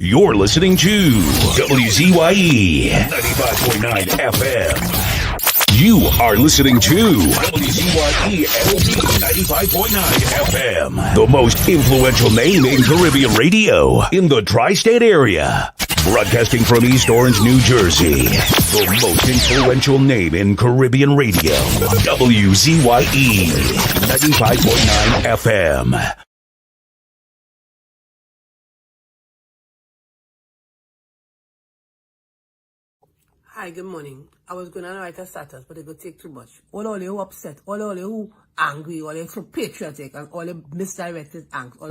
You're listening to WZYE 95.9 FM. You are listening to WZYE 95.9 FM, the most influential name in Caribbean radio in the tri-state area. Broadcasting from East Orange, New Jersey, the most influential name in Caribbean radio, WZYE 95.9 FM. Hi, good morning. I was going to write a status, but it would take too much. All you who upset, all you who angry, all you so patriotic, and all you misdirected angst.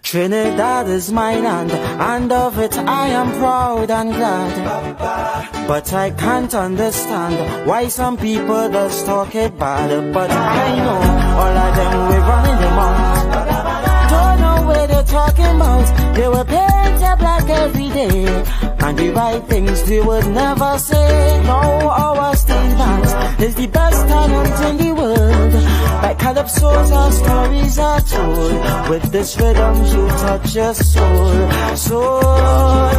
Trinidad is my land, and of it I am proud and glad. But I can't understand why some people just talk it bad. But I know all of them we running them out. Don't know where they're talking about. They were painted black every day, and the right things they would never say. No, our state dance is the best talent in the world. Like calypsos, our stories are told. With this rhythm you touch your soul. So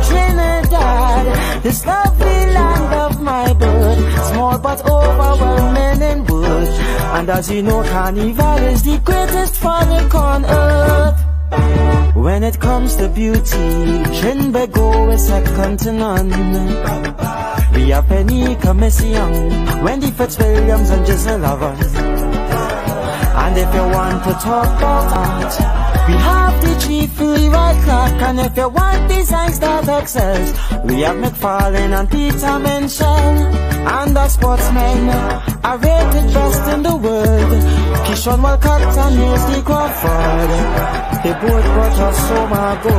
Trinidad, this lovely land of my birth, small but overwhelming in worth. And as you know, Carnival is the greatest frolic on earth. When it comes to beauty, Tobago is second to none. We have Penica, Missy Young, Wendy Fitzwilliams and Giselle Evans. And if you want to talk about art, we have the Chief Leroy Clark. And if you want designs that excels, we have McFarlane and Peter Minshall. And the sportsmen are rated best in the world. Keyshawn Walcott and Niels Crawford, they both brought us so much gold.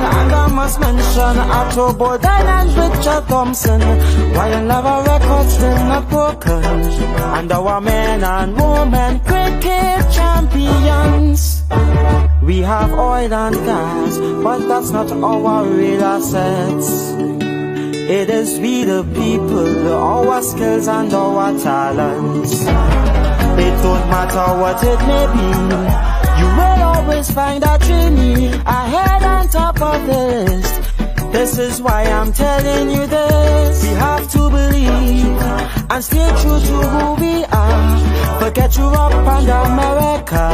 And I must mention Arthur Borden and Richard Thompson, while Lava Records still not broken. And our men and women cricket champions. We have oil and gas, but that's not our real assets. It is we the people, our skills and our talents. It don't matter what it may be, you will always find a Trini ahead on top of the list. This is why I'm telling you this. We have to believe and stay true to who we are. Forget Europe and America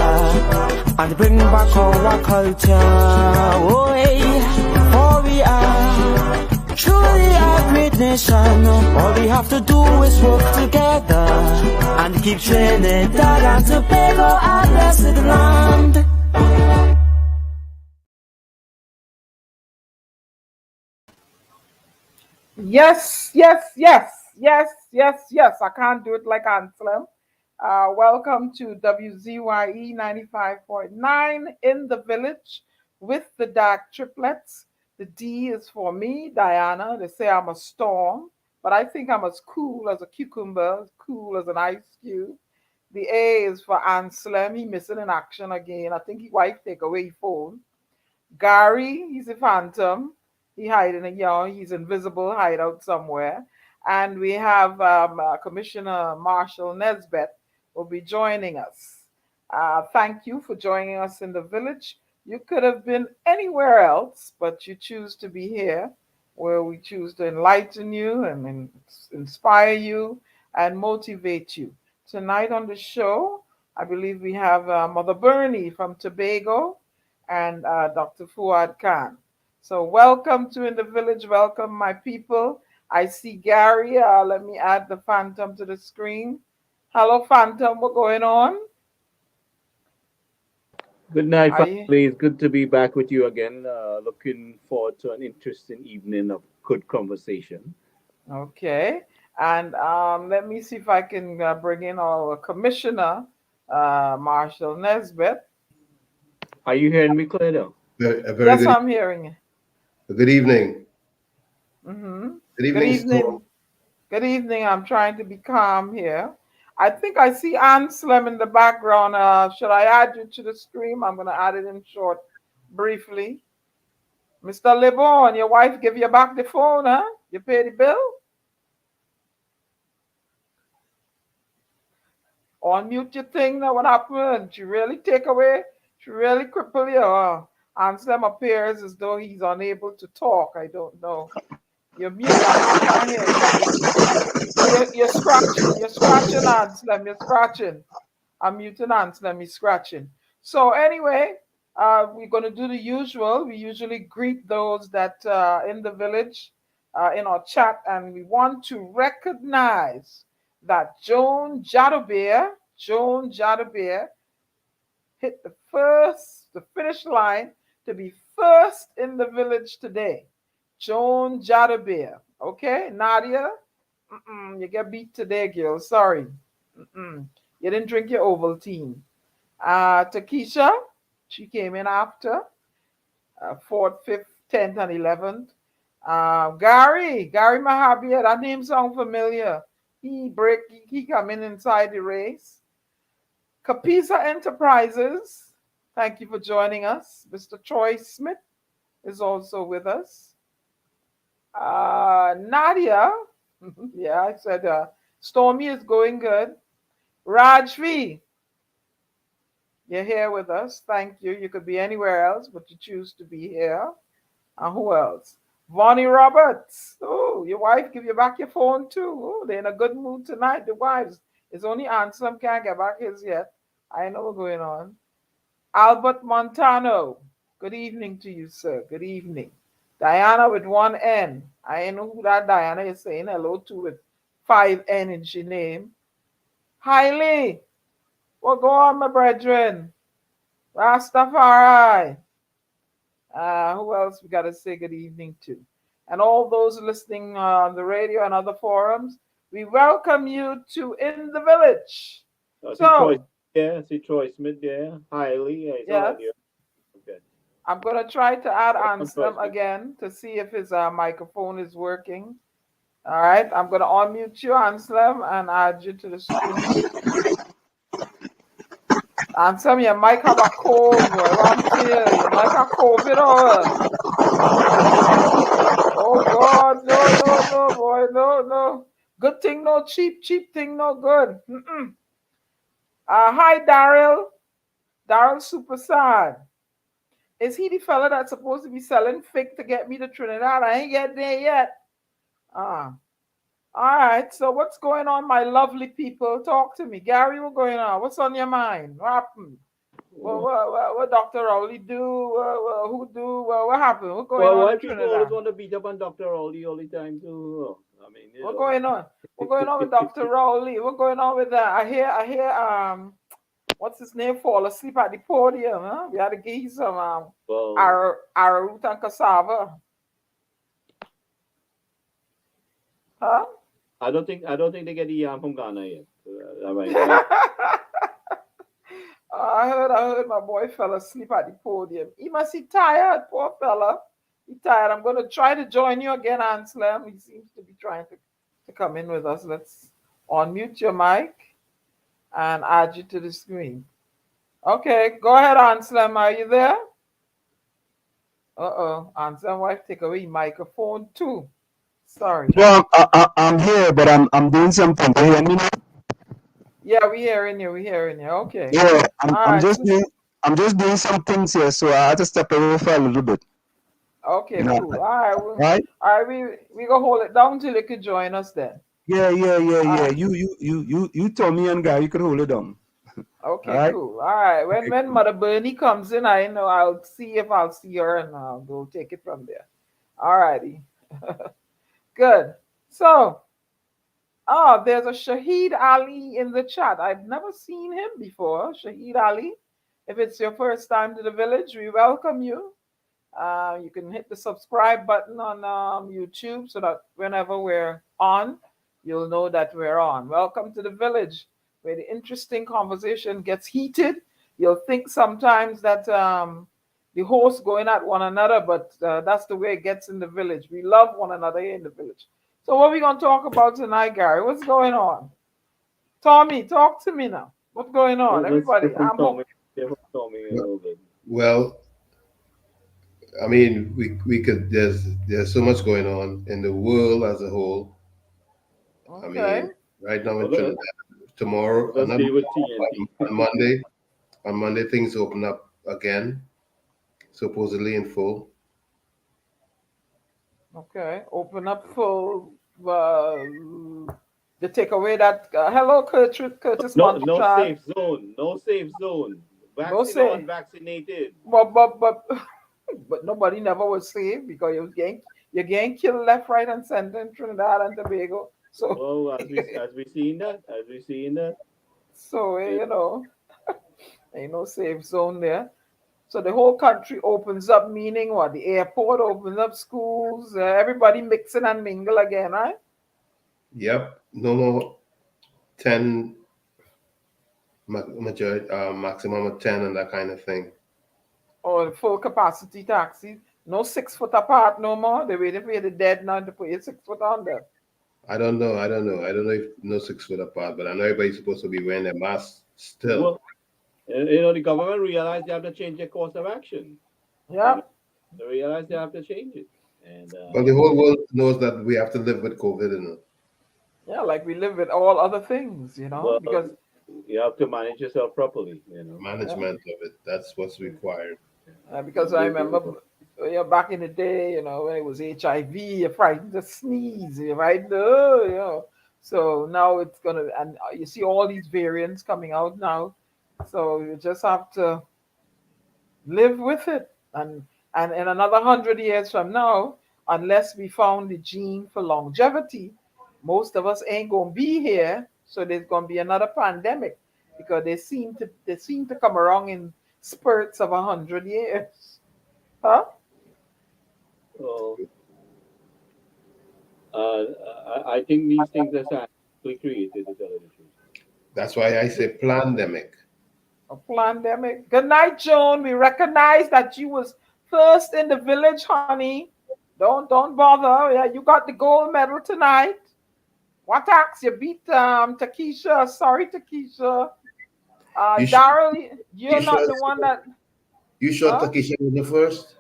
and bring back our culture. Oh, hey, for we are truly a great nation. All we have to do is work together and keep Trinidad and Tobago our blessed land. Yes. I can't do it like Anselm. Welcome to WZYE 95.9 in the village with the DAG Triplets. The D is for me, Diana. They say I'm a storm, but I think I'm as cool as a cucumber, as cool as an ice cube. The A is for Anselm. He missing in action again. I think his wife take away his phone. Gary, he's a phantom. He hiding in he's invisible, hide out somewhere. And we have Commissioner Marshall Nesbitt will be joining us. Thank you for joining us in the village. You could have been anywhere else, but you choose to be here, where we choose to enlighten you and inspire you and motivate you. Tonight on the show, I believe we have Mother Burnie from Tobago and Dr. Fuad Khan. So, welcome to In the Village. Welcome, my people. I see Gary. Let me add the Phantom to the screen. Hello, Phantom. What's going on? Good night, Are you? family. It's good to be back with you again. Looking forward to an interesting evening of good conversation. Okay. And let me see if I can bring in our commissioner, Marshall Nesbitt. Are you hearing me clear now? A very Yes, good, I'm hearing you. good evening. Mm-hmm. Good Good evening, evening. Storm. Good evening. I'm trying to be calm here. I think I see Anselm in the background. Should I add you to the stream? I'm going to add it in short, briefly. Mr. LeBon, your wife give you back the phone, huh? You pay the bill? Unmute your thing now. What happened? She really take away? She really cripple you? Anselm appears as though he's unable to talk. I don't know. You're mute. I can't hear you. You're scratching. You're scratching, Anselm. You're scratching. I'm muting Anselm. He's scratching. So anyway, we're going to do the usual. We usually greet those that in the village in our chat, and we want to recognize that Joan Jadobir hit the finish line to be first in the village today. Joan Jadobir. Okay, Nadia, you get beat today, girl. Sorry. You didn't drink your Ovaltine. Takesha, she came in after 4th, 5th, 10th, and 11th. Gary Mahabir, that name sounds familiar. He come in inside the race. Capisa Enterprises, thank you for joining us. Mr. Troy Smith is also with us. Nadia, yeah, I said Stormy is going good. Rajvi, you're here with us. Thank you. You could be anywhere else, but you choose to be here. And who else? Vonnie Roberts. Oh, your wife give you back your phone too. Oh, they're in a good mood tonight. The wives. It's only Anselm can't get back his yet. I know what's going on. Albert Montano. Good evening to you, sir. Good evening. Diana with 1 N. I know who that Diana is saying hello to with 5 N in she name. Hailey. What go on, my brethren? Rastafari. Who else we got to say good evening to? And all those listening on the radio and other forums, we welcome you to In the Village. See Troy Smith there. Hailey. Yes. Okay. I'm going to try to add Anselm again to see if his microphone is working. All right. I'm going to unmute you, Anselm, and add you to the screen. Anselm, your mic have a cold, boy. I'm telling you, your mic have COVID or oh, God. No, boy. No. Good thing, no cheap. Cheap thing, no good. Hi, Daryl. Daryl Super Sad. Is he the fella that's supposed to be selling fig to get me to Trinidad? I ain't get there yet. All right. So what's going on, my lovely people? Talk to me. Gary, what's going on? What's on your mind? What happened? What Dr. Rowley do? Who do? What happened? What's going on in Trinidad? People always want to beat up on Dr. Rowley all the time too. I mean, what's going on? What's going on with Dr. Rowley? What's going on with that? I hear what's his name, fall asleep at the podium, huh? We had to give him some arrowroot and cassava. Huh? I don't think they get the yam from Ghana yet. I heard my boy fell asleep at the podium. He must be tired, poor fella. He's tired. I'm going to try to join you again, Anselm. He seems to be trying to come in with us. Let's unmute your mic and add you to the screen. Okay, go ahead, Anselm. Are you there? Anselm wife take away your microphone too. Sorry. No, I'm here, but I'm doing something. Can you hear me now? Yeah, we're hearing you. Okay. Yeah, I'm just doing I'm just doing some things here, so I had to step away for a little bit. Okay, You know, cool. All right, right? all right. We gonna hold it down till you can join us then. Yeah. Uh, You, Tommy and Guy, you could hold it down. All okay, right. cool. All right. Okay. When Mother Burnie comes in, I know I'll see if I'll see her and I'll go take it from there. All righty. Good. So, there's a Shahid Ali in the chat. I've never seen him before. Shahid Ali. If it's your first time to the village, we welcome you. You can hit the subscribe button on YouTube so that whenever we're on, you'll know that we're on. Welcome to the village where the interesting conversation gets heated. You'll think sometimes that the hosts going at one another, but that's the way it gets in the village. We love one another here in the village. So what are we going to talk about tonight, Gary? What's going on? Tommy, talk to me now. What's going on? Everybody, I'm home. Tommy a little bit. Well, I mean, we could. There's so much going on in the world as a whole. I Okay. mean, right now in Okay. Trinidad, tomorrow, Let's deal with TNT. on Monday things open up again, supposedly in full. Okay, open up full. They take away that. Hello, Curtis No Montreal. safe zone. No safe zone. No Vaccine safe. unvaccinated. But nobody never was safe because you're getting killed left, right, and center in Trinidad and Tobago. So, Well, as we seeing that, so ain't no safe zone there. So the whole country opens up, meaning what? The airport opens up, schools, everybody mixing and mingle again, right? Yep, no more 10 majority, maximum of 10 and that kind of thing. Or the full capacity taxis. No 6 foot apart no more. They're waiting for you to dead now to put you 6 foot under. I don't know if no 6 foot apart, but I know everybody's supposed to be wearing their masks still. well, the government realized they have to change their course of action. Yeah. They realize they have to change it. And Well, the whole world knows that we have to live with COVID, Yeah, like we live with all other things, well, because you have to manage yourself properly, management of it. That's what's required. because I remember back in the day, when it was HIV, you're frightened to sneeze, you're frightened, So now it's gonna, and you see all these variants coming out now. So you just have to live with it, and in another 100 years from now, unless we found the gene for longevity, most of us ain't gonna be here. So there's gonna be another pandemic because they seem to come around in spurts of 100 years, huh? Well, I think these things are scientifically created, to tell you the truth. That's why I say pandemic. A pandemic. Good night, Joan. We recognize that you was first in the village, honey. Don't bother. Yeah, you got the gold medal tonight. What ax? You beat Takesha. Sorry, Takesha. You Daryl, you're you not sure the one that. You sure Huh? Takesha was the first?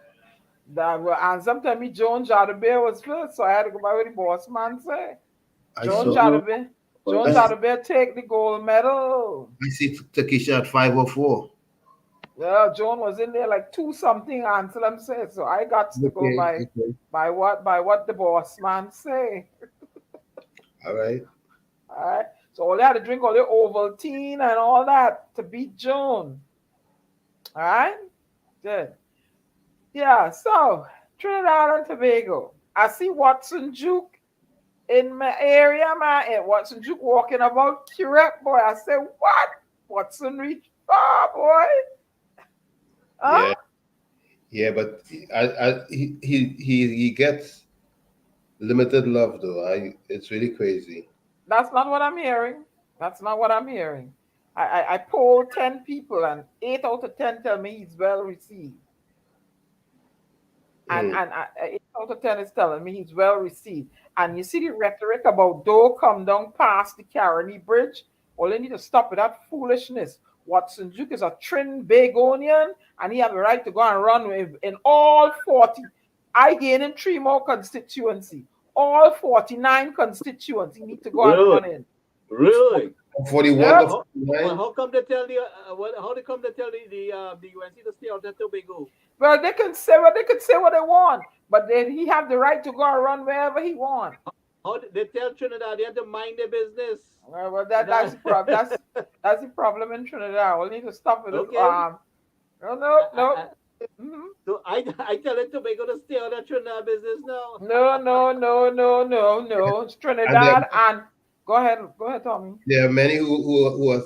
And sometimes me Joan Jadabear was first, so I had to go by what the boss man say. Joan Jadabear take the gold medal. I see Takesha at 504. Yeah, Joan was in there like 2 something, Anselm said. So I got to go by what the boss man say. All right. All right. So all they had to drink all the Ovaltine and all that to beat Joan. All right. Good. Yeah. So Trinidad and Tobago. I see Watson Juke in my area, man. And Watson Juke walking about correct, boy. I said, what? Watson reach far, boy. Huh? Yeah, but he gets limited love though. It's really crazy. That's not what I'm hearing. I polled 10 people and 8 out of 10 tell me he's well received. And 8 out of 10 is telling me he's well received. And you see the rhetoric about don't come down past the Caroni Bridge. All they need to stop with that foolishness. Watson Duke is a Trinbagonian and he has the right to go and run in all 40. I gain in 3 more constituency. All 49 constituents he need to go and run in. Really? 41 Yep. to Well, 49. how come they tell how they come to tell the UNC to stay out of Tobago? Well, they can say what they want, but then he have the right to go and run wherever he want. How they tell Trinidad they have to mind their business? Well, that's the problem. That's the problem in Trinidad. We need to stop with it. Okay. No. I, Mhm. so I tell it Tobago to stay out of Trinidad business now. No. It's And Trinidad and go ahead, Tommy. there are many who are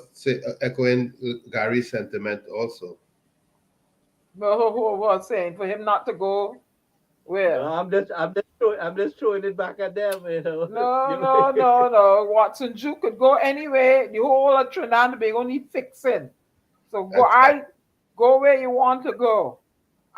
echoing Gary's sentiment also. No, who was saying for him not to go No, where? I'm just throwing it back at them, you know. No. Watson Jew could go anyway. The whole of Trinidad and Tobago need fixing. So That's go where you want to go.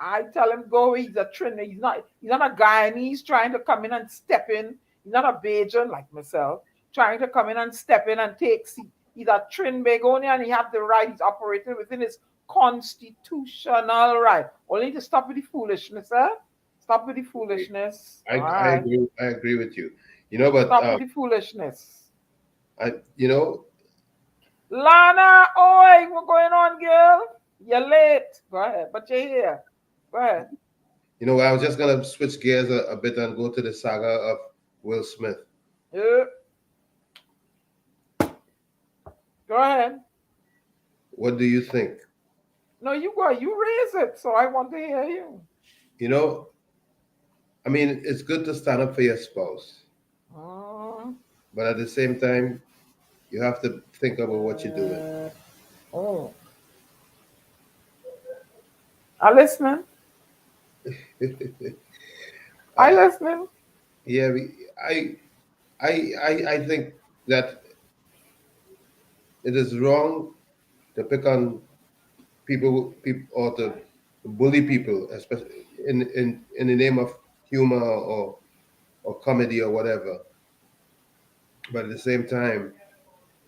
I tell him go. He's a Trinidad. He's not a Guyanese trying to come in and step in. He's not a Bajan like myself trying to come in and step in and take seat. He's a Trinbagonian and he has the right. He's operating within his constitutional right. Only to stop with the foolishness, eh? Stop with the foolishness. I All right. agree with you. You know, but Stop with the foolishness. you know, Lana, oi, what's going on, girl? You're late. Go ahead, but you're here. Go ahead. I was just gonna switch gears a bit and go to the saga of Will Smith. Yeah. Go ahead. What do you think? No, you go. You raise it, so I want to hear you. You know, I mean, it's good to stand up for your spouse, but at the same time, you have to think about what you're doing. Oh. I listening. I listening. Yeah, I think that it is wrong to pick on people or to bully people, especially in the name of humor or comedy or whatever. But at the same time,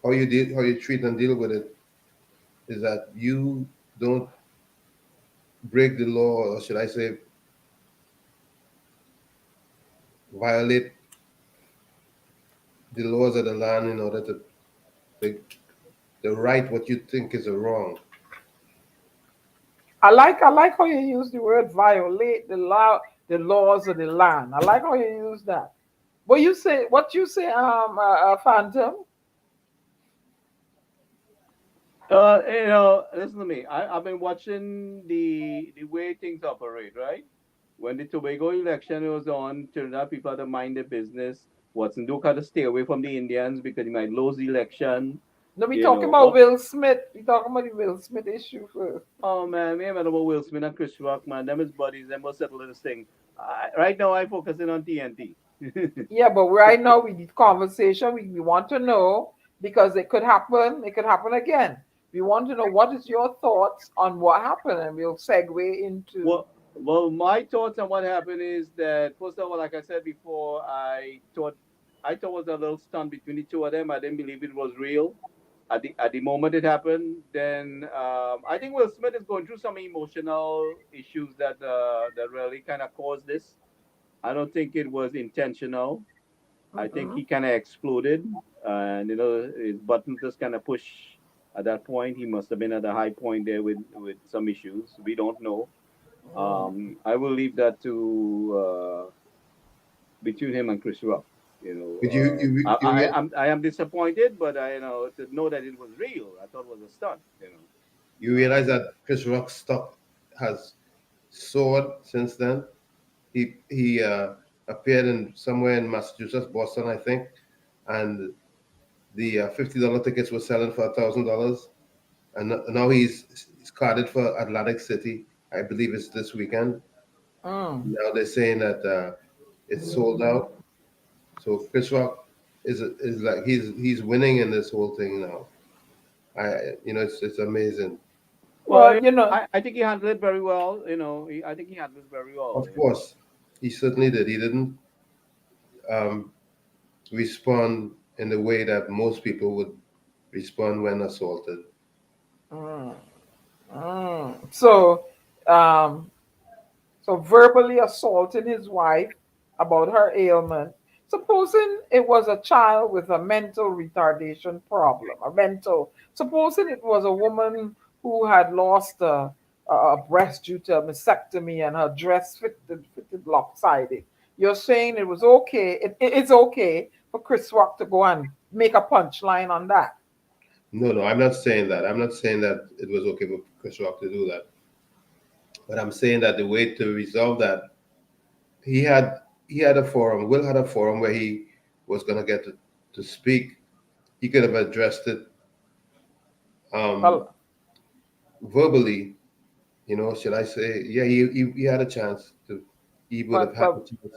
how you treat and deal with it is that you don't break the law, or should I say, violate the laws of the land in order to right what you think is a wrong. I like how you use the word violate the laws of the land. I like how you use that. What you say, Phantom? Listen to me. I've been watching the way things operate, right? When the Tobago election was on, Trinidad people had to mind their business. Watson Duke had to stay away from the Indians because he might lose the election. No, we talking about Will Smith. We talking about the Will Smith issue first. Oh man, we ain't about Will Smith and Chris Rock, man. Them is buddies. Them must settle this thing. Right now, I'm focusing on TNT. Yeah, but right now we need conversation. We want to know because it could happen. It could happen again. We want to know what is your thoughts on what happened, and we'll segue into. Well, my thoughts on what happened is that first of all, like I said before, I thought it was a little stunt between the two of them. I didn't believe it was real. At the moment it happened, then I think Will Smith is going through some emotional issues that really kind of caused this. I don't think it was intentional. I think he kind of exploded, and his button just kind of pushed. At that point, he must have been at a high point there with some issues. We don't know. I will leave that to between him and Chris Rock. But I am disappointed, but to know that it was real, I thought it was a stunt. you realize that Chris Rock's stock has soared since then. He appeared in somewhere in Massachusetts, Boston, I think, and the $50 tickets were selling for $1,000, and now he's carded for Atlantic City. I believe it's this weekend. Now they're saying that it's sold out. So Chris Rock is like he's winning in this whole thing now. It's amazing. Well, I think he handled it very well. I think he handled it very well. Of course, he certainly did. He didn't respond in the way that most people would respond when assaulted. So verbally assaulting his wife about her ailment. Supposing it was a child with a mental retardation problem, supposing it was a woman who had lost a breast due to a mastectomy and her dress fitted lopsided. You're saying it was okay, it's okay for Chris Rock to go and make a punchline on that. No, I'm not saying that. I'm not saying that it was okay for Chris Rock to do that. But I'm saying that the way to resolve that, he had a forum. Will had a forum where he was going to get to speak. He could have addressed it verbally. Should I say? Yeah, he had a chance to. He would have had a chance.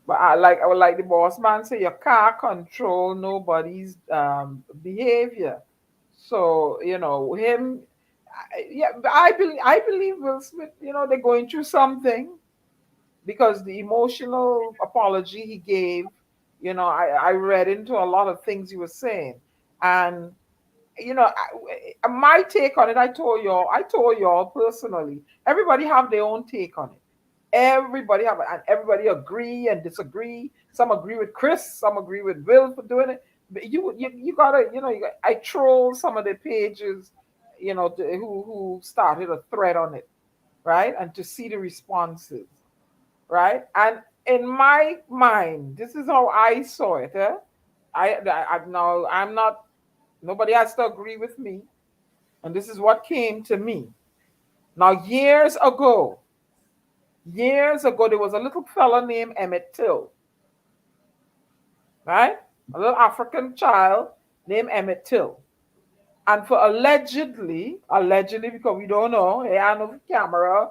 But I would like the boss man say you can't control nobody's behavior. So him. I believe Will Smith. They're going through something, because the emotional apology he gave. I read into a lot of things he was saying, and my take on it. I told y'all personally. Everybody have their own take on it. Everybody have, and everybody agree and disagree. Some agree with Chris, some agree with Will for doing it. But you gotta, I troll some of the pages, who started a thread on it, right? And to see the responses, right? And in my mind, this is how I saw it. I'm not. Nobody has to agree with me, and this is what came to me. Now, years ago, there was a little fella named Emmett Till, right? A little African child named Emmett Till. And for allegedly, because we don't know, he had no camera,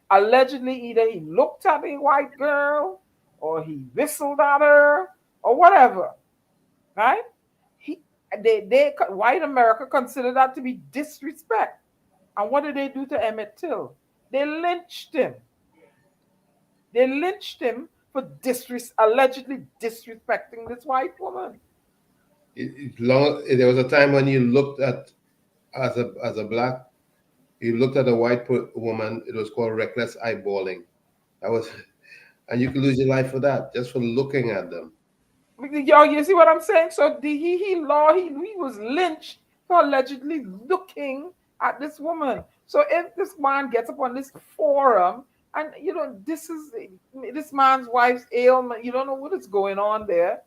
allegedly either he looked at a white girl or he whistled at her or whatever, right? White America considered that to be disrespect. And what did they do to Emmett Till? They lynched him. They lynched him for allegedly disrespecting this white woman. There was a time when you looked at, as a black, you looked at a white woman. It was called reckless eyeballing. And you could lose your life for that, just for looking at them. You see what I'm saying? So he was lynched for allegedly looking at this woman. So if this man gets up on this forum, and this is this man's wife's ailment, you don't know what is going on there.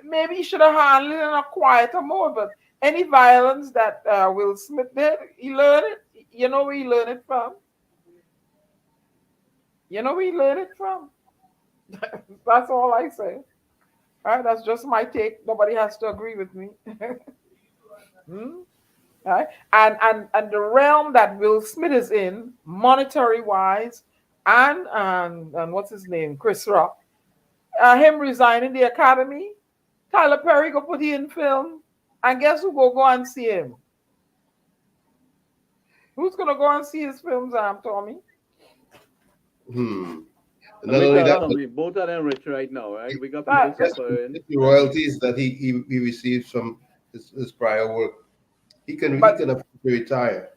Maybe he should have handled it in a quieter mode. But any violence that Will Smith did, he learned it. You know where he learned it from? That's all I say. All right, that's just my take. Nobody has to agree with me. Right? And the realm that Will Smith is in, monetary wise, and what's his name, Chris Rock, him resigning the Academy, Tyler Perry go put him in film, and guess who go and see him? Who's gonna go and see his films, Tommy? Both of them rich right now, right? We got people suffering. The royalties that he received from his prior work. He can afford to retire.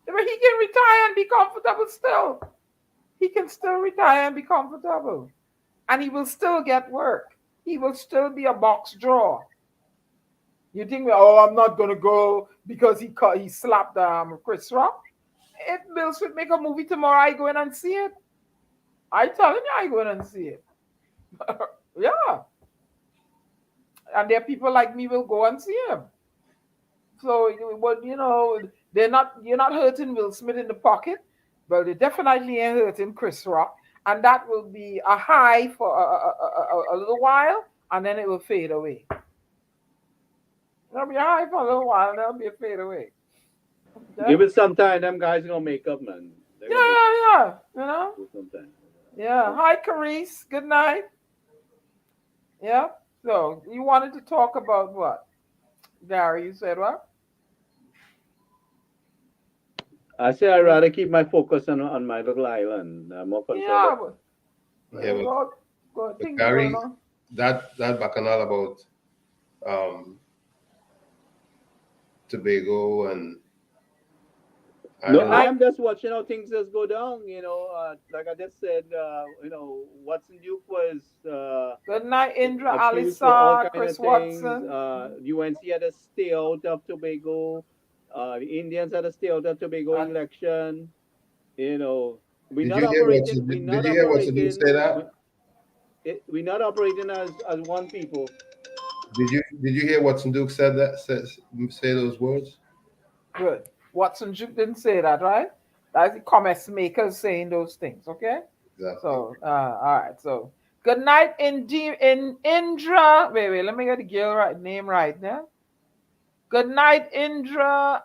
But he can retire and be comfortable still. He can still retire and be comfortable. And he will still get work. He will still be a box drawer. You think, I'm not going to go because he slapped Chris Rock? If Will Smith make a movie tomorrow, I go in and see it. I tell him I go in and see it. Yeah. And there are people like me will go and see him. So, you're not hurting Will Smith in the pocket, but they definitely ain't hurting Chris Rock. And that will be a high for a little while, and then it will fade away. It'll be a high for a little while, and then it'll be a fade away. Okay? Give it some time, them guys are going to make up, man. Yeah. Sometime. Yeah. Hi, Carice. Good night. Yeah. So, you wanted to talk about what? Gary, you said what? I say I'd rather keep my focus on my little island. I'm more concerned. Gary, that bacchanal about Tobago and No, I am just watching how things just go down. Like I just said, Watson Duke was Good night, Indra, accused for all Alisa, kind Chris of things. Watson. UNC had to stay out of Tobago. The Indians had to stay out of Tobago election. We're not operating. Did you hear Watson Duke say that? We're not operating as one people. Did you hear Watson Duke say those words? Good. Watson Duke didn't say that, right? That's the comments makers saying those things, okay? Exactly. So, all right. So, good night, Indra. Wait, let me get the girl name right now. Good night, Indra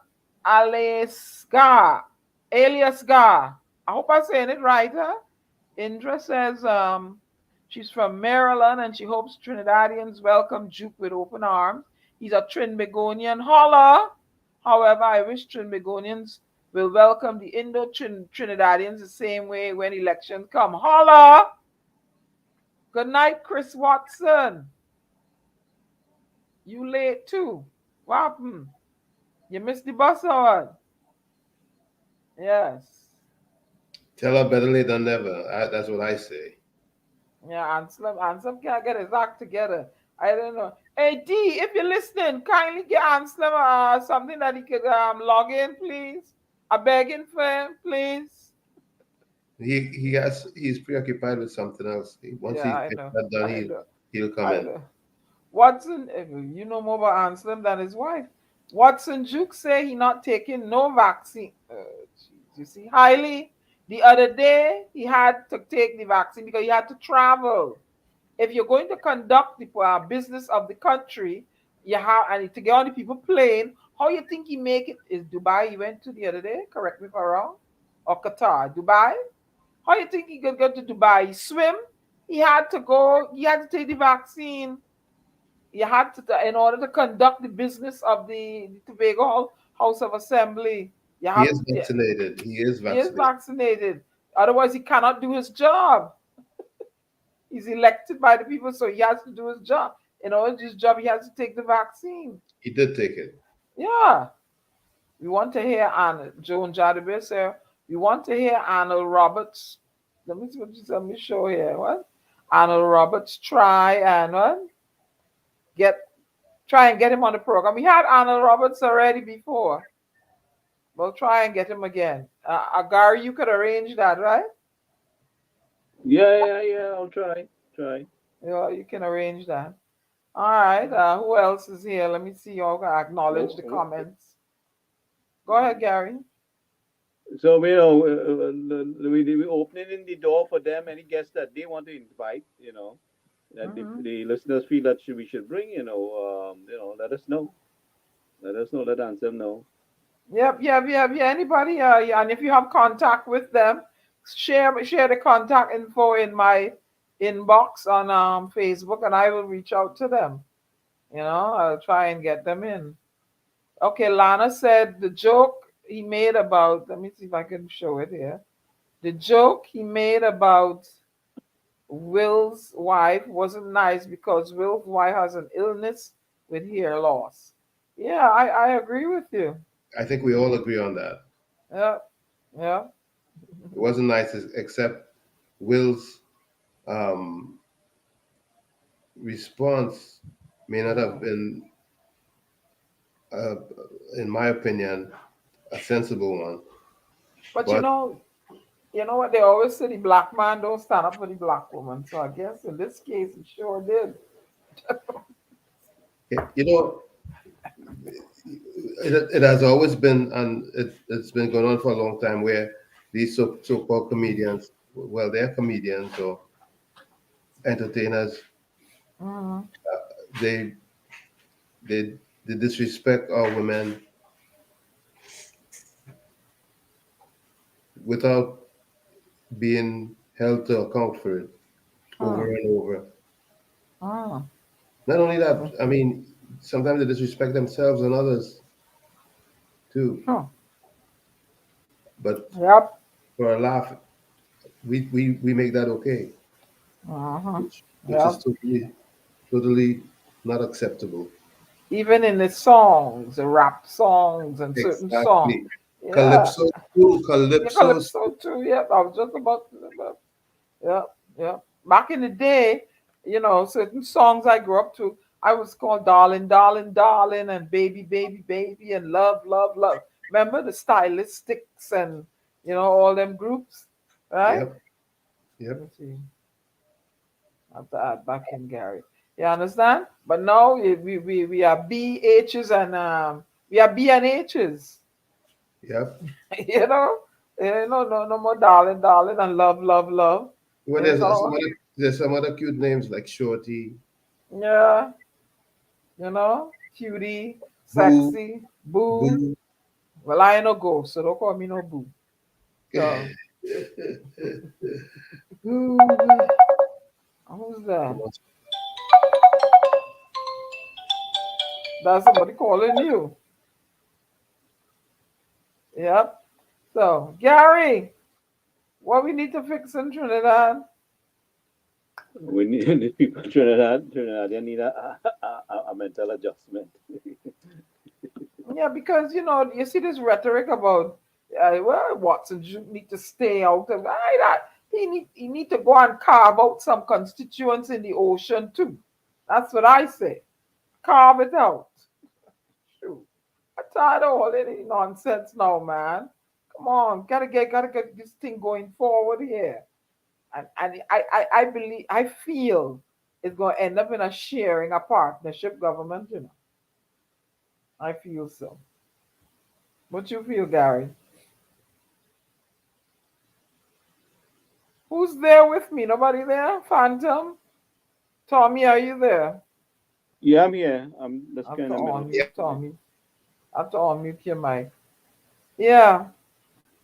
alias Gar. I hope I'm saying it right, huh? Indra says she's from Maryland and she hopes Trinidadians welcome Duke with open arms. He's a Trinbagonian. Holla! However, I wish Trinbagonians will welcome the Indo-Trinidadians the same way when elections come. Holla! Good night, Chris Watson. You late too. What happened? You missed the bus or what? Yes. Tell her better late than never. That's what I say. Yeah, Anselm can't get his act together. I don't know. Hey, D, if you're listening, kindly get Anselm something that he could log in, please. I'm begging for him, please. He's preoccupied with something else. Once he gets that done, he'll come in. Watson, you know more about Anselm than his wife. Watson Duke say he not taking no vaccine. You see, highly. The other day, he had to take the vaccine because he had to travel. If you're going to conduct the business of the country, you have and to get on the people plane. How you think he make it? Is Dubai he went to the other day? Correct me if I'm wrong. Or Qatar, Dubai. How you think he could go to Dubai? He swim. He had to go. He had to take the vaccine. You had to, in order to conduct the business of the Tobago House of Assembly. He is vaccinated. He is vaccinated. Otherwise, he cannot do his job. He's elected by the people, so he has to do his job. In order to do his job, he has to take the vaccine. He did take it. Yeah. We want to hear Anna. Joan Jadabir said, we want to hear Arnold Roberts. Let me show here. What? Arnold Roberts try and get him on the program. We had Arnold Roberts already before. We'll try and get him again. Gary, you could arrange that, right? Yeah. I'll try. Yeah, you can arrange that. All right. Who else is here? Let me see. Y'all acknowledge the comments. Go ahead, Gary. So we're opening in the door for them. Any guests that they want to invite, that the listeners feel that we should bring, let us know. Let Anselm know. Yep. Anybody? And if you have contact with them, share the contact info in my inbox on Facebook, and I will reach out to them. I'll try and get them in. Okay, Lana said the joke he made about. Let me see if I can show it here. The joke he made about Will's wife wasn't nice because Will's wife has an illness with hair loss. Yeah, I agree with you. I think we all agree on that. Yeah. It wasn't nice, except Will's response may not have been, in my opinion, a sensible one. But you know what they always say: the black man don't stand up for the black woman. So I guess in this case, he sure did. It has always been, and it's been going on for a long time, where these so-called comedians, well, they're comedians or entertainers, they disrespect our women without being held to account for it over and over. Not only that, I mean, sometimes they disrespect themselves and others too. But for a laugh, we make that okay, which is totally not acceptable. Even in the songs, the rap songs and certain songs. Calypso, Ooh, Yeah, Calypso. Calypso too. Yeah, I was just about to. Yeah, yeah. Back in the day, certain songs I grew up to, I was called Darling, Darling, Darling, and Baby, Baby, Baby, and Love, Love, Love. Remember the Stylistics and, all them groups, right? Yep, yep. Let's see. I have to add back in Gary. You understand? But now we are B, H's, and we are B and H's. Yep. you know? No more darling, darling, and love, love, love. Well, It's all, there's some other cute names like Shorty, yeah. Cutie, Boo, sexy, boo. Boo. Well, I ain't no ghost, so don't call me no boo. So, Ooh, who's that? man. That's somebody calling you. Yep. So, Gary, what we need to fix in Trinidad? We need people in Trinidad. They need a mental adjustment. Yeah, because you see this rhetoric about well, Watson you need to stay out of that. He need to go and carve out some constituents in the ocean too. That's what I say. Carve it out. Shoot. I'm tired of all any nonsense now, man. Come on, gotta get this thing going forward here. And I believe I feel it's gonna end up in a partnership government. I feel so. What you feel, Gary? Who's there with me? Nobody there? Phantom? Tommy, are you there? Yeah, I'm here. I'm I just have kind to of minute. unmute Tommy. I have to unmute your mic. Yeah.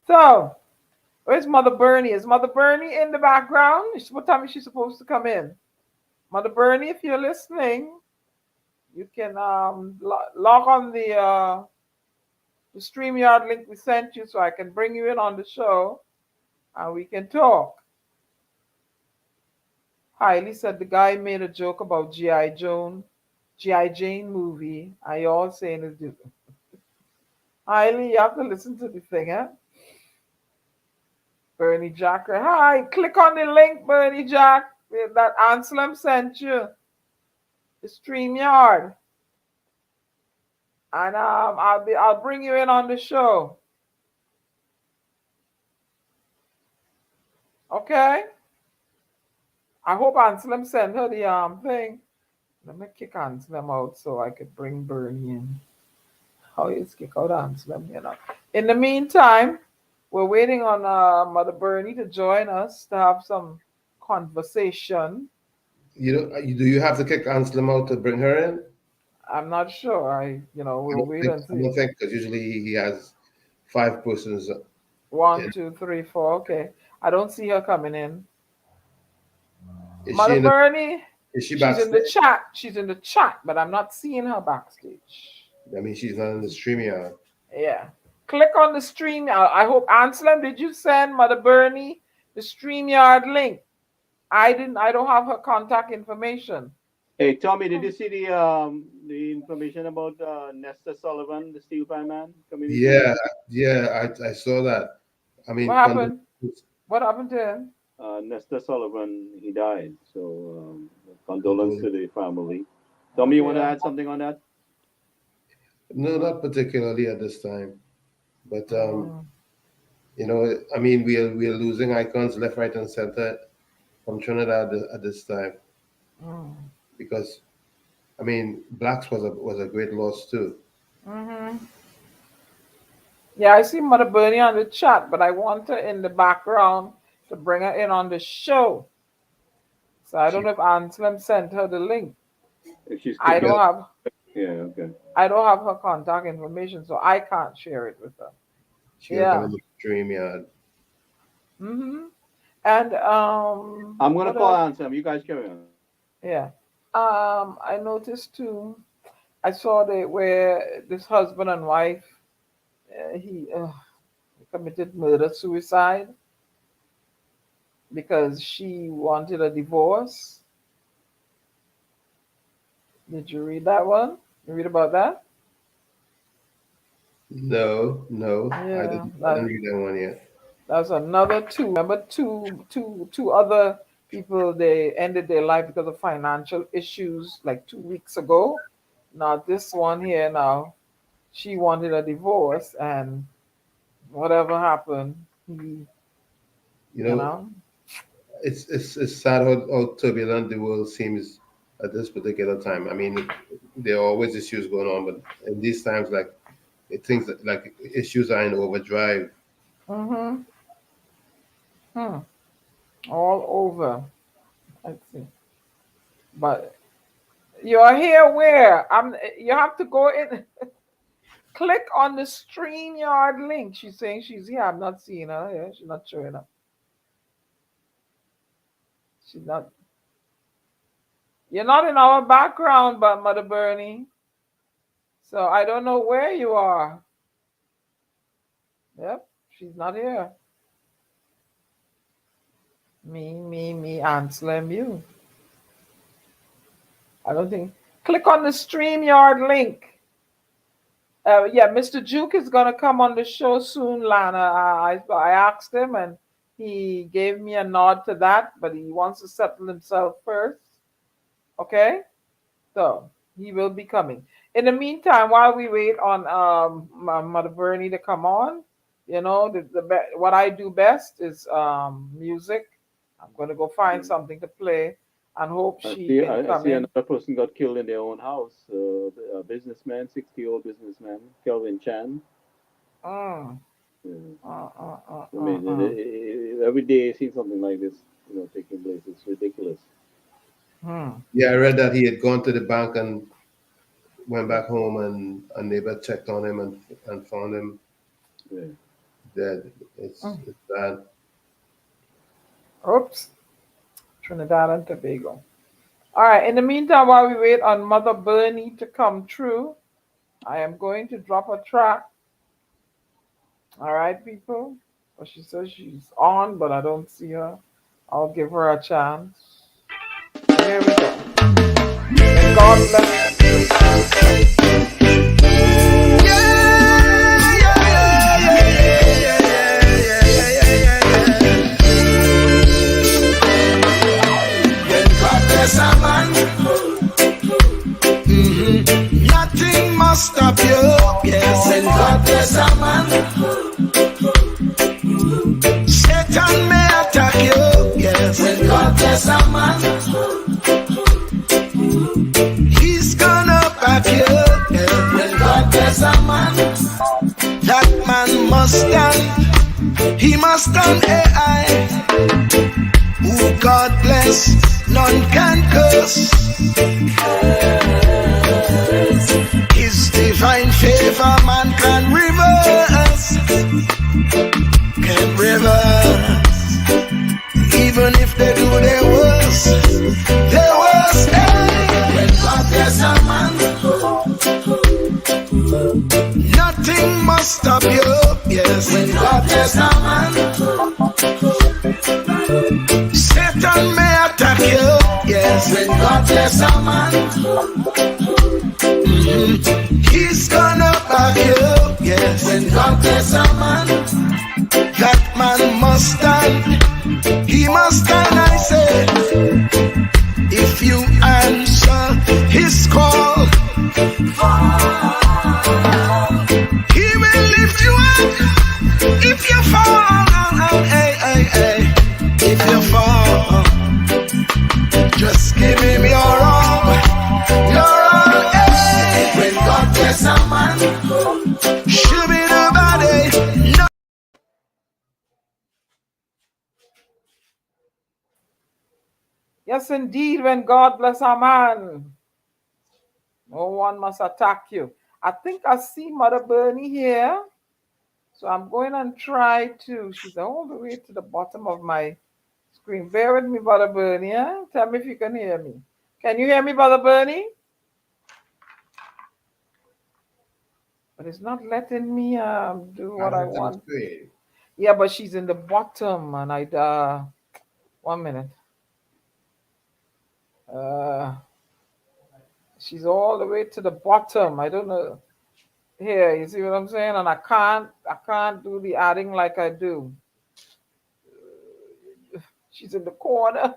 So, where's Mother Burnie? Is Mother Burnie in the background? What time is she supposed to come in? Mother Burnie, if you're listening, you can log on the StreamYard link we sent you so I can bring you in on the show and we can talk. Hailey said the guy made a joke about G.I. Jane movie. Are you all saying it's different? Hailey, you have to listen to the thing, eh? Bernie Jack. Hi, click on the link, Bernie Jack, that Anselm sent you. The StreamYard. And I'll bring you in on the show. Okay? I hope Anselm sent her the thing. Let me kick Anselm out so I could bring Bernie in. How is kick out Anselm? In the meantime, we're waiting on Mother Bernie to join us to have some conversation. Do you have to kick Anselm out to bring her in? I'm not sure. We'll wait and I see. don't think because usually he has 5 persons. 1, 2, 3, 4. Okay. I don't see her coming in. Is Mother Bernie, is she she's in backstage? the chat. She's in the chat, but I'm not seeing her backstage. I mean, she's not in the StreamYard. Yeah. Click on the stream. I hope Anselm, did you send Mother Bernie the StreamYard link? I didn't. I don't have her contact information. Hey, Tommy, did you see the information about Nestor Sullivan, the steel pan man? Yeah, I saw that. I mean, What happened? What happened to him? Nestor Sullivan, he died. So condolence to the family. Tommy, you want to add something on that? No, not particularly at this time. But I mean, we are losing icons left, right, and center from Trinidad at this time. Because I mean, Blacks was a great loss too. Yeah, I see Mother Bernie on the chat, but I want her in the background to bring her in on the show. So I don't know if Anselm sent her the link. If she's I don't have. Yeah, okay. I don't have her contact information, so I can't share it with her. She'll come in the StreamYard. And I'm gonna call Anselm. You guys carry on. Yeah. I noticed too. I saw where this husband and wife, he committed suicide because she wanted a divorce. Did you read that one? You read about that? No, I Yeah, didn't read that one yet. that's another two. Remember, two other people, they ended their life because of financial issues like 2 weeks ago. Now this one here, now she wanted a divorce, and whatever happened, he, You you know, know. it's sad how turbulent the world seems at this particular time. I mean, there are always issues going on, but in these times, like things like issues are in overdrive. Mm-hmm. Hmm. All over. Let's see. But you're here where? You have to go in. Click on the StreamYard link. She's saying she's here. I'm not seeing her. Yeah, she's not showing up. She's not. You're not in our background, but Mother Burnie. So I don't know where you are. Yep, she's not here. Me, Anselm, you. I don't think. Click on the StreamYard link. Yeah, Mr. Juke is gonna come on the show soon, Lana. I asked him, and he gave me a nod to that, but he wants to settle himself first. Okay, so he will be coming. In the meantime, while we wait on Mother Burnie to come on, what I do best is music. I'm gonna go find something to play and hope she can I come see in. another person got killed in their own house. A businessman, 60-year-old businessman, Kelvin Chan. Mm. I mean, every day I see something like this, taking place. It's ridiculous. Yeah, I read that he had gone to the bank and went back home, and a neighbor checked on him and found him dead. It's bad. Oops, Trinidad and Tobago. All right. In the meantime, while we wait on Mother Burnie to come through, I am going to drop a track. All right, people. Well, she says she's on, but I don't see her. I'll give her a chance. Here we go. And God bless. A man. Nothing must stop you. Yes, when God bless a man. Satan may attack you. Yes, when God bless a man. He's gonna back you. Yes, when God bless a man. That man must stand. He must stand AI. Who God bless, none can curse. His divine favor man can reverse. Can reverse. Even if they do their worst. Their worst, when God bless a man, nothing must stop you. Yes, when God bless a man. Satan may attack you, yes, when God bless a man. He's gonna back you, yes, when God bless a man. That man must stand, he must stand, I say. If you answer his call, he will lift you up. If you fall, hey. If you fall, just give him your all, hey. When God bless a man, should be nobody. No. Yes, indeed, when God bless a man, no one must attack you. I think I see Mother Burnie here. So I'm going and try to. She's all the way to the bottom of my screen. Bear with me, Mother Burnie. Yeah? Tell me if you can hear me. Can you hear me, Mother Burnie? But it's not letting me do what I want. Yeah, but she's in the bottom, and I 1 minute. She's all the way to the bottom. I don't know. Here, you see what I'm saying? And I can't do the adding like I do. She's in the corner.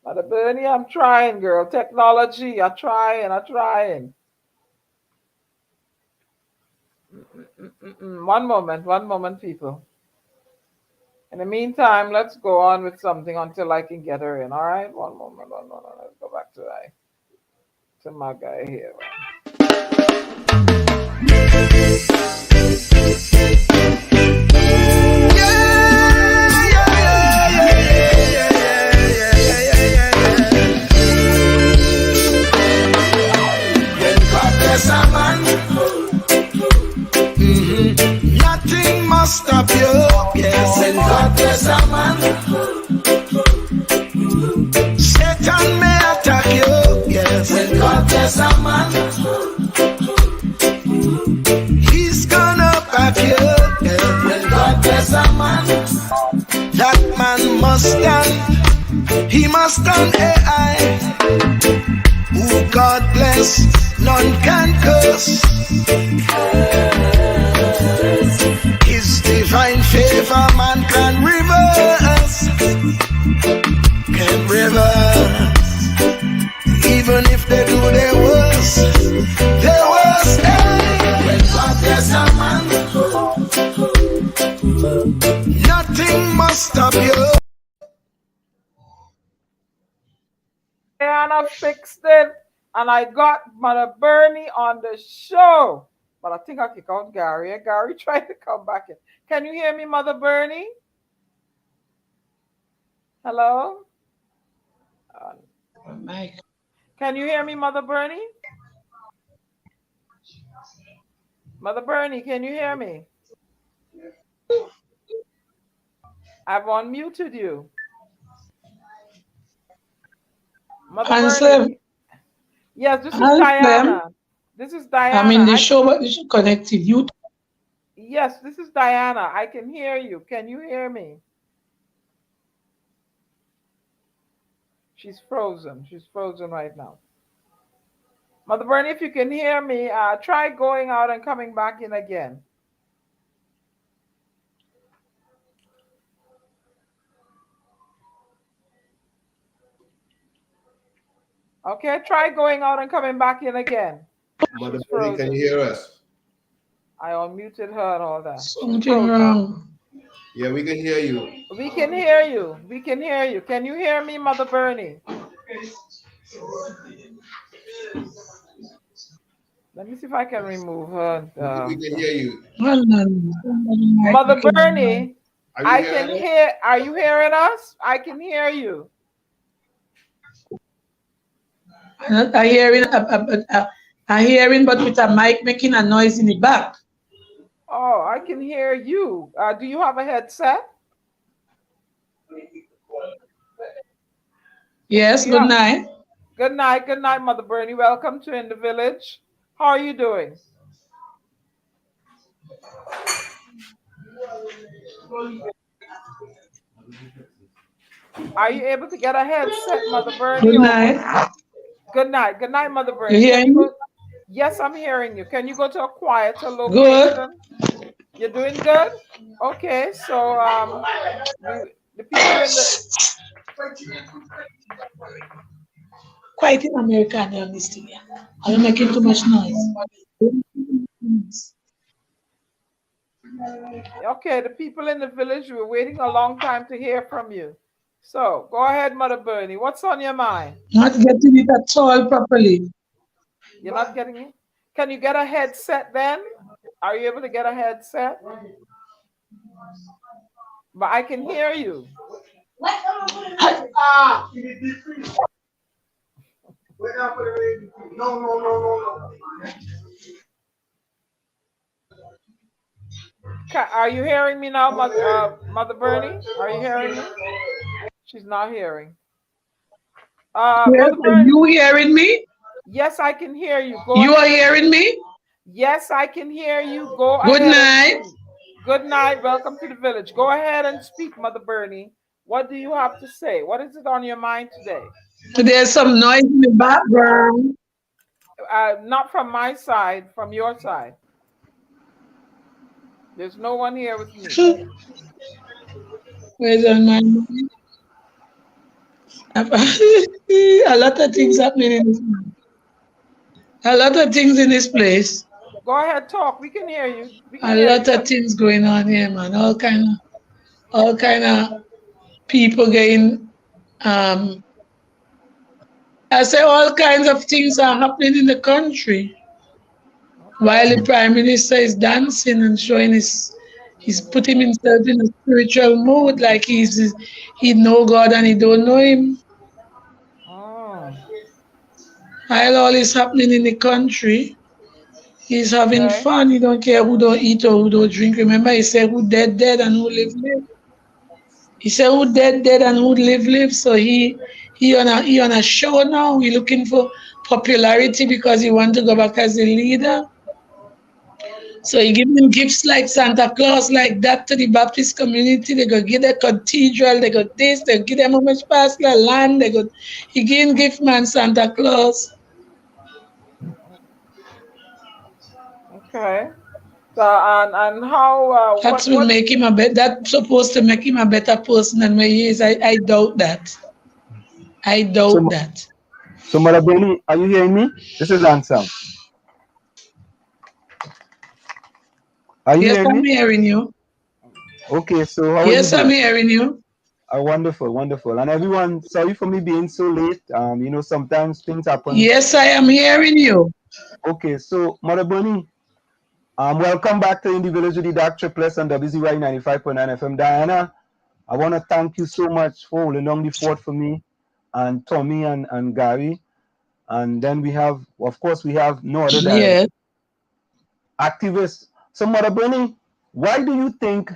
Mother Burnie, I'm trying, girl. Technology, I'm trying. One moment, people. In the meantime, let's go on with something until I can get her in. All right, one moment. Let's go back to my guy here. Nothing must stop you. Yes, when God bless a man, Satan may attack you. Yes, when God bless a man, he's gonna back you. Yes, when God bless a man, that man must stand. He must stand AI. Who God bless, none can curse. His divine favor man can reverse. Even if they do their worst. When God bless a man, nothing must stop you. Diana fixed it, and I got Mother Burnie on the show. But I think I kicked out Gary. Gary tried to come back in. Can you hear me, Mother Burnie? Hello? Mike. Can you hear me, Mother Burnie? Mother Burnie, can you hear me? I've unmuted you. Mother Burnie. Yes, this is Diana. This is Diana. I'm in the show, but you should connect to you. Yes, this is Diana. I can hear you. Can you hear me? She's frozen. She's frozen right now. Mother Burnie, if you can hear me, try going out and coming back in again. Okay, try going out and coming back in again. Mother Burnie, can you hear us? I unmuted her and all that. Something wrong. Yeah, we can hear you. We can hear you. We can hear you. Can you hear me, Mother Burnie? Let me see if I can remove her. We can hear you. Mother Burnie, I can hear. Are you hearing us? I can hear you. I hearing, but with a mic making a noise in the back. Oh, I can hear you. Do you have a headset? Yes, good night. Good night, Mother Burnie. Welcome to In the Village. How are you doing? Are you able to get a headset, Mother Burnie? Good night. Good night, Mother Burnie. You hearing me? Yes, I'm hearing you. Can you go to a quieter location? Good. You're doing good? Okay, so the people in the... Quiet in America and they're listening. Are you making too much noise? Okay, the people in the village were waiting a long time to hear from you. So go ahead, Mother Burnie. What's on your mind? Not getting it at all properly. You're not getting it? Can you get a headset then? Are you able to get a headset? But I can hear you. No. Are you hearing me now, Mother Burnie? Are you hearing me? She's not hearing. Yes, are you hearing me? Yes, I can hear you. You are hearing me? Yes, I can hear you. Go Good ahead. night. Good night. Welcome to the village. Go ahead and speak, Mother Burnie. What do you have to say? What is it on your mind today? There's some noise in the background. Not from my side, from your side. There's no one here with me. Where's on my mind? A lot of things happening in this place. A lot of things in this place. Go ahead, talk. We can hear you. A lot of things going on here, man. All kind of people getting I say all kinds of things are happening in the country. While the Prime Minister is dancing and showing he's putting himself in a spiritual mood, like he know God and he don't know him. While all is happening in the country, he's having fun. He don't care who don't eat or who don't drink. Remember, he said who dead and who live. He said who dead and who live. So he on a show now. He looking for popularity because he want to go back as a leader. So he give them gifts like Santa Claus, like that to the Baptist community. They go give the cathedral, they go this, they give them how much parcel land, he give gift man Santa Claus. Okay. So and how that's supposed to make him a better person than what he is. I doubt that. I doubt that. So Mother Burnie, are you hearing me? This is Ansam. Are you hearing me? I'm hearing you. Okay, so how yes, I'm hearing you. Wonderful. And everyone, sorry for me being so late. Sometimes things happen. Yes, I am hearing you. Okay, so Mother Burnie, welcome back to In the Village with the DAG Triplets on WZYE 95.9 FM. Diana, I want to thank you so much for holding down the fort for me and Tommy and Gary. And then we have no other than activists. So Mother Burnie, why do you think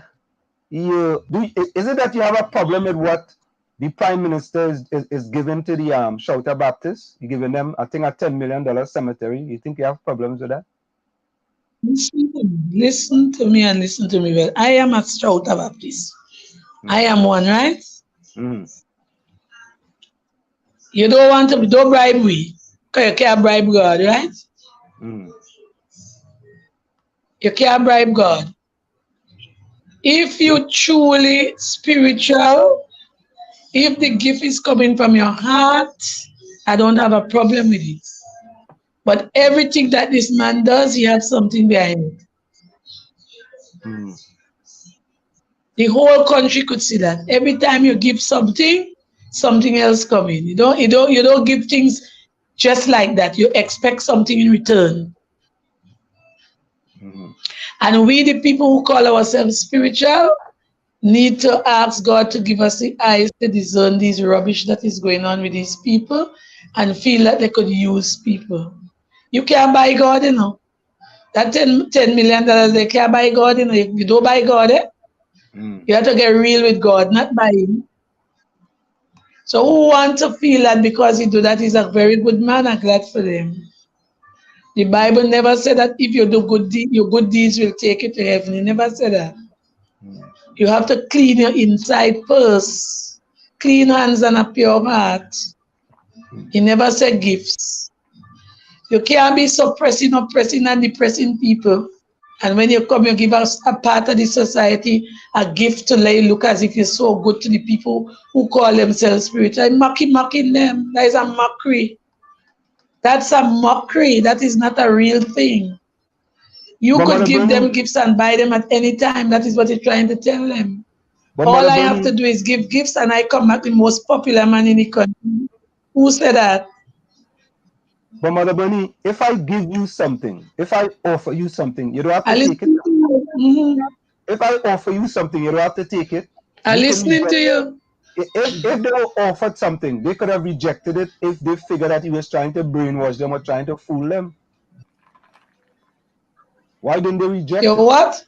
is it that you have a problem with what the Prime Minister is giving to the Shouter Baptists? You're giving them, I think, a $10 million cemetery. You think you have problems with that? Listen to me and listen to me well. I am a Shouter Baptist. I am one, right? You don't bribe we, because you can't bribe God, right? You can't bribe God. If you truly spiritual, if the gift is coming from your heart, I don't have a problem with it. But everything that this man does, he has something behind it. The whole country could see that. Every time you give something, something else comes in. You don't give things just like that. You expect something in return. And we, the people who call ourselves spiritual, need to ask God to give us the eyes to discern these rubbish that is going on with these people and feel that they could use people. You can't buy God, you know. That $10 million, they can't buy God, you know. You don't buy God, eh? You have to get real with God, not buy him. So who wants to feel that because he do that, he's a very good man, I'm glad for them. The Bible never said that if you do good deeds, your good deeds will take you to heaven. It never said that. You have to clean your inside first. Clean hands and a pure heart. He never said gifts. You can't be suppressing, oppressing, and depressing people. And when you come, you give us a part of the society a gift to let you look as if you're so good to the people who call themselves spiritual. Mocking them. That is a mockery. That's a mockery. That is not a real thing. You could give them gifts and buy them at any time. That is what you're trying to tell them. All I have to do is give gifts and I come back the most popular man in the country. Who said that? But Mother Burnie, if I give you something, if I offer you something, you don't have to take it. If I offer you something, you don't have to take it. I'm listening to you. If they offered something, they could have rejected it if they figured that he was trying to brainwash them or trying to fool them. Why didn't they reject it? What?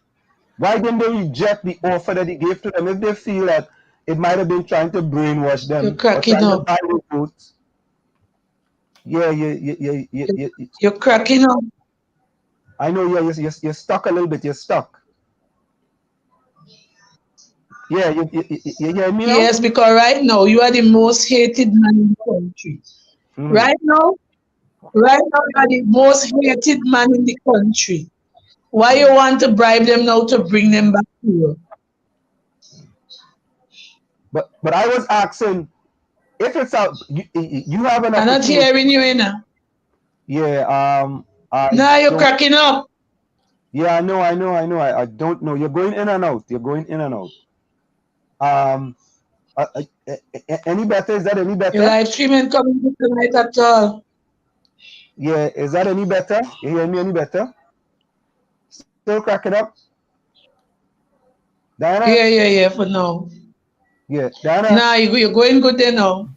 Why didn't they reject the offer that he gave to them if they feel that it might have been trying to brainwash them? You're cracking up. Yeah. You're cracking up. I know you're stuck a little bit. You're stuck. Yeah, you hear me now? Yes, because right now you are the most hated man in the country. Right now, Right now, you are the most hated man in the country. Why you want to bribe them now to bring them back to you? But I was asking if it's out. You have an I'm not opportunity. hearing you, Ina. Yeah. Now you're cracking up. Yeah, I know. I don't know. You're going in and out. Any better? Is that any better? Your live streaming coming tonight at all. Yeah, is that any better? You hear me any better? Still cracking up? Diana? Yeah, for now. Yeah, Diana? Nah, you're going good there now.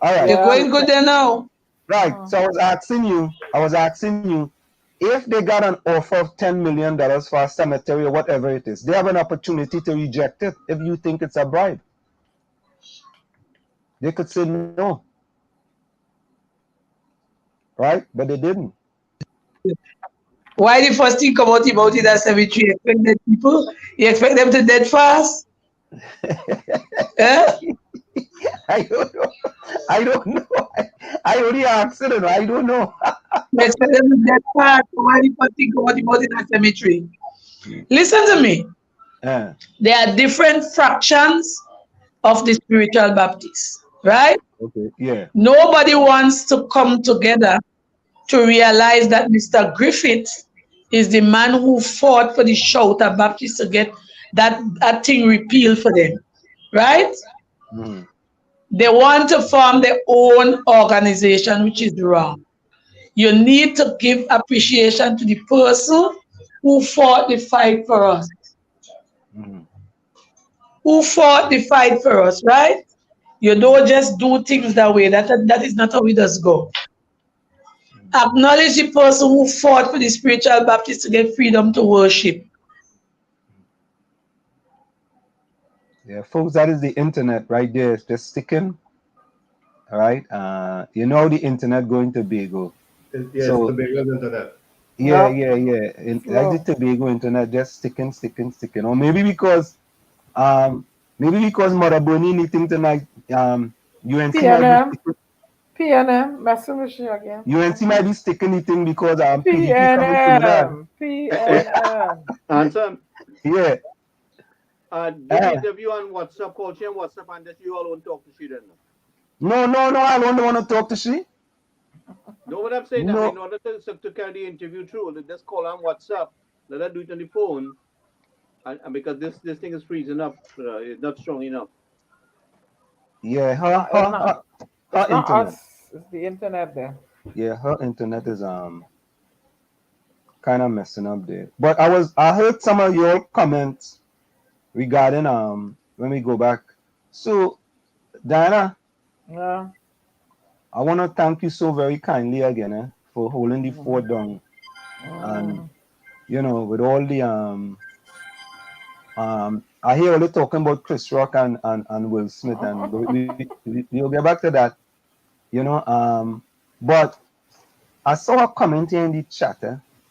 All right. You're going good there now. Right. So I was asking you, if they got an offer of $10 million for a cemetery or whatever it is, they have an opportunity to reject it if you think it's a bribe. They could say no. Right? But they didn't. Why the first thing come out about it as cemetery? You expect dead people? You expect them to dead fast? I don't know. I only asked it. I don't know. You expect them to dead fast? Why the first thing come out about it as cemetery? Listen to me. There are different fractions of the spiritual Baptists, right? Okay. Yeah. Nobody wants to come together to realize that Mr. Griffith is the man who fought for the Shouter Baptists to get that thing repealed for them, right? Mm. They want to form their own organization, which is wrong. You need to give appreciation to the person who fought the fight for us. Mm. Who fought the fight for us, right? You don't just do things that way. That is not how it does go. Acknowledge the person who fought for the spiritual Baptists to get freedom to worship. Yeah, folks, that is the internet right there. It's just sticking. All right. You know the internet going to Tobago. Yes, so, Tobago's internet. Yeah. Like the Tobago internet just sticking. Or maybe because Mother Burnie meeting tonight, UNC PNM, messing with you again. UNC might be sticking the thing because PDP coming to PNM. Answer. Yeah. Did you interview on WhatsApp, call she on WhatsApp, and that you all won't talk to she then? No, I don't want to talk to she. No, what I'm saying, in order to carry the interview through, just call on WhatsApp, let her do it on the phone, and because this thing is freezing up, it's not strong enough. Yeah, her it's not internet. Us, it's the internet there. Yeah, her internet is kind of messing up there. But I heard some of your comments regarding when we go back. So Diana, yeah, I want to thank you so very kindly again for holding the fort down, and with all the I hear all the talking about Chris Rock and Will Smith, and we'll get back to that, but I saw a comment here in the chat.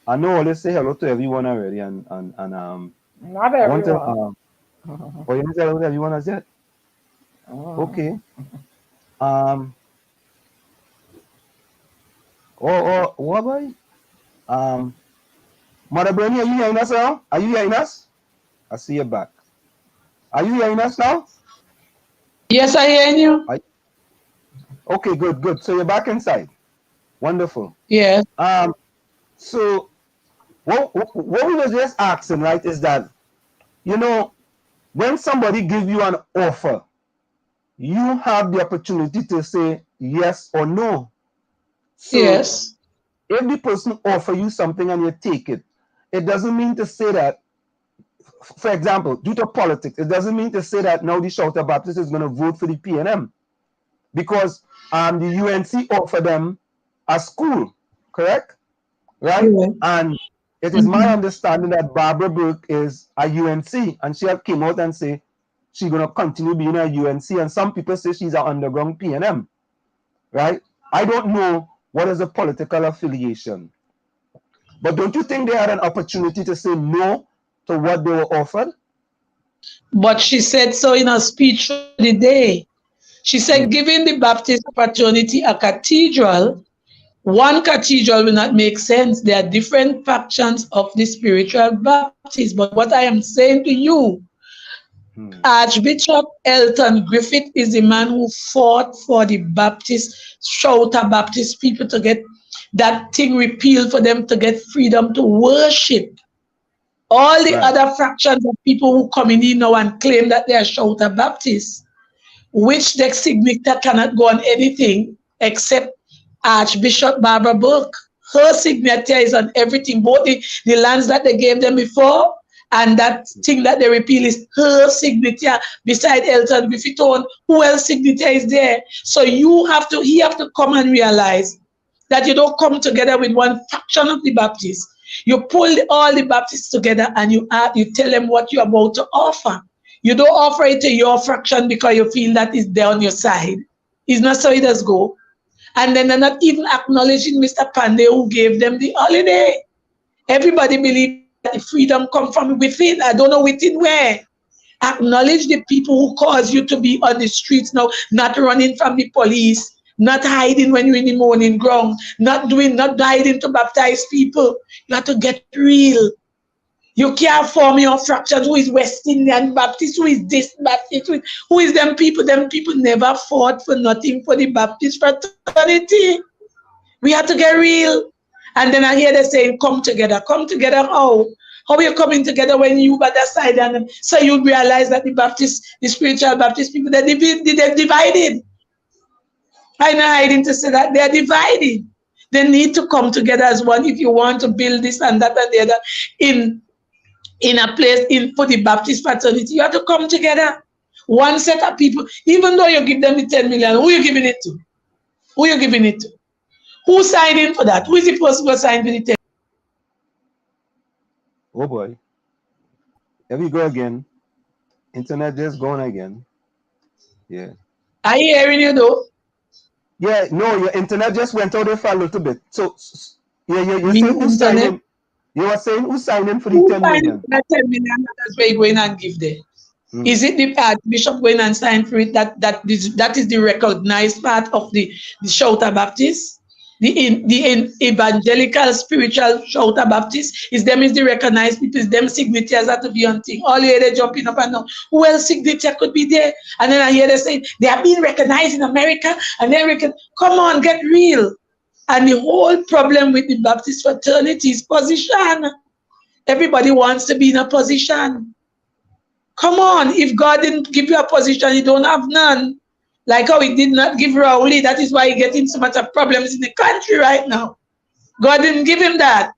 I know all say hello to everyone already, and not everyone. Oh, you didn't say hello to everyone as yet? Okay. What boy? Mother Burnie, are you hearing us now? Are you hearing us? I see you back. Are you hearing us now? Yes, I hear you. Okay, good. So you're back inside. Wonderful. Yeah. So what we were just asking, right, is that when somebody gives you an offer, you have the opportunity to say yes or no. So yes. If the person offers you something and you take it, it doesn't mean to say that, for example, due to politics, it doesn't mean to say that now the Shouter Baptist is going to vote for the PNM, because the UNC offered them a school, correct? Right? And it is my understanding that Barbara Burke is a UNC, and she have came out and say she's going to continue being a UNC, and some people say she's an underground PNM, right? I don't know what is the political affiliation, but don't you think they had an opportunity to say no to what they were offered? But she said so in her speech today. She said, giving the Baptist fraternity a cathedral one cathedral will not make sense. There are different factions of the spiritual Baptists. But what I am saying to you, Archbishop Elton Griffith is the man who fought for the Baptist, Shouter Baptist people to get that thing repealed for them to get freedom to worship. All the other fractions of people who come in now and claim that they are Shouter Baptists, which their signature cannot go on anything except Archbishop Barbara Burke. Her signature is on everything, both the lands that they gave them before and that thing that they repeal is her signature beside Elton Griffith. Who else signature is there? So he have to come and realize that you don't come together with one faction of the Baptists. You pull all the Baptists together and you tell them what you're about to offer. You don't offer it to your fraction because you feel that it's there on your side. It's not so it does go. And then they're not even acknowledging Mr. Pandey who gave them the holiday. Everybody believes that the freedom comes from within. I don't know within where. Acknowledge the people who cause you to be on the streets now, not running from the police, not hiding when you're in the morning ground, not hiding to baptize people. You have to get real. You can't form your fractions. Who is West Indian Baptist? Who is this Baptist? Who is them people? Them people never fought for nothing for the Baptist fraternity. We have to get real. And then I hear they saying, come together. Come together how? How are you coming together when you by that side? And so you realize that the spiritual Baptist people, they're divided. I'm not hiding to say that they're divided. They need to come together as one if you want to build this and that and the other in a place for the Baptist fraternity. You have to come together. One set of people, even though you give them the 10 million, who are you giving it to? Who are you giving it to? Who signed in for that? Who is the person who signed for the 10 Oh boy. Here we go again. Internet just gone again. Yeah. Are you hearing you though? Yeah, no, your internet just went out there for a little bit. So, yeah, you're saying who signed in? You were saying who signed in for the 10 million? That 10 million, that's where you go in and give there. Is it the Archbishop going and sign for it? That is the recognized part of the Shouter Baptist? The evangelical spiritual Shouter Baptist is the recognized people, is them signatures have to be on thing. All you hear they jumping up and down. Who else signature could be there? And then I hear they say they are being recognized in America and they come on, get real. And the whole problem with the Baptist fraternity is position. Everybody wants to be in a position. Come on, if God didn't give you a position, you don't have none. Like how he did not give Rowley, that is why he's getting so much of problems in the country right now. God didn't give him that.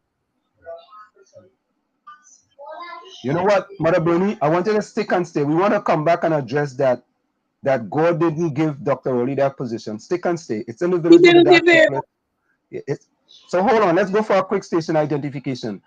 You know what, Mother Burnie, I wanted to stick and stay. We want to come back and address that God didn't give Dr. Rowley that position. Stick and stay. It's in the village. He didn't give it. So hold on, let's go for a quick station identification.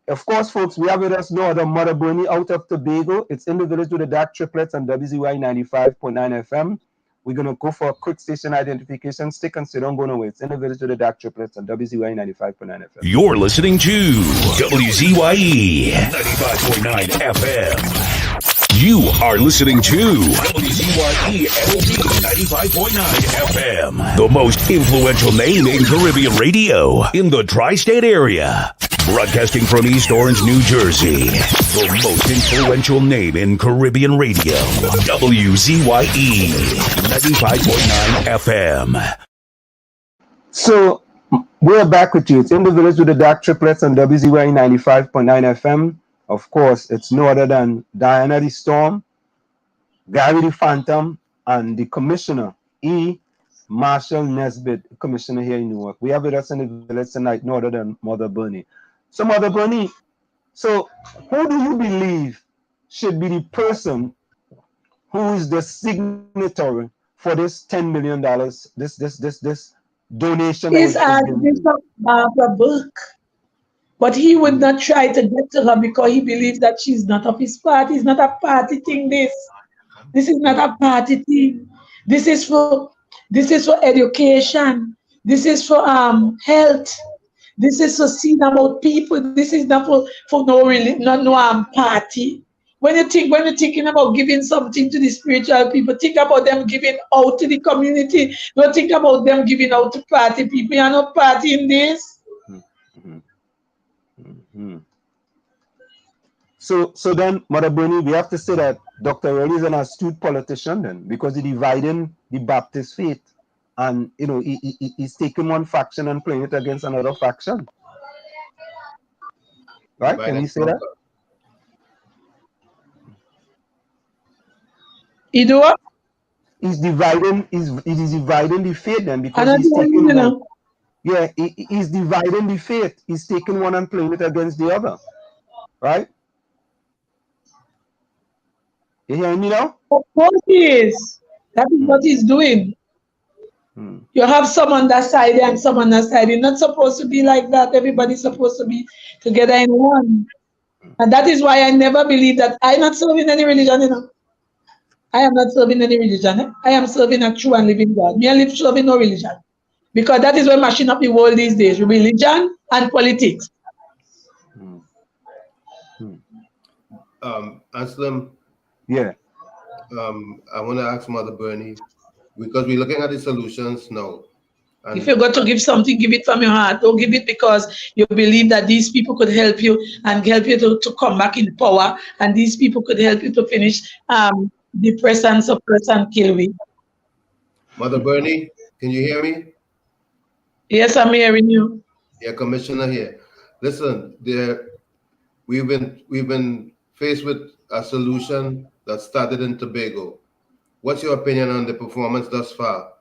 Of course, folks, we have with us no other Mother Burnie out of Tobago. It's in the village with the DAG Triplets and WZYE 95.9 FM. We're going to go for a quick station identification. Stick and stay, don't go nowhere. It's in the village with the DAG Triplets and WZYE 95.9 FM. You're listening to WZYE 95.9 FM. You are listening to WZYE 95.9 FM, the most influential name in Caribbean radio in the tri-state area. Broadcasting from East Orange, New Jersey, the most influential name in Caribbean radio, WZYE 95.9 FM. So, we're back with you. It's in the village with the DAG Triplets and WZYE 95.9 FM. Of course, it's no other than Diana the Storm, Gary the Phantom, and the Commissioner, E. Marshall Nesbitt, Commissioner here in Newark. We have with us in the village tonight, no other than Mother Burnie. So, Mother Burnie, so who do you believe should be the person who is the signatory for this $10 million, this donation? Is Archbishop Barbara Burke. But he would not try to get to her because he believes that she's not of his party. It's not a party thing, this. This is not a party thing. This is for education. This is for health. This is for seeing about people. This is not for no party. when you're thinking about giving something to the spiritual people, think about them giving out to the community. Don't think about them giving out to party people. You're not partying this. So then, Mother Burnie, we have to say that Dr. Relly is an astute politician then, because he's dividing the Baptist faith, and he's taking one faction and playing it against another faction. Right? Can we say that? He do what? He's dividing the faith then, because he's taking one. Yeah, he's dividing the faith. He's taking one and playing it against the other. Right? You hearing me now? Of course he is. That is what he's doing. You have some on that side and some on that side. It's not supposed to be like that. Everybody's supposed to be together in one. And that is why I never believe that I'm not serving any religion, I am not serving any religion. I am serving a true and living God. Me, I live serving no religion. Because that is what mashing up the world these days, religion and politics. Aslam, yeah. I want to ask Mother Burnie, because we're looking at the solutions now. And if you got to give something, give it from your heart. Don't give it because you believe that these people could help you and help you to come back in power, and these people could help you to finish depress and suppress and kill we. Mother Burnie, can you hear me? Yes, I'm hearing you. Yeah, Commissioner here. Listen, we've been faced with a solution that started in Tobago. What's your opinion on the performance thus far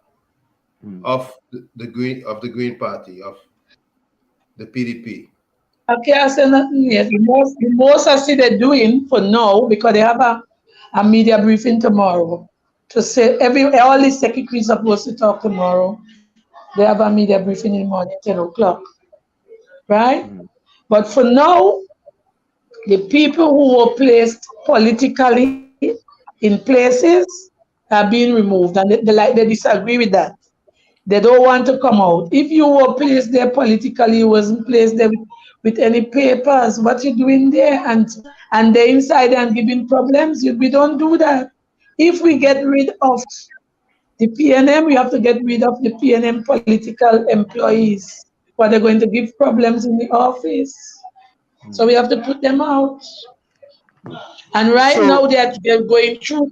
of the Green Party, of the PDP? Okay, I say nothing yet. The most I see they're doing for now, because they have a media briefing tomorrow to say all the secretaries are supposed to talk tomorrow. They have a media briefing in the morning, 10 o'clock. Right? But for now, the people who were placed politically in places are being removed, and they disagree with that. They don't want to come out. If you were placed there politically, you wasn't placed there with any papers, what you doing there, and they're inside and giving problems, we don't do that. If we get rid of the PNM, we have to get rid of the PNM political employees, but they're going to give problems in the office. So we have to put them out. And now they're going through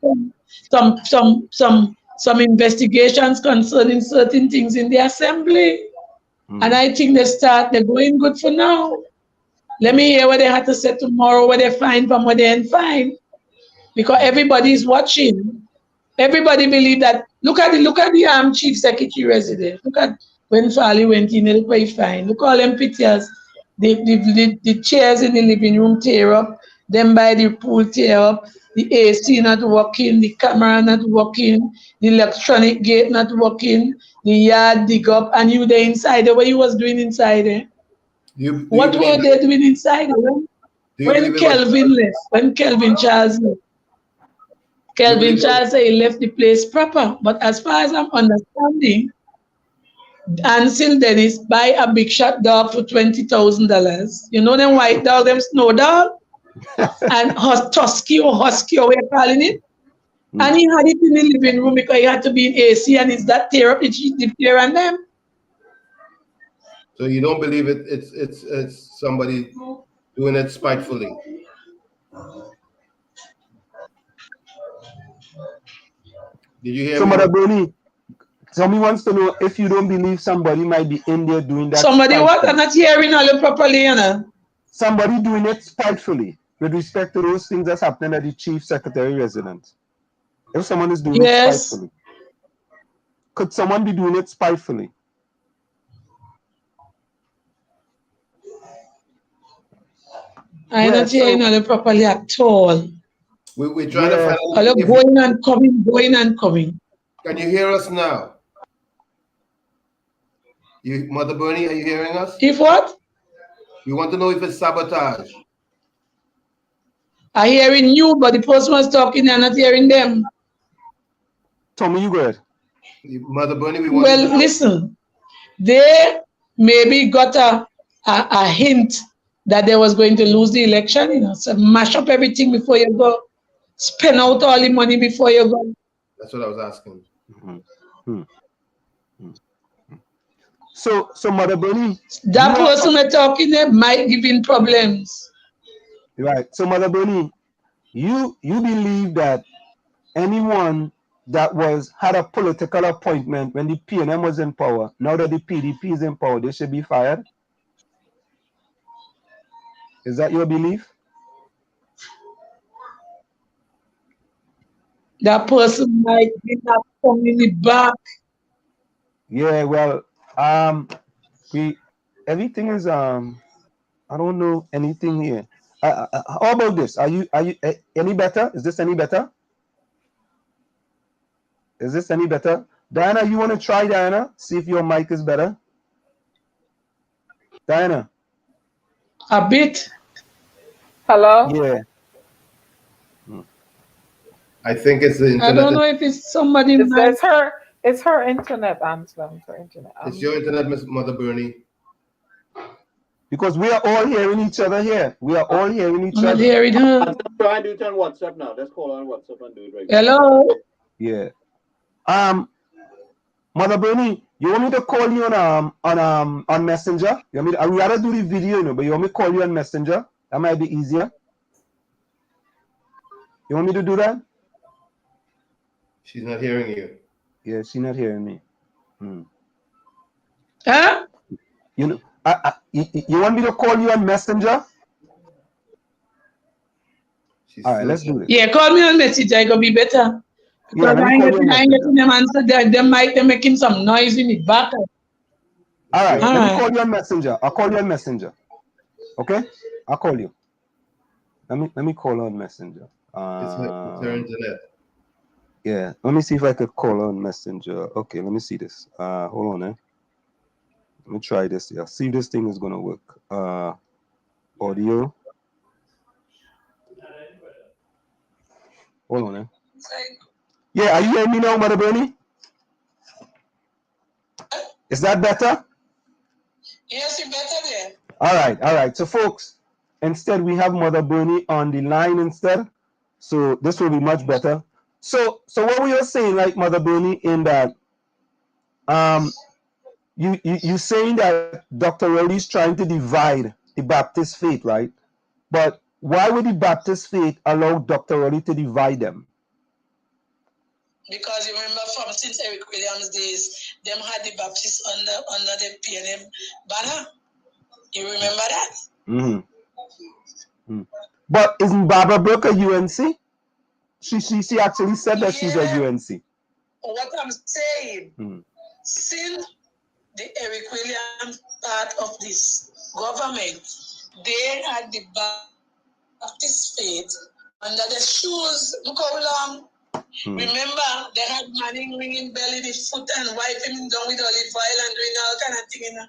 some investigations concerning certain things in the assembly. And I think they're going good for now. Let me hear what they have to say tomorrow, what they find from what they ain't find. Because everybody is watching. Everybody believe that. Look at the chief secretary resident. Look at when Farley went in, look what he find. Look all them pictures. The chairs in the living room tear up, them by the pool tear up, the AC not working, the camera not working, the electronic gate not working, the yard dig up, and you there inside there. What you was doing inside there? What were they doing inside there? When Kelvin left, when Kelvin Charles left. Kelvin Charles said he left the place proper, but as far as I'm understanding, Ansel Dennis buy a big shot dog for $20,000. You know them white dog, them snow dog, and husky, or we're calling it. And he had it in the living room because he had to be in AC, and it's that tear up the tear on them. So you don't believe it's somebody doing it spitefully? Did you hear me? Mother Burnie, somebody wants to know if you don't believe somebody might be in there doing that. Somebody what? I'm not hearing all you properly, Somebody doing it spitefully with respect to those things that's happening at the chief secretary residence. If someone is doing it spitefully, could someone be doing it spitefully? I'm not hearing all you properly at all. We're trying to find out. Going and coming. Can you hear us now? Mother Burnie, are you hearing us? If what? We want to know if it's sabotage. I'm hearing you, but the person was talking, I'm not hearing them. Tommy, you go ahead. Mother Burnie, we want to know. Listen, they maybe got a hint that they was going to lose the election, you know. So mash up everything before you go. Spend out all the money before you go. That's what I was asking. So Mother Burnie, That person we're talking there might give him problems. Right. So Mother Burnie, you believe that anyone that had a political appointment when the PNM was in power, now that the PDP is in power, they should be fired? Is that your belief? That person might be not coming in back. Yeah, well, everything is I don't know anything here. How about this? Are you any better? Is this any better? Is this any better? Diana, you want to try, Diana? See if your mic is better. Diana. A bit. Hello? Yeah. I think it's the internet. I don't know if it's somebody. It's her internet, Anselm. It's her internet. It's your internet, Miss Mother Burnie. Because we are all hearing each other here. We are all hearing each other. Hearing her. I'm trying to do it on WhatsApp now. Let's call on WhatsApp and do it right Hello. now. Yeah. Mother Burnie, you want me to call you on Messenger? You want me I would rather do the video, you know, but you want me to call you on Messenger? That might be easier. You want me to do that? She's not hearing you. Yeah, she's not hearing me. Huh? You know, you want me to call you on Messenger? All right, let's do it. Yeah, call me on Messenger. It's gonna be better. Because Yeah, I ain't getting them answer. They might be making some noise in the back. All right, let me call you on Messenger. I'll call you on Messenger. Okay, I'll call you. Let me call on Messenger. It's her internet. Yeah, let me see if I could call on Messenger. Okay, let me see this. Hold on, Let me try this. Yeah, see if this thing is gonna work. Audio. Hold on, Yeah, are you hearing me now, Mother Burnie? Is that better? Yes, it's better there. All right. So, folks, instead we have Mother Burnie on the line instead. So this will be much better. So what were you saying, like Mother Burnie, in that you saying that Dr. Rowley is trying to divide the Baptist faith, right? But why would the Baptist faith allow Dr. Rowley to divide them? Because you remember from since Eric Williams' days, them had the Baptists under the PNM banner. You remember that? Mm-hmm. But isn't Barbara Burke a UNC? She actually said that she's a UNC. What I'm saying, since the Eric Williams part of this government, they had the Baptist faith under the shoes. Look how long. Remember, they had Manning ringing belly the foot and wiping him down with olive oil and doing all kind of thing. You know?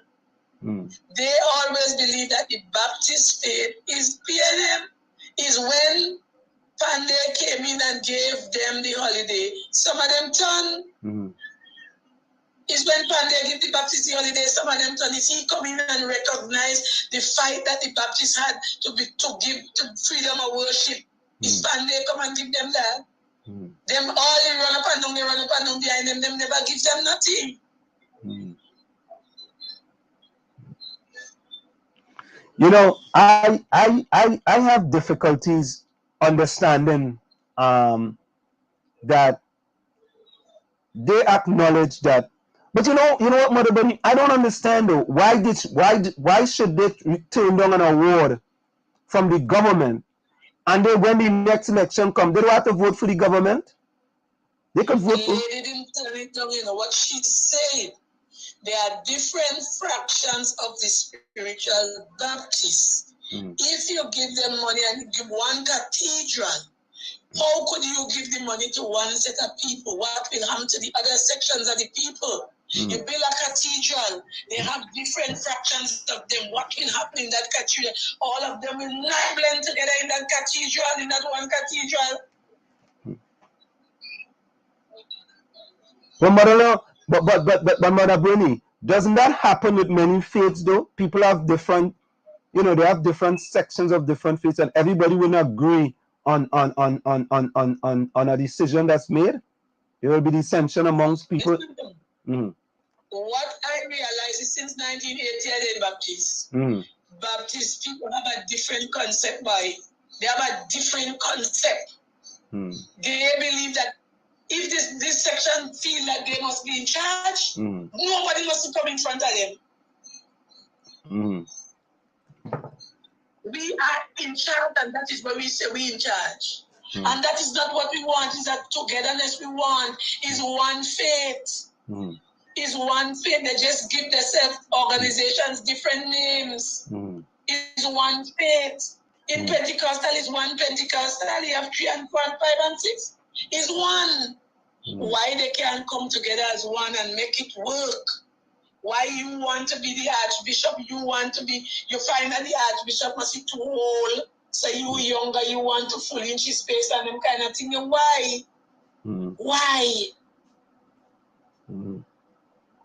They always believe that the Baptist faith is PNM. Is when Pandey came in and gave them the holiday. Some of them turned. Is when Pandey gave the Baptist the holiday. Some of them turned. Is he come in and recognize the fight that the Baptists had to give freedom of worship? Is Pandey come and give them that? Them all they run up and down behind them. Them never give them nothing. You know, I have difficulties understanding that they acknowledge that. But you know what, Mother Burnie, I don't understand though. Why should they turn down an award from the government, and then when the next election comes, they don't have to vote for the government? They could vote for. They didn't tell it down, you know what she said. There are different fractions of the spiritual Baptists. If you give them money and you give one cathedral, how could you give the money to one set of people? What will happen to the other sections of the people? You build a cathedral, they have different fractions of them. What will happen in that cathedral? All of them will not blend together in that cathedral, in that one cathedral. But Mother Burnie, doesn't that happen with many faiths though? People have different you know, they have different sections of different faiths, and everybody will not agree on a decision that's made. There will be dissension amongst people. What I realize is since 1980, I did Baptist. Baptist people have a different concept, boy. They have a different concept. They believe that if this section feel like they must be in charge, nobody must come in front of them. We are in charge, and that is why we say we in charge. And that is not what we want. Is that togetherness we want. Is one faith. Is one faith. They just give themselves organizations different names. Is one faith. In Pentecostal is one Pentecostal. You have 3 and 4 and 5 and 6. Is one. Why they can't come together as one and make it work? Why you want to be the archbishop? You find that the archbishop must be too old. So you younger, you want to fill in his space and them kind of thing. Why? Why?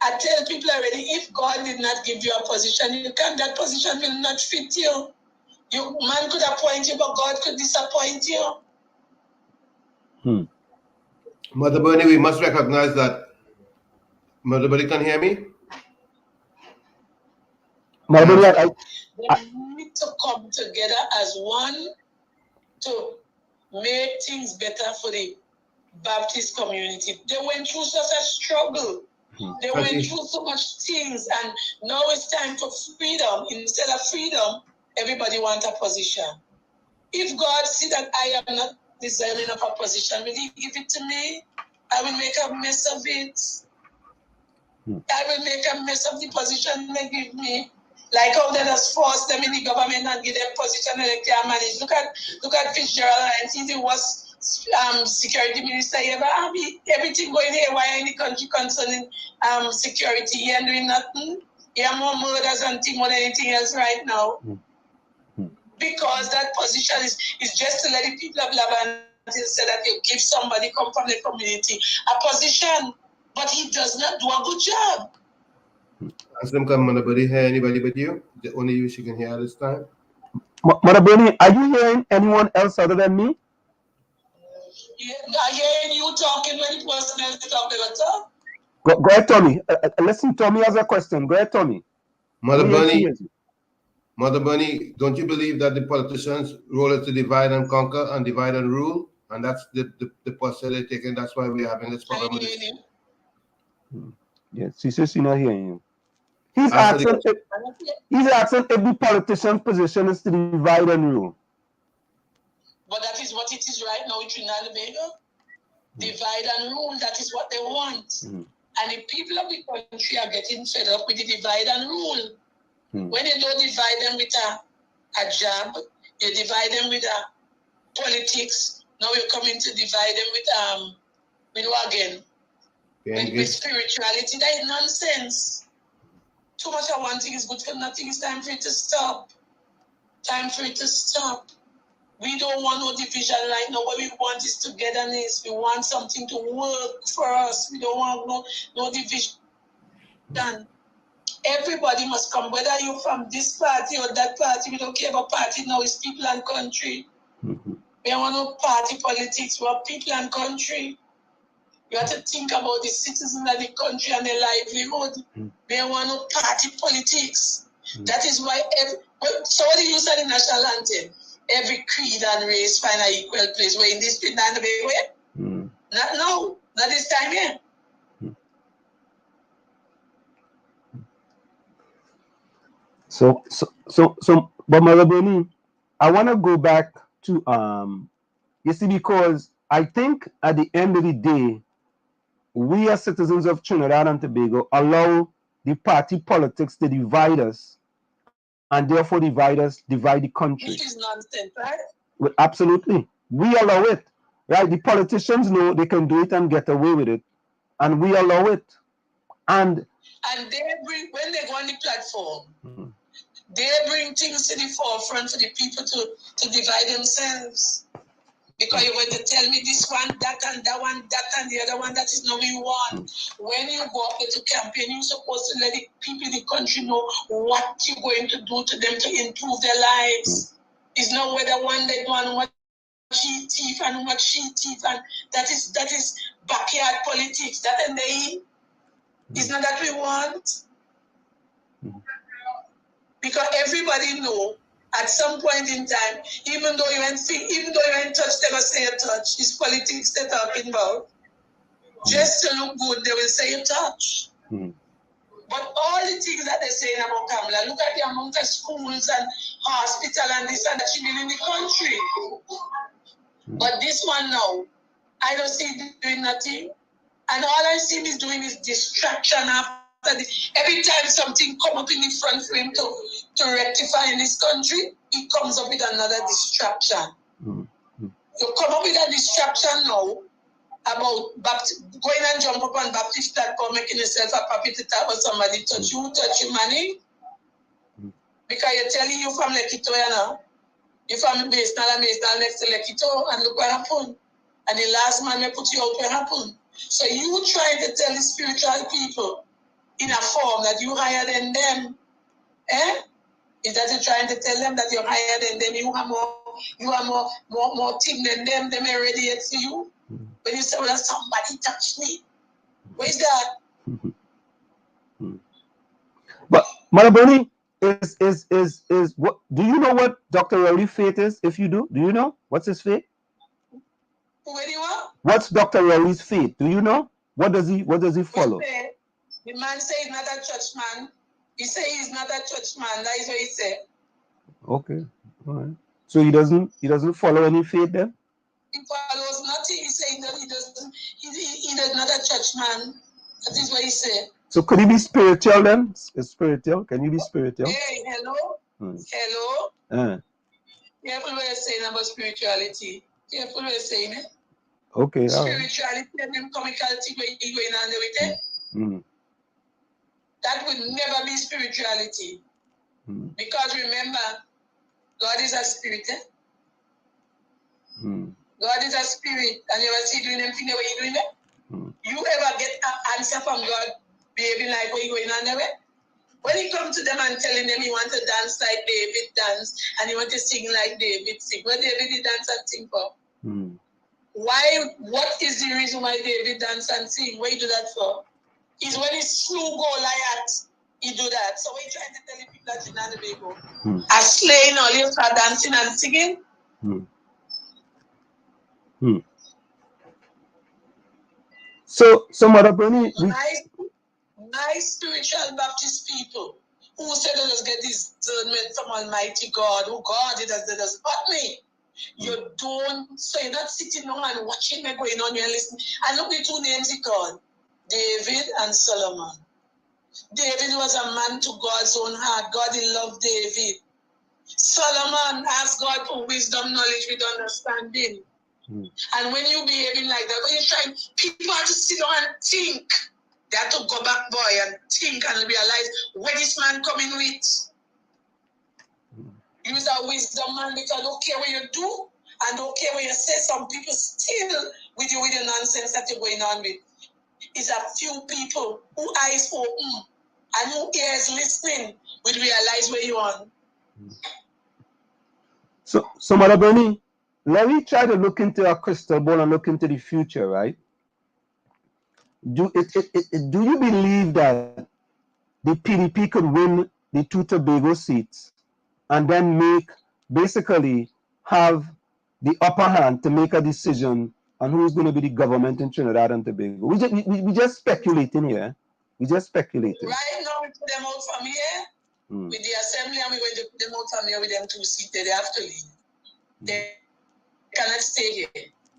I tell people already, if God did not give you a position, that position will not fit you. Man could appoint you, but God could disappoint you. Mother Burnie, we must recognize that. Mother Burnie, can hear me? Mother Burnie, they need to come together as one to make things better for the Baptist community. They went through such a struggle. They went through so much things, and now it's time for freedom. Instead of freedom, everybody wants a position. If God see that I am not deserving of a position, will He give it to me? I will make a mess of it. I will make a mess of the position they give me. Like how they just force them in the government and give them position and they can't manage. Look at Fitzgerald, and he was security minister. Everything going haywire in the country concerning security. He ain't doing nothing. He have more murders and things more than anything else right now. Because that position is just to let the people of Laban say that you give somebody come from the community a position, but he does not do a good job. Ask them, come, Mother Burnie, hear anybody but you? The only you she can hear at this time? Mother Burnie, are you hearing anyone else other than me? Yeah, I hearing you talking when the person else talking. Go ahead, Tommy. Listen, Tommy has a question. Go ahead, Tommy. Mother Burnie, don't you believe that the politicians' role is to divide and conquer and divide and rule? And that's the posture they're taking. That's why we're having this problem. Yes, she says she's not hearing you. He's asking if the politician's position is to divide and rule. But that is what it is right now in Trinidad and Tobago. Divide and rule, that is what they want. And the people of the country are getting fed up with the divide and rule. When you don't divide them with a job, you divide them with politics. Now you're coming to divide them with what again? With spirituality. That is nonsense. Too much of one thing is good for nothing. It's time for it to stop. Time for it to stop. We don't want no division right now. What we want is togetherness. We want something to work for us. We don't want no division. Everybody must come, whether you're from this party or that party. We don't care about party now. It's people and country. We don't want no party politics. We want people and country. You have to think about the citizens of the country and their livelihood. We don't want no party politics. That is why so what do you say in the national anthem? Every creed and race find an equal place. We're in this place, not the way. Not now. Not this time here. But Mother Burnie, I want to go back to you see, because I think at the end of the day, we as citizens of Trinidad and Tobago allow the party politics to divide us, and therefore divide the country. Which is nonsense, right? Well, absolutely. We allow it. Right? The politicians know they can do it and get away with it. And we allow it. And they bring, when they go on the platform, they bring things to the forefront for the people to divide themselves. Because you're going to tell me this one, that, and that one, that, and the other one. That is not what you want. When you go up there to campaign, you're supposed to let the people in the country know what you're going to do to them to improve their lives. It's not whether one they want what she thief and what she thief, and that is backyard politics. That and they is not that we want. Because everybody know at some point in time, even though you ain't touch, they will say you touch. It's politics they're talking about. Just to look good, they will say you touch. But all the things that they're saying about Kamala, look at the amount of schools and hospital and this and that she did in the country. But this one now, I don't see him doing nothing. And all I see him is doing is distraction after this. Every time something come up in the front for him to rectify in this country, he comes up with another distraction. You come up with a distraction now about going and jump up on Baptist platform, making yourself a puppet to talk about somebody touch you money. Because you're telling you from Lekito, you know. You're from Basenal next to Lekito, and look what happened. And the last man may put you out what happened. So you trying to tell the spiritual people in a form that you higher than them. Is that you're trying to tell them that you're higher than them, you are more thing than them, they may radiate for you? When you say, well, somebody touched me. Where is that? But Mother Burnie, is what do you know what Dr. Rowley's fate is? If you do you know? What's his fate? Where do you want? What's Dr. Rowley's fate? Do you know? What does he follow? The man say he's not a church man. He say he's not a church man. That is what he said. Okay. All right. So he doesn't follow any faith then? He follows nothing. He say he's not a church man. That is what he said. So could he be spiritual then? Spiritual? Can you be spiritual? Hey, hello? Hello? Careful what you're saying about spirituality. Careful what you're saying, eh? Okay. Spirituality and them comical thing where you're going on there with it. That would never be spirituality. Because remember, God is a spirit. God is a spirit, and you ever see doing anything the way you're doing it? You ever get an answer from God behaving like what you're going on there with? When you come to them and telling them you want to dance like David dance, and you want to sing like David sing, what David did dance and sing for? Why? What is the reason why David dance and sing? What you do that for? Is when he slew Goliath, he do that. So when you trying to tell the people that you're not the Tobago, are slaying all you start dancing and singing? So Mother Burnie, my spiritual Baptist people who said let us get discernment from Almighty God, who God it does but me. You don't, so you're not sitting down and watching me going on, you're listening. And look at two names he called, David and Solomon. David was a man to God's own heart. God he loved David. Solomon asked God for wisdom, knowledge with understanding. And when you behaving like that, when you're trying, people have to sit down and think. They have to go back, boy, and think and realize where this man coming with. Use that wisdom, man, because I don't care what you do and don't care what you say. Some people still with you with the nonsense that you're going on with. It's a few people who eyes open and who ears listening will realize where you are. So Mother Burnie, let me try to look into a crystal ball and look into the future, right? Do you believe that the PDP could win the 2 Tobago seats and then basically have the upper hand to make a decision on who's going to be the government in Trinidad and Tobago? We just speculating here. We just speculating. Right now we put them out from here with the assembly, and we're going to put them out from here with them 2 seats. They have to leave. They cannot stay here.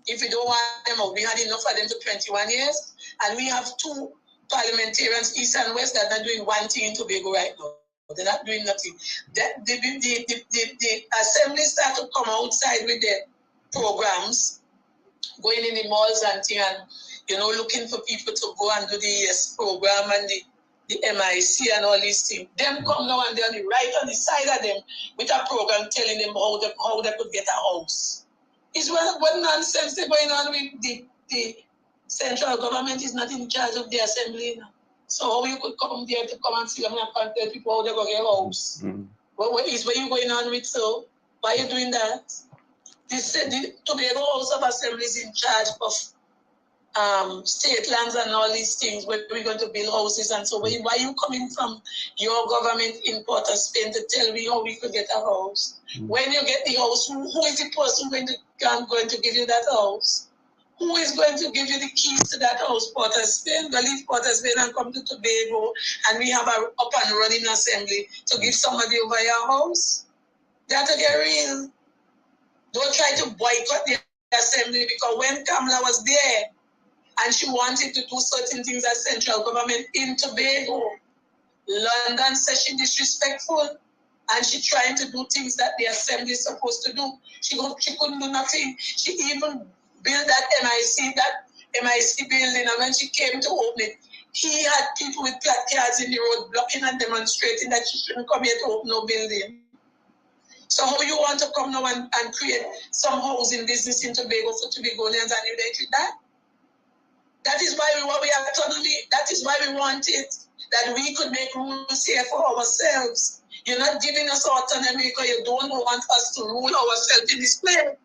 If we don't want them out, we had enough of them for 21 years, and we have 2 parliamentarians, East and West, that are not doing one thing in Tobago right now. They're not doing nothing. The assembly start to come outside with their programs, going in the malls and thing, and looking for people to go and do the ES program and the MIC and all these things. Them come now and they're right on the side of them with a program telling them how they could get a house. Is what nonsense is going on with the central government is not in charge of the assembly now. So how you could come there to come and see them and tell people how they're going to get a house? What you going on with? So why are you doing that? The Tobago House of Assembly is in charge of state lands and all these things where we're going to build houses and so. Why are you coming from your government in Port of Spain to tell me how we could get a house? When you get the house, who is the person going to give you that house? Who is going to give you the keys to that house? Port of Spain. Go leave Port of Spain and come to Tobago, and we have a up and running assembly to give somebody over your house. That's to get real. Don't try to boycott the assembly, because when Kamala was there and she wanted to do certain things as central government in Tobago, London said she disrespectful and she trying to do things that the assembly is supposed to do. She couldn't do nothing. She even built that MIC building, and when she came to open it, he had people with placards in the road blocking and demonstrating that she shouldn't come here to open no building. So how you want to come now and create some housing business in Tobago for Tobagonians and you don't do that? That is why we want autonomy. That is why we want it, that we could make rules here for ourselves. You're not giving us autonomy because you don't want us to rule ourselves in this place.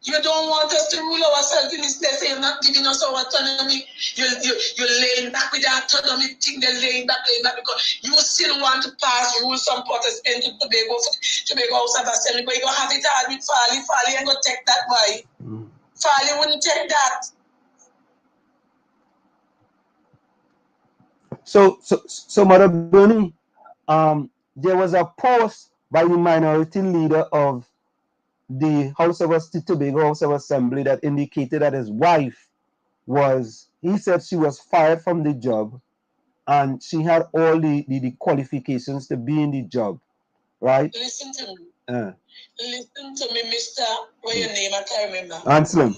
You don't want us to rule ourselves in this place. You're not giving us our autonomy. You're laying back with the autonomy thing. They're laying back because you still want to pass rules on Port of Spain to Tobago House of Assembly, but you don't have it all with Farley. Farley ain't going to take that boy. Farley wouldn't take that. So Mother Burnie, there was a post by the minority leader of the Tobago House of Assembly that indicated that his wife he said she was fired from the job and she had all the qualifications to be in the job, right? Listen to me. Listen to me, Mr. What's your name? I can't remember. Anselm.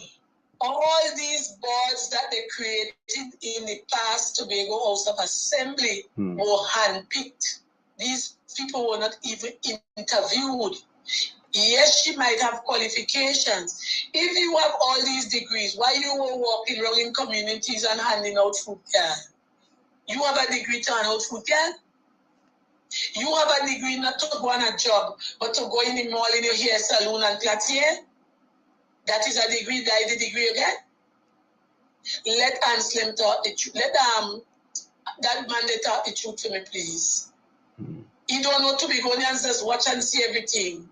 All these boards that they created in the past Tobago House of Assembly were handpicked. These people were not even interviewed. Yes, she might have qualifications. If you have all these degrees, why you were walking around in communities and handing out food card? You have a degree to hand out food card? You have a degree not to go on a job, but to go in the mall in your hair salon and plait hair? That is a degree, that is the degree you get? Let Anselm talk the truth. Let that man talk the truth to me, please. He don't know Tobagonians, just watch and see everything.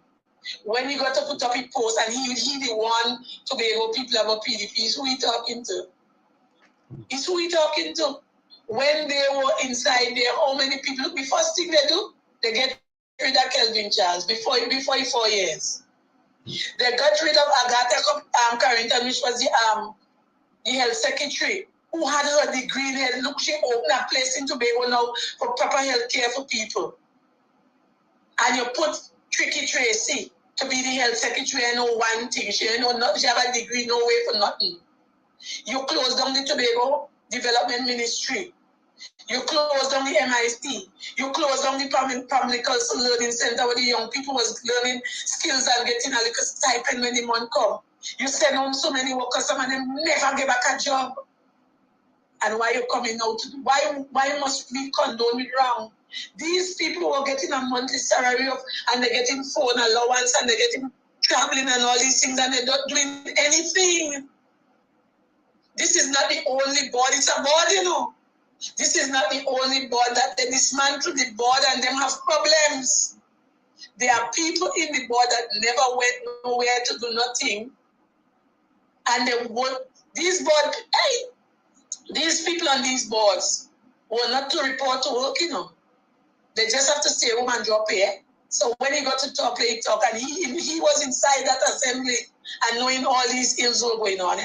When he got to put up a post and he the one Tobago people about PDP, is who he talking to? Is who he talking to? When they were inside there, how many people? The first thing they do, they get rid of Kelvin Charles before 4 years. They got rid of Agatha Carrington, which was the health secretary, who had her degree there. Look, she opened a place in Tobago now for proper health care for people. And you put Tricky Tracy to be the health secretary. I know one thing. She have a degree, no way for nothing. You close down the Tobago Development Ministry. You close down the MIT. You close down the Pamlical Learning Center where the young people was learning skills and getting a little stipend when the month come. You send home so many workers, some of them never get back a job. And why you coming out? Why must we condone it wrong? These people were getting a monthly salary and they're getting phone allowance and they're getting traveling and all these things and they're not doing anything. This is not the only board. It's a board, you know. This is not the only board that they dismantle the board and them have problems. There are people in the board that never went nowhere to do nothing. And they work. These people on these boards were not to report to work, you know. They just have to stay home and drop here. So when he got to talk, he talked, and he was inside that assembly and knowing all these ills were going on.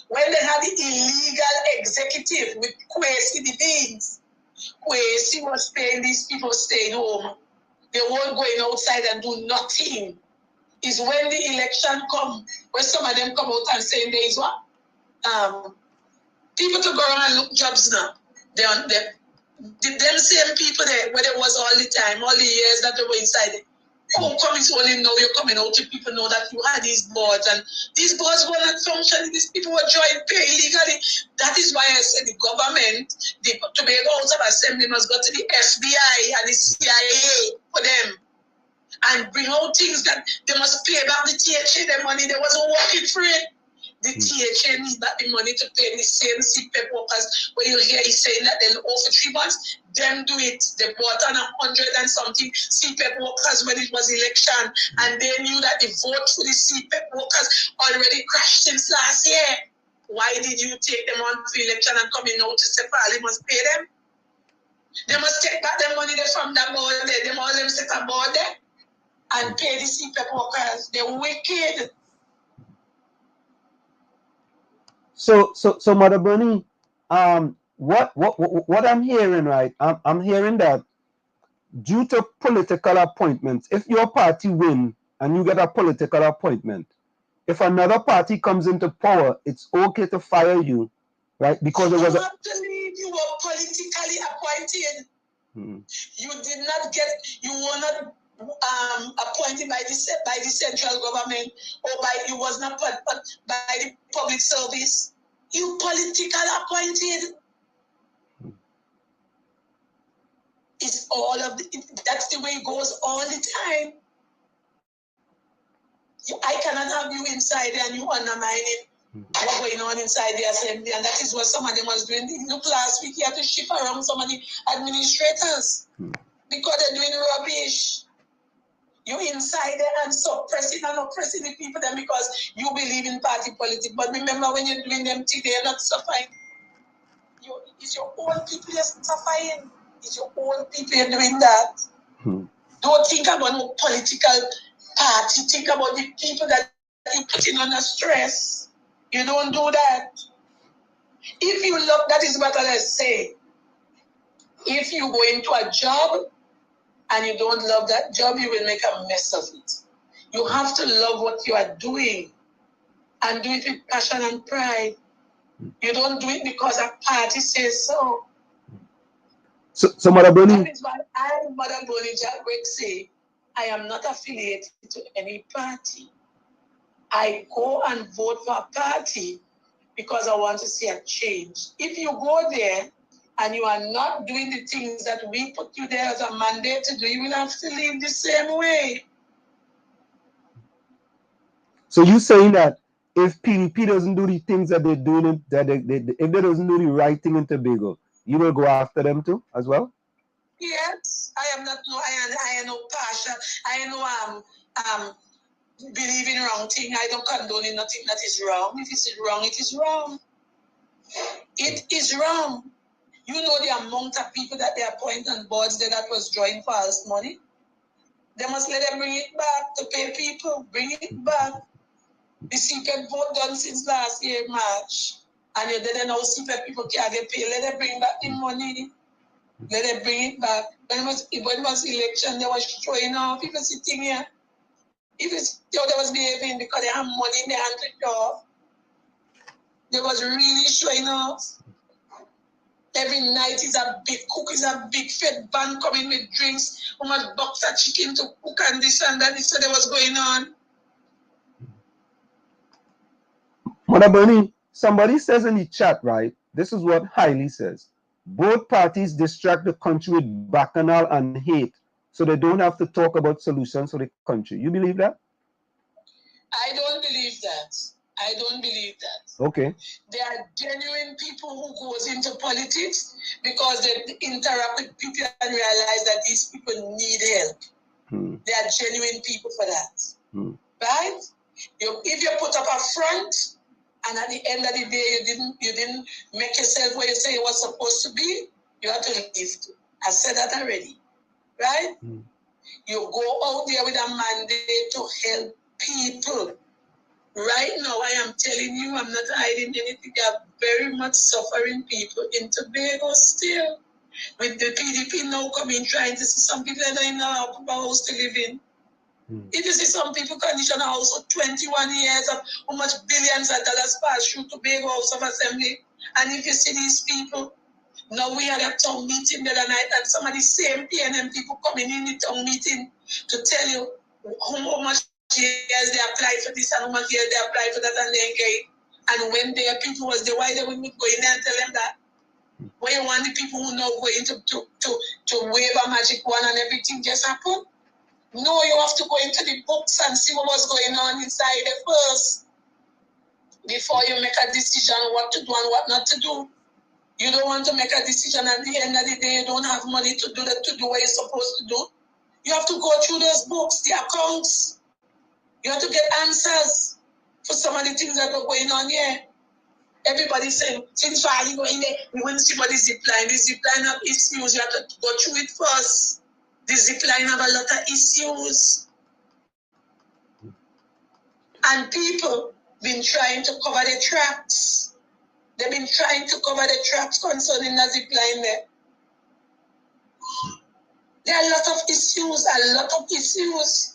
When they had the illegal executive with Kwesi the Deans, Kwesi was paying these people staying home. They weren't going outside and do nothing. Is when the election come, when some of them come out and saying there is what? People to go around and look jobs now. Them same people there, where they was all the time, all the years that they were inside it, How come it's only now you're coming out to people know that you had these boards and these boards were not functioning, these people were joint pay illegally. That is why I said the government, the Tobago House of Assembly must go to the FBI and the CIA for them and bring out things that they must pay back the THA, the money they wasn't working for it. The THA needs back the money to pay the same CPEP workers where you hear he's saying that they'll owe for 3 months. Them do it. They brought on 100 and something CPEP workers when it was election, and they knew that the vote for the CPEP workers already crashed since last year. Why did you take them on for election and come in now to say Parliament must pay them? They must take back the money from that board there. They must set a board there and pay the CPEP workers. They're wicked. So, Mother Burnie, what I'm hearing, right? I'm hearing that due to political appointments, if your party win and you get a political appointment, if another party comes into power, it's okay to fire you, right? Because it was you have to leave. You were politically appointed. You did not get. You were not appointed by the central government or by. You was not by the public service. You political appointed. It's all of that's the way it goes all the time. I cannot have you inside there and you undermining what's going on inside the assembly, and that is what some of them was doing. Look, last week you had to ship around some of the administrators because they're doing rubbish. You inside there and suppressing and oppressing the people then because you believe in party politics. But remember, when you're doing them today, you're not suffering. It's your own people you're suffering. It's your own people you're doing that. Don't think about no political party. Think about the people that you're putting under stress. You don't do that. If you love, that is what I say. If you go into a job and you don't love that job, you will make a mess of it. You have to love what you are doing and do it with passion and pride. You don't do it because a party says so. So Mother Burnie. That is why I, Mother Burnie Jagwek, say, I am not affiliated to any party. I go and vote for a party because I want to see a change. If you go there and you are not doing the things that we put you there as a mandate to do, you will have to live the same way. So you're saying that if PDP doesn't do the things that they're doing, if they doesn't do the right thing in Tobago, you will go after them too, as well? Yes, I am not. No, I am no partial. I am believing wrong thing. I don't condone nothing that is wrong. If it's wrong, it is wrong. It is wrong. You know the amount of people that they appoint on boards there that was drawing false money. They must let them bring it back to pay people. Bring it back. The CPEP vote done since last year, March. And you didn't know CPEP people can't get paid. Let them bring back the money. Let them bring it back. When it was election, they were showing off. People sitting here. People they was behaving because they have money in their hand to show. They was really showing off. Every night is a big cook, is a big fed van coming with drinks. How much box of chicken to cook and this and that. This that was going on. Mother Burnie, somebody says in the chat, right? This is what Hailey says. Both parties distract the country with bacchanal and hate, so they don't have to talk about solutions for the country. You believe that? I don't believe that. I don't believe that. Okay. There are genuine people who goes into politics because they interact with people and realize that these people need help. There are genuine people for that. Right? If you put up a front and at the end of the day you didn't make yourself where you say you were supposed to be, you have to leave. I said that already. Right? You go out there with a mandate to help people. Right now, I am telling you, I'm not hiding anything. There are very much suffering people in Tobago still. With the PDP now coming, trying to see some people that don't even have a house to live in. If you see some people condition a house for 21 years of how much billions of dollars pass through Tobago House of Assembly, and if you see these people, Now we had a town meeting the other night, and some of the same PNM people coming in the town meeting to tell you how much years they applied for this and how much years they applied for that, and they ain't get it. And when their people was there, why they wouldn't go in there and tell them that? Why you want the people who know going to wave a magic wand and everything just happened? No, you have to go into the books and see what was going on inside there first before you make a decision what to do and what not to do. You don't want to make a decision at the end of the day. You don't have money to do what you're supposed to do. You have to go through those books, the accounts. You have to get answers for some of the things that are going on here. Everybody saying, since Friday going there, we want to see what the zip line. The zip line have issues. You have to go through it first. The zip line have a lot of issues. And people been trying to cover their tracks. They've been trying to cover the tracks concerning the zip line there. There are a lot of issues.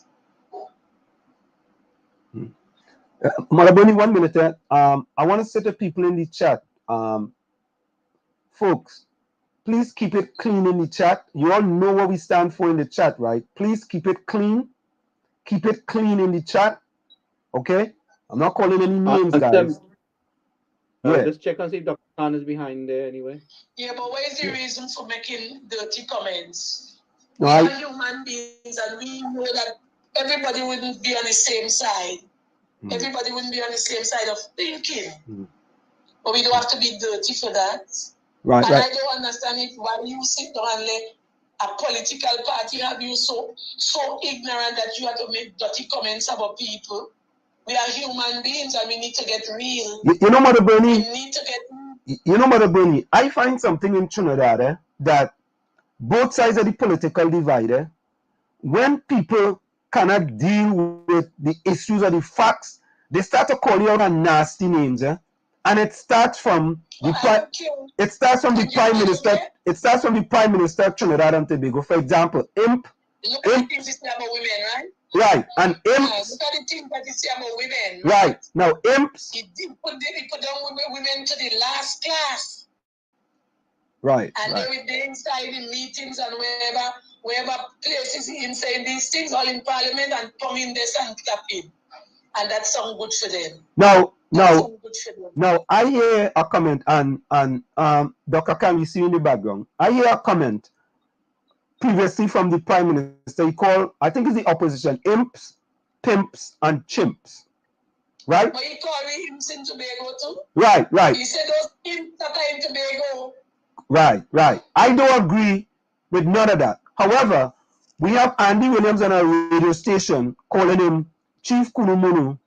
Maraboni, 1 minute. I want to say to people in the chat, folks, please keep it clean in the chat. You all know what we stand for in the chat, right? Please keep it clean. Keep it clean in the chat. Okay? I'm not calling any names, guys. Just check and see if Dr. Khan is behind there anyway. Yeah, but what is the reason for making dirty comments? No, we are human beings, and we know that everybody wouldn't be on the same side. Everybody wouldn't be on the same side of thinking. But we don't have to be dirty for that. Right, and right. I don't understand it why you sit down and let a political party have you so ignorant that you have to make dirty comments about people. We are human beings and we need to get real. You know, Mother Burnie, we need to get you know, Mother Burnie, I find something in Trinidad that both sides of the political divide, when people cannot deal with the issues or the facts, they start to call you out on nasty names, and it starts from the prime minister. It starts from the prime minister of Trinidad and Tobago. For example, Imp. Look at the things you say about women, right? Right, and Imps. Look at the things that you say about women. Right, now Imps. He put down women to the last class. Right, and right. they will be inside in meetings and wherever places in saying these things, all in parliament and come in this and clapping. And that's some good for them. Now I hear a comment and Dr. Khan, you see in the background. I hear a comment previously from the Prime Minister. He called, I think it's the opposition, imps, pimps, and chimps. Right? But he called me imps in Tobago too. Right, right. He said those imps that are in Tobago. Right, right. I don't agree with none of that. However, we have Andy Williams on our radio station calling him Chief Kunumunu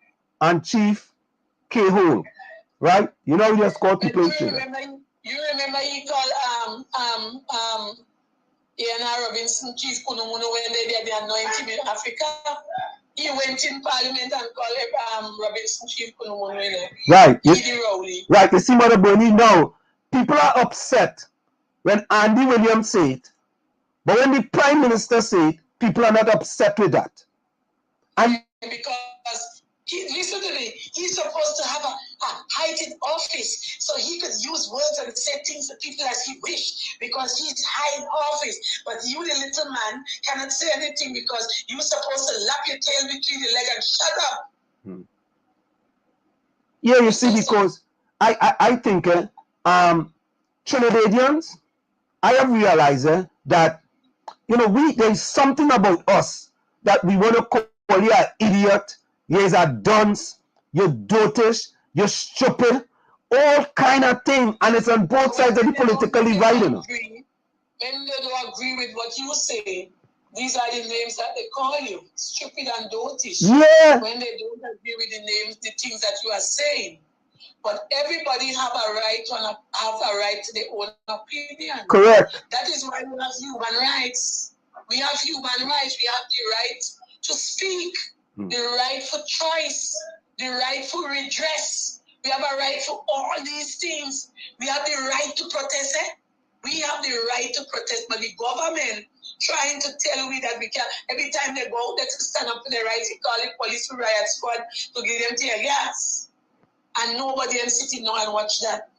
and Chief K-Hole. Right? You know, we just call people you remember he called Ian Robinson Chief Kunumunu when they did the anointing in Africa. He went in parliament and called Robinson Chief Kunumunu. Right. Right. You see, Mother Burnie, now people are upset when Andy Williams say it, but when the Prime Minister say it, people are not upset with that. And because listen to me, he's supposed to have a heightened office so he could use words and say things to people as he wished because he's high in office. But you, the little man, cannot say anything because you're supposed to lap your tail between your legs and shut up. Yeah, you see, because I think Trinidadians, I have realized that, you know, there's something about us that we want to call you an idiot, you're a dunce, you're dotish, you're stupid, all kind of thing, and it's on both sides of the political divide. When they don't agree with what you say, these are the names that they call you, stupid and dotish. Yeah. When they don't agree with the names, the things that you are saying. But everybody have a right to their own opinion. Correct. That is why we have human rights. We have human rights. We have the right to speak, the right for choice, the right for redress. We have a right for all these things. We have the right to protest. We have the right to protest, but the government trying to tell we that we can. Every time they go out there to stand up for their rights, we call it police riot squad to give them tear gas. and nobody else sitting down and watch that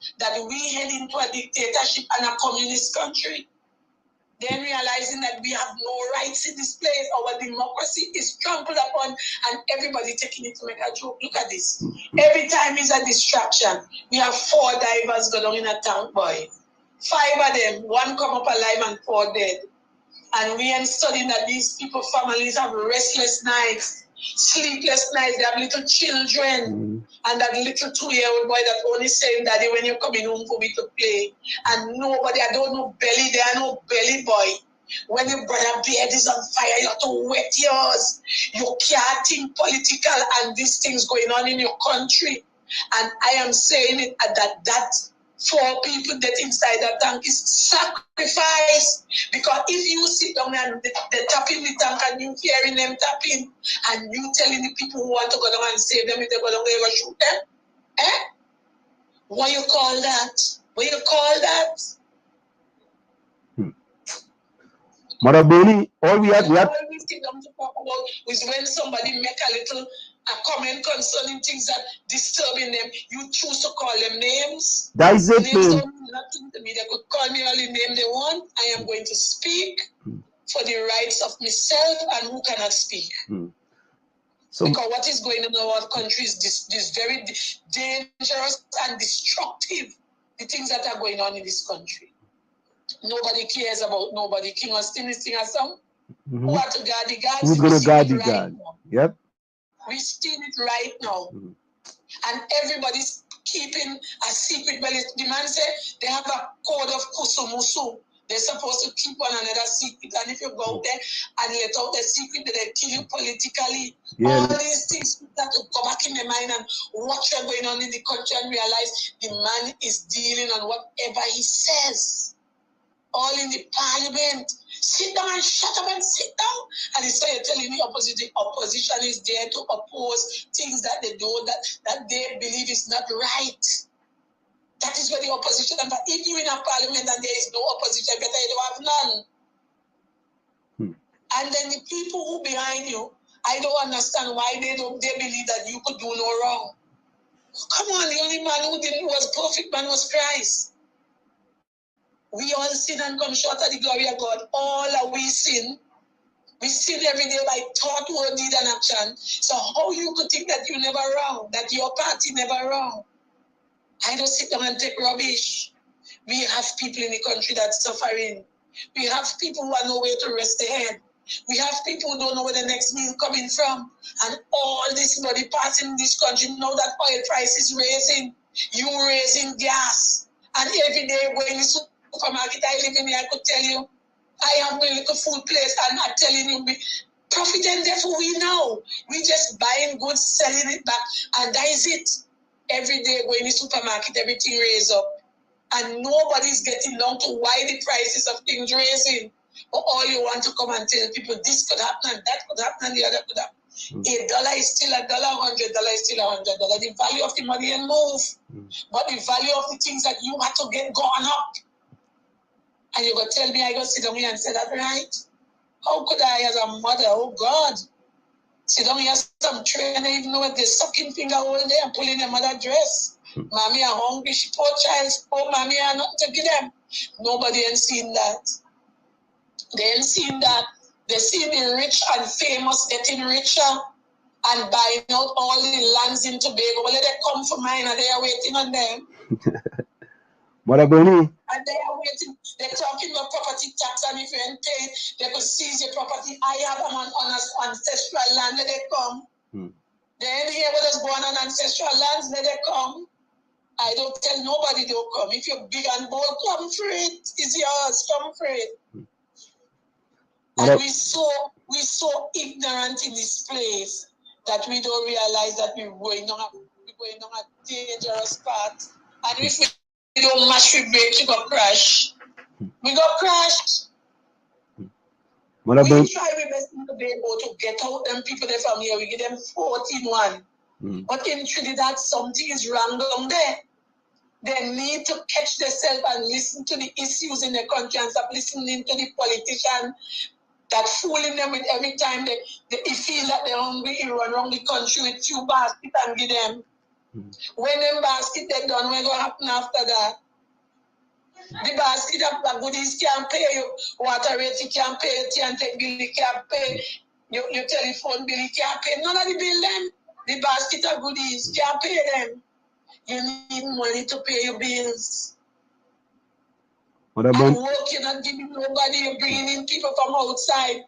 we head into a dictatorship and a communist country. Then realizing that we have no rights in this place, our democracy is trampled upon, and everybody taking it to make a joke. Look at this. Every time is a distraction. We have 4 divers go down in a tank, boy. 5 of them, 1 come up alive and 4 dead. And we ain't studying that these people, families have restless nights, sleepless nights, they have little children. And that little 2-year-old boy that only saying, Daddy, when you're coming home for me to play. And nobody, I don't know belly, there are no belly boy. When your brother bed is on fire, you have to wet yours. You can't think political and these things going on in your country. And I am saying it that 4 people that inside that tank is sacrifice. Because if you sit down and they tap in the tank and you hearing them tapping and you telling the people who want to go down and save them, if they go down, they go shoot them. What you call that? What you call that? Mother Burnie, all we had. All we sit down to talk about is when somebody make a comment concerning things that disturbing them. You choose to call them names. That is it, names don't mean nothing to me. They could call me any name they want. I am going to speak for the rights of myself and who cannot speak. So, because what is going on in our country is this very dangerous and destructive. The things that are going on in this country. Nobody cares about nobody. King or sing a song. Who are to guard the gods? Who's going to guard the God? Yep. We've seen it right now. And everybody's keeping a secret. But the man said they have a code of kusumusu. They're supposed to keep one another secret. And if you go out there and let out the secret, they kill you politically. All these things that to go back in their mind and what's going on in the country and realize the man is dealing on whatever he says. All in the parliament. Sit down and shut up and sit down. And instead you're telling the opposition is there to oppose things that they do, that they believe is not right. That is where the opposition, but if you're in a parliament and there is no opposition, better you don't have none. And then the people who behind you, I don't understand why they believe that you could do no wrong. Come on, the only man who was perfect man was Christ. We all sin and come short of the glory of God. All are we sin. We sin every day by thought, word, deed, and action. So how you could think that you never wrong, that your party never wrong? I don't sit down and take rubbish. We have people in the country that's suffering. We have people who are nowhere to rest their head. We have people who don't know where the next meal coming from. And all this body parts in this country know that oil price is raising. You raising gas. And every day when you supermarket I live in here, I could tell you, I have my little food place and I'm telling you, profit and therefore we know. We just buying goods, selling it back, and that is it. Every day going in the supermarket, everything raise up. And nobody's getting down to why the prices of things raising. But all you want to come and tell people, this could happen, and that could happen, and the other could happen. $8 is still $1, $100 is still $100. The value of the money and move. But the value of the things that you had to get gone up. And you go tell me, I go sit down here and say that right? How could I as a mother, oh God, sit down here some train and even know what they're sucking finger all day and pulling their mother dress. Mommy are hungry, she poor child, poor mommy are not to give them. Nobody ain't seen that. They ain't seen that. They see the rich and famous getting richer and buying out all the lands in Tobago. Well, they come for mine and they are waiting on them. Mother Burnie. And they are waiting. They're talking about property tax, and if you ain't paid, they could seize your property. I have them on ancestral land, they come. They ain't here with us born on ancestral lands, they come. I don't tell nobody they'll come. If you're big and bold, come for it. It's yours, come for it. And we're so ignorant in this place that we don't realize that we're going on a dangerous path. And if we don't match with break, you go crash. We got crashed. We try our best in Tobago to get out them people there from here. We give them 14-1. But in Trinidad, something is wrong down there. They need to catch themselves and listen to the issues in the country and stop listening to the politician that fooling them with every time they feel that they're hungry, he run around the country with few baskets and give them. When them basket they done, what will happen after that? The basket of goodies can't pay you, water rate you can't pay, your TNT bill you can't pay, your telephone bill you can't pay. None of the bill them. The basket of goodies can't pay them. You need money to pay your bills. What about? And work, you're not giving nobody, you're bringing in people from outside.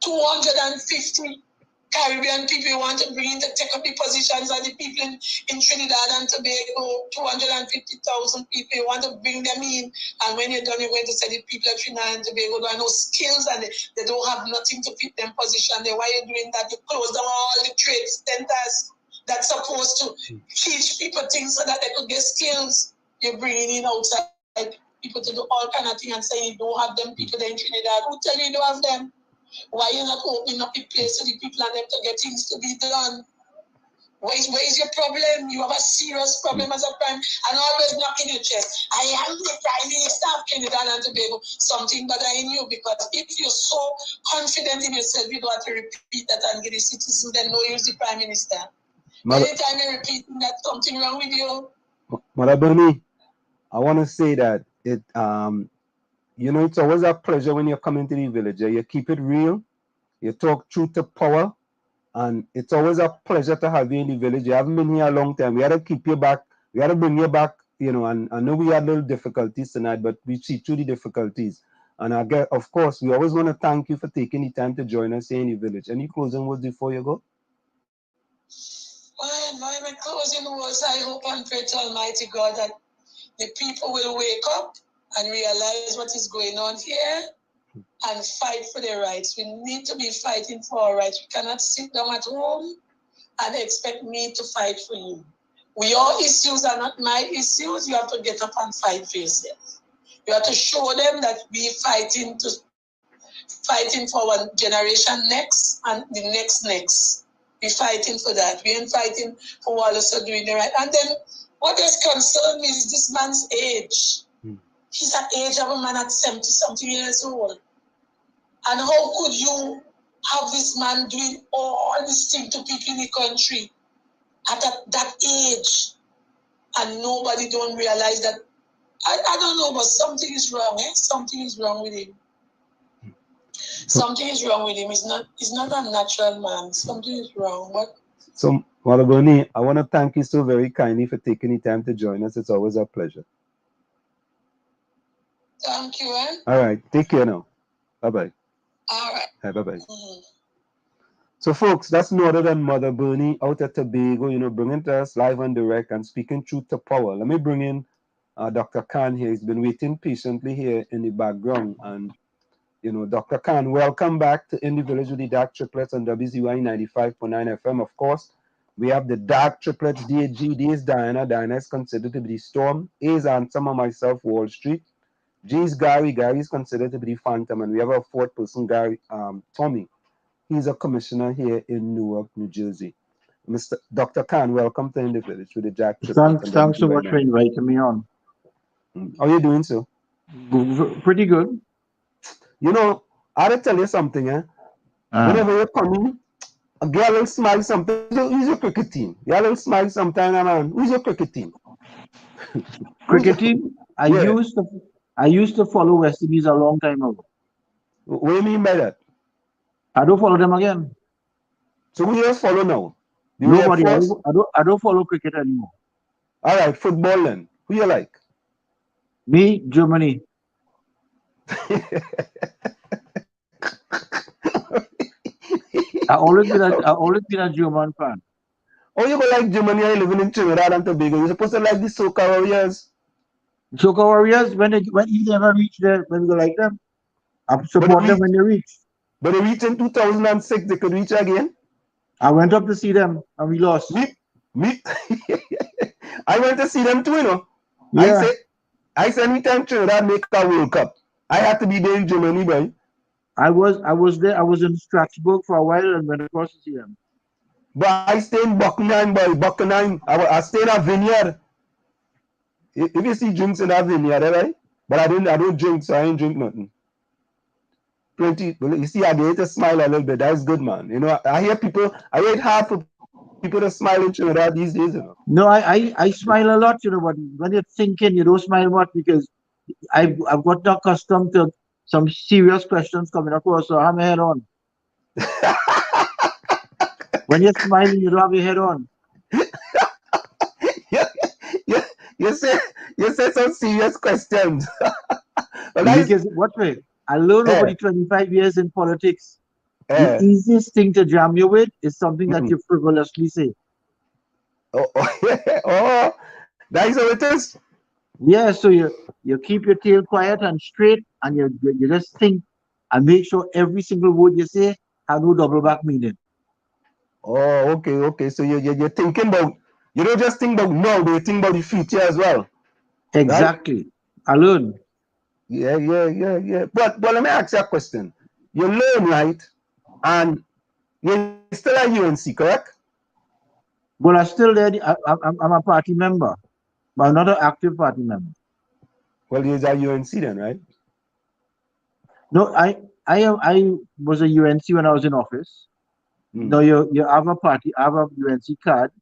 250 Caribbean people you want to bring in to take up the positions of the people in Trinidad and Tobago, 250,000 people, you want to bring them in, and when you're done, you're going to say the people of Trinidad and Tobago don't have no skills and they don't have nothing to fit them position. Then why are you doing that? You close down all the trade centers that's supposed to teach people things so that they could get skills. You're bringing in outside people to do all kind of things and saying you don't have them people there in Trinidad. Who tell you you don't have them? Why you not opening up the place for the people and them to get things to be done? Where is your problem? You have a serious problem as a prime and always knocking your chest. I am the Prime Minister of Trinidad and Tobago. Something bothering you because if you're so confident in yourself, you don't have to repeat that and get the citizens then know you're the Prime Minister. Anytime you're repeating that, something wrong with you. Mother Burnie, I want to say that it you know, it's always a pleasure when you come into the village. You keep it real, you talk truth to power, and it's always a pleasure to have you in the village. You haven't been here a long time. We had to keep you back. We had to bring you back, you know, and I know we had little difficulties tonight, but we see through the difficulties. And I get, of course, we always want to thank you for taking the time to join us here in the village. Any closing words before you go? Well, my closing words, I hope and pray to Almighty God that the people will wake up and realize what is going on here and fight for their rights. We need to be fighting for our rights. We cannot sit down at home and expect me to fight for you. Your issues are not my issues. You have to get up and fight for yourself. You have to show them that we're fighting for one generation next and the next. We're fighting for that. We ain't fighting for what us are doing the right. And then what is concerned me is this man's age. He's at the age of a man at 70-something years old. And how could you have this man doing all these things to people in the country at that age? And nobody don't realize that. I don't know, but something is wrong. Something is wrong with him. Something is wrong with him. He's not a natural man. Something is wrong. What? So, Mother Burnie, I want to thank you so very kindly for taking the time to join us. It's always a pleasure. Thank you, eh? All right. Take care now. Bye-bye. All right. Hey, bye-bye. So, folks, that's no other than Mother Burnie out at Tobago, you know, bringing to us live and direct and speaking truth to power. Let me bring in Dr. Khan here. He's been waiting patiently here in the background. And, you know, Dr. Khan, welcome back to In the Village with the DAG Triplets on WZYE 95.9 FM. Of course, we have the DAG Triplets, DAG. D is Diana. Diana is considered to be the Storm. A is Ansem and myself, Wall Street. G is Gary. Gary is considered to be the Phantom. And we have a fourth person, Gary, Tommy. He's a commissioner here in Newark, New Jersey. Mr. Dr. Khan, welcome to In the Village with the DAG Triplets. Thanks so much for inviting me on. How are you doing, sir? Pretty good. You know, I have to tell you something, whenever you're coming, get a little smile something. Who's your cricket team? Get a little smile sometime, man. Who's your cricket team? Cricket team? I used to follow West Indies a long time ago. What do you mean by that? I don't follow them again. So who you just follow now? Nobody. I don't follow cricket anymore. All right, football then. Who you like? Me, Germany. I always been a German fan. Oh, you go like Germany? You're living in Trinidad and Tobago. You're supposed to like the Soca Warriors. Soca Warriors, when they ever reach there, when we like them, I support them when they reach. But they reached in 2006. They could reach again. I went up to see them and we lost. Me. I went to see them too, you know. Yeah. I said anytime Trinidad make a World Cup, I had to be there in Germany, boy. I was there. I was in Strasbourg for a while and went across to see them. But I stay in Buckenheim, boy. Buckenheim. I stay in a vineyard. If you see drinks in that vineyard, right? But I don't drink, so I ain't drink nothing. Plenty. Well, you see, I get to smile a little bit. That's good, man. You know, I hear it hard for people to smile in Trinidad these days, you know. No, I smile a lot, you know, but when you're thinking, you don't smile much because I've got accustomed to some serious questions coming across, so I have my head on. When you're smiling, you don't have your head on. you, you say you say some serious questions. But Because what way? I learned over the 25 years in politics. The easiest thing to jam you with is something that you frivolously say. Oh, that's how it is. Yeah, so you keep your tail quiet and straight, and you just think and make sure every single word you say has no double back meaning. Oh, okay. So you're thinking about, you don't just think about now, but you think about the future as well. Exactly. Right? I learn. Yeah. But let me ask you a question. You learn, right? And you're still at UNC, correct? But I'm still there. I'm a party member, but I'm not an active party member. Well, you're at UNC then, right? No, I was a UNC when I was in office. No, you have a party, I have a UNC card.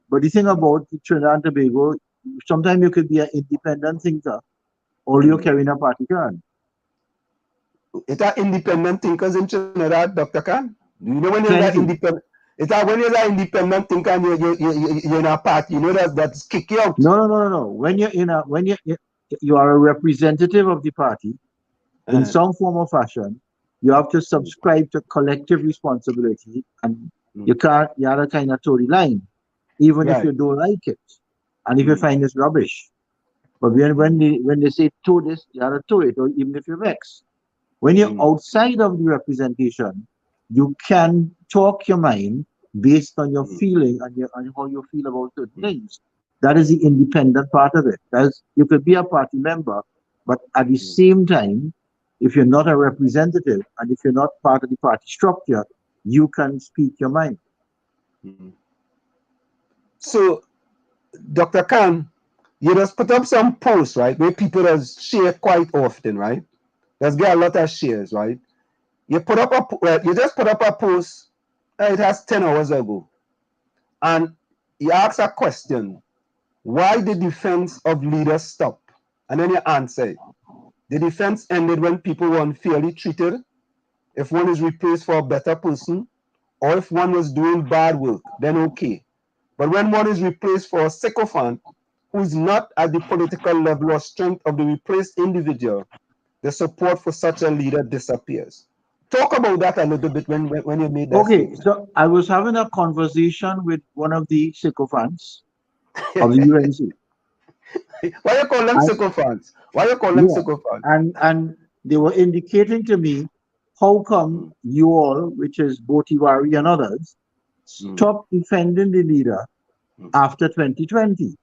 But the thing about Trinidad and Tobago, sometimes you could be an independent thinker, or you're carrying a party card. It's an independent thinkers in Trinidad, Dr. Khan. You know when you're that independent. It's that when you're that independent thinker and you're in a party, you know that's kick you out. No. When you are a representative of the party in some form or fashion, you have to subscribe to collective responsibility, and you have a kind of Tory line, even if you don't like it, and if you find it's rubbish. But when they say to this, you have to toe it, or even if you're vexed. When you're outside of the representation, you can talk your mind based on your feeling and how you feel about certain things. That is the independent part of it. You could be a party member, but at the same time, if you're not a representative and if you're not part of the party structure, you can speak your mind. So, Dr. Khan, you just put up some posts, right, where people just share quite often, right? Let's get a lot of shares, right? You just put up a post, it has 10 hours ago, and you ask a question: why the defense of leaders stop? And then you answer it. The defense ended when people were unfairly treated, if one is replaced for a better person, or if one was doing bad work, then okay. But when one is replaced for a sycophant who is not at the political level or strength of the replaced individual, the support for such a leader disappears. Talk about that a little bit when you made that statement. So I was having a conversation with one of the sycophants of the UNC. Why you call them sycophants? And they were indicating to me, how come you all, which is WZYE and others, stopped defending the leader after 2020?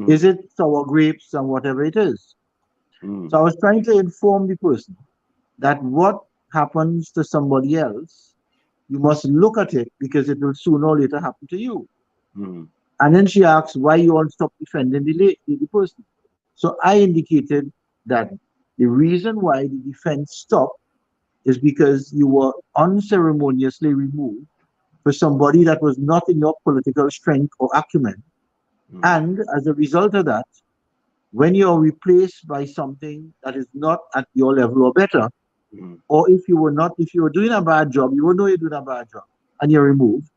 Is it sour grapes and whatever it is? So I was trying to inform the person that what happens to somebody else, you must look at it because it will sooner or later happen to you. And then she asked why you all stop defending the person. So I indicated that the reason why the defense stopped is because you were unceremoniously removed for somebody that was not in your political strength or acumen. And as a result of that, when you're replaced by something that is not at your level or better, or if you were doing a bad job, you will know you're doing a bad job and you're removed,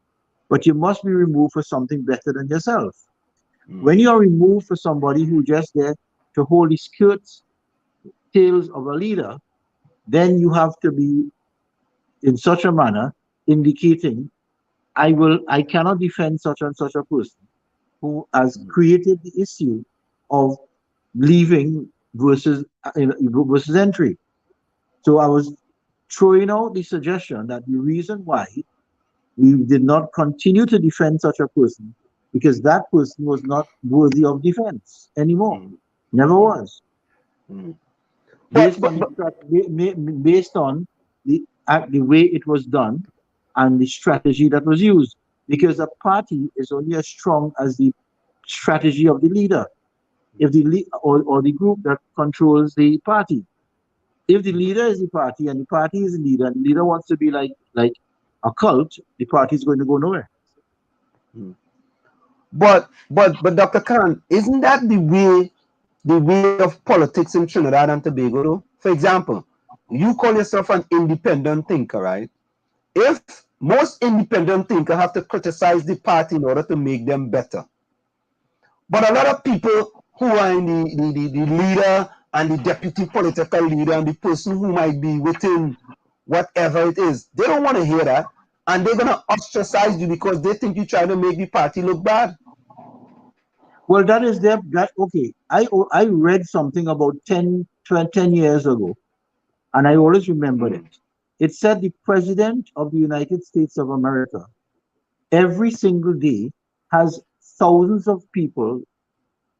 but you must be removed for something better than yourself. When you're removed for somebody who's just there to hold the skirts, tails of a leader, then you have to be in such a manner indicating, I cannot defend such and such a person who has created the issue of leaving versus entry. So I was throwing out the suggestion that the reason why we did not continue to defend such a person because that person was not worthy of defense anymore. Never was. Based on the way it was done and the strategy that was used. Because a party is only as strong as the strategy of the leader, if the or the group that controls the party. If the leader is the party and the party is the leader, and the leader wants to be like a cult, the party is going to go nowhere. But Dr. Khan, isn't that the way of politics in Trinidad and Tobago though? For example, you call yourself an independent thinker, right? If most independent thinkers have to criticize the party in order to make them better. But a lot of people who are in the leader and the deputy political leader and the person who might be within whatever it is, they don't want to hear that. And they're going to ostracize you because they think you're trying to make the party look bad. Well, that is their, that, okay. I read something about 10 years ago, and I always remembered it. It said the President of the United States of America every single day has thousands of people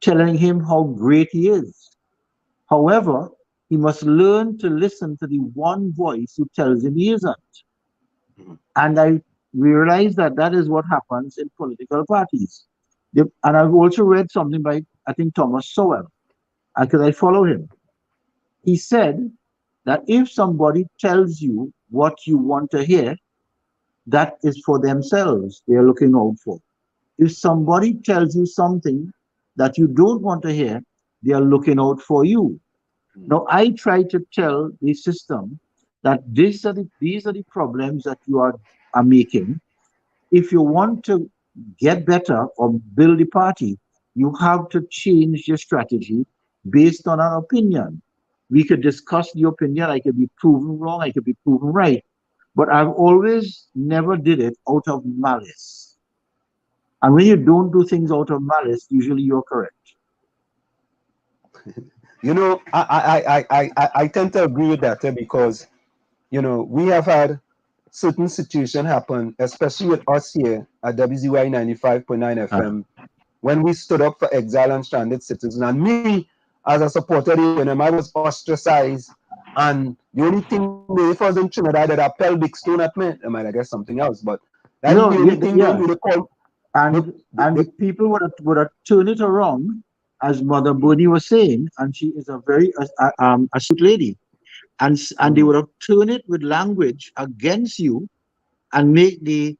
telling him how great he is. However, he must learn to listen to the one voice who tells him he isn't. And I realized that that is what happens in political parties. And I've also read something by, I think, Thomas Sowell, because I follow him. He said that if somebody tells you what you want to hear, that is for themselves they are looking out for. If somebody tells you something that you don't want to hear, they are looking out for you. Now, I try to tell the system that these are the problems that you are making. If you want to get better or build a party, you have to change your strategy based on an opinion. We could discuss the opinion. I could be proven wrong. I could be proven right. But I've always never did it out of malice. And when you don't do things out of malice, usually you're correct. You know, I tend to agree with that because, you know, we have had certain situations happen, especially with us here at WZYE 95.9 FM, when we stood up for exile and stranded citizens. And me, as a supporter of the I was ostracized. And the only thing, if I was in Trinidad, that I fell big stone at me, I might have guessed something else. But that's the only thing they would call. And people would have turned it around, as Mother Burnie was saying, and she is a very astute lady. And they would have turned it with language against you and make the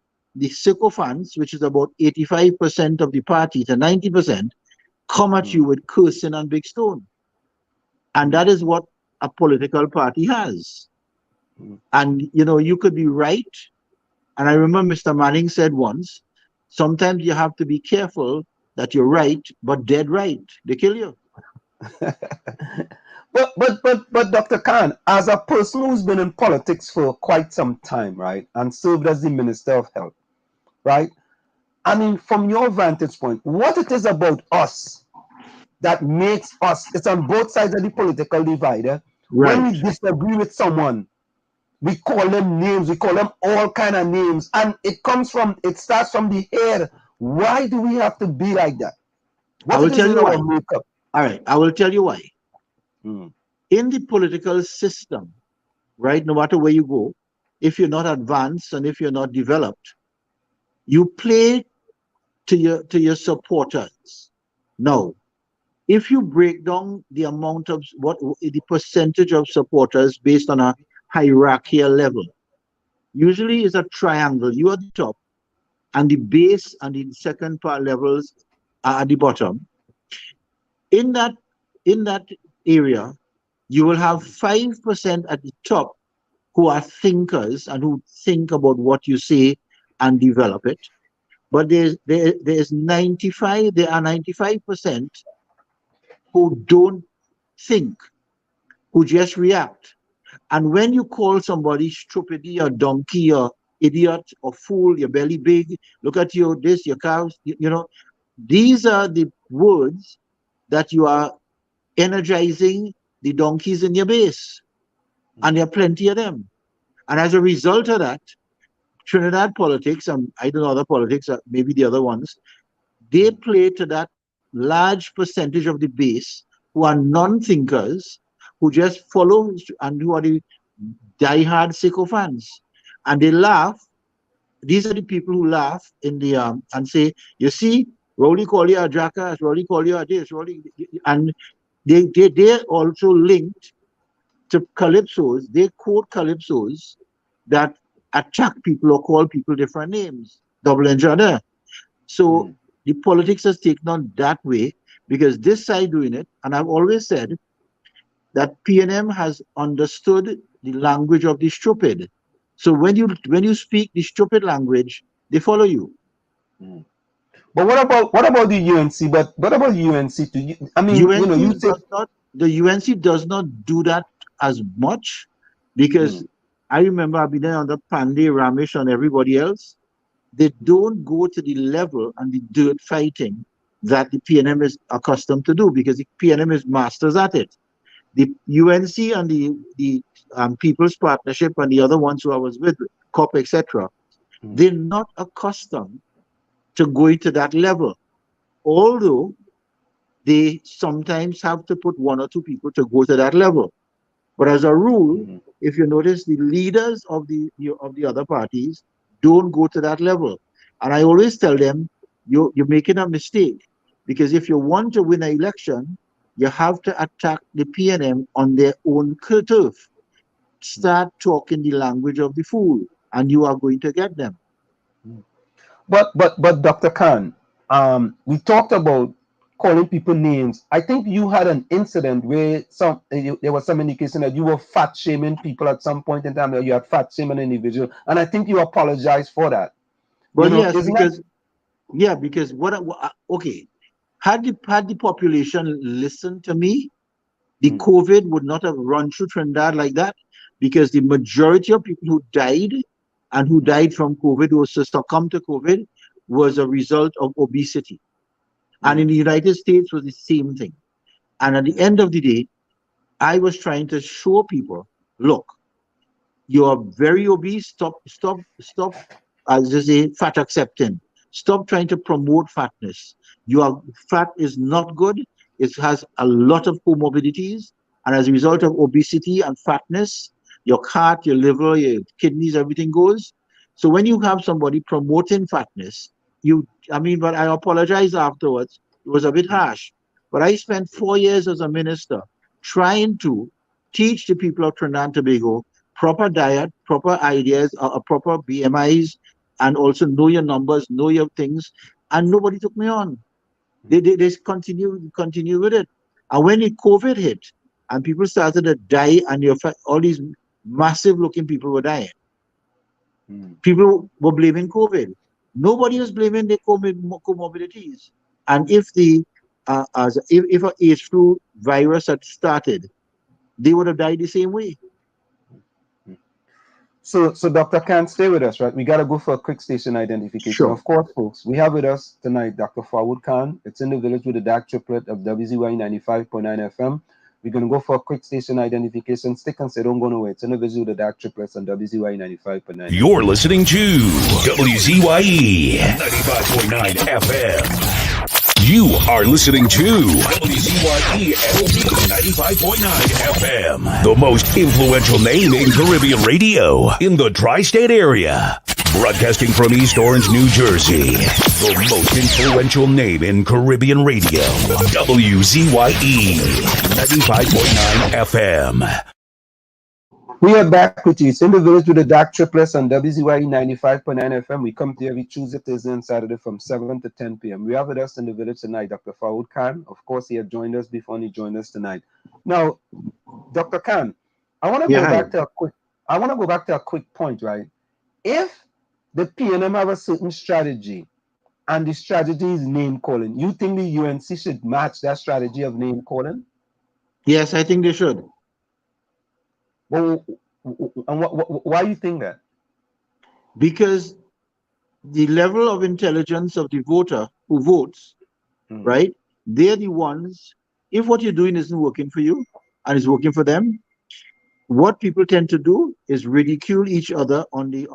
sycophants, which is about 85% of the party to 90%, come at you with cursing and big stone. And that is what a political party has. And, you know, you could be right. And I remember Mr. Manning said once, sometimes you have to be careful that you're right, but dead right. They kill you. But Dr. Khan, as a person who's been in politics for quite some time, right, and served as the Minister of Health, right? I mean, from your vantage point, what it is about us that makes us, it's on both sides of the political divider. Right. When we disagree with someone, we call them names, we call them all kind of names, and it starts from the head. Why do we have to be like that? I will tell you why. All right, I will tell you why. In the political system, right, no matter where you go, if you're not advanced and if you're not developed, you play to your supporters. Now, if you break down the amount of the percentage of supporters based on a hierarchical level, usually is a triangle. You are at the top, and the base and the second part levels are at the bottom. In that area, you will have 5% at the top who are thinkers and who think about what you say and develop it. But there are 95% who don't think, who just react. And when you call somebody stupidity or donkey or idiot or fool, your belly big, look at you, this, your cows, you know, these are the words that you are energizing the donkeys in your base. And there are plenty of them. And as a result of that, Trinidad politics, and I don't know other politics, maybe the other ones, they play to that large percentage of the base who are non-thinkers, who just follow and who are the diehard sycophants. And they laugh. These are the people who laugh in the and say, you see, Rowley call you a jackass, Rowley call you a this, Rowley, and they're also linked to calypsos. They quote calypsos that attack people or call people different names, double entendre. So the politics has taken on that way because this side doing it, and I've always said that PNM has understood the language of the stupid. So when you speak the stupid language, they follow you. But what about the UNC? But what about the UNC? I mean, you know, you say The UNC does not do that as much because I remember I've been there under Pandey, Ramesh, and everybody else. They don't go to the level and the dirt fighting that the PNM is accustomed to do because the PNM is masters at it. The UNC and the People's Partnership and the other ones who I was with, COP, etc., they're not accustomed to going to that level. Although they sometimes have to put one or two people to go to that level. But as a rule, if you notice, the leaders of the other parties don't go to that level. And I always tell them, you're making a mistake. Because if you want to win an election, you have to attack the PNM on their own turf. Start talking the language of the fool, and you are going to get them. But Dr. Khan, we talked about calling people names. I think you had an incident where there was some indication that you were fat shaming people at some point in time, that you had fat shaming an individual, and I think you apologized for that. Well, yes, because okay, had the population listened to me, the COVID would not have run through Trinidad like that, because the majority of people who died and who died from COVID, who succumbed to COVID, was a result of obesity. And in the United States was the same thing. And at the end of the day, I was trying to show people, look, you are very obese. Stop, as they say, fat accepting. Stop trying to promote fatness. Fat is not good. It has a lot of comorbidities. And as a result of obesity and fatness, your heart, your liver, your kidneys, everything goes. So when you have somebody promoting fatness, but I apologize afterwards. It was a bit harsh. But I spent 4 years as a minister trying to teach the people of Trinidad and Tobago proper diet, proper ideas, proper BMIs, and also know your numbers, know your things. And nobody took me on. They continue with it. And when the COVID hit and people started to die, and all these massive looking people were dying, people were blaming COVID. Nobody was blaming the comorbidities. And if if an H flu virus had started, they would have died the same way. So Dr. Khan, stay with us, right? We got to go for a quick station identification. Sure. Of course, folks, we have with us tonight Dr. Faud Khan. It's in the village with the DAG Triplet of WZYE 95.9 FM. We're going to go for a quick station identification. Stick and say, don't go nowhere. It's in the village with the DAG Triplets on WZYE 95.9. You're listening to WZYE 95.9 FM. You are listening to WZYE 95.9 FM, the most influential name in Caribbean radio in the tri-state area. Broadcasting from East Orange, New Jersey, the most influential name in Caribbean radio, WZYE 95.9 FM. We are back with you. It's in the village with the DAG Triplets on WZYE 95.9 FM. We come to you every Tuesday, Thursday, and Saturday from 7 to 10 p.m. We have with us in the village tonight Dr. Faud Khan. Of course, he had joined us before, and he joined us tonight. Now, Dr. Khan, I want to go back to a quick point, right? If the PNM have a certain strategy, and the strategy is name calling, you think the UNC should match that strategy of name calling? Yes, I think they should. Well, and why do you think that? Because the level of intelligence of the voter who votes, right? They're the ones. If what you're doing isn't working for you and is working for them, what people tend to do is ridicule each other on the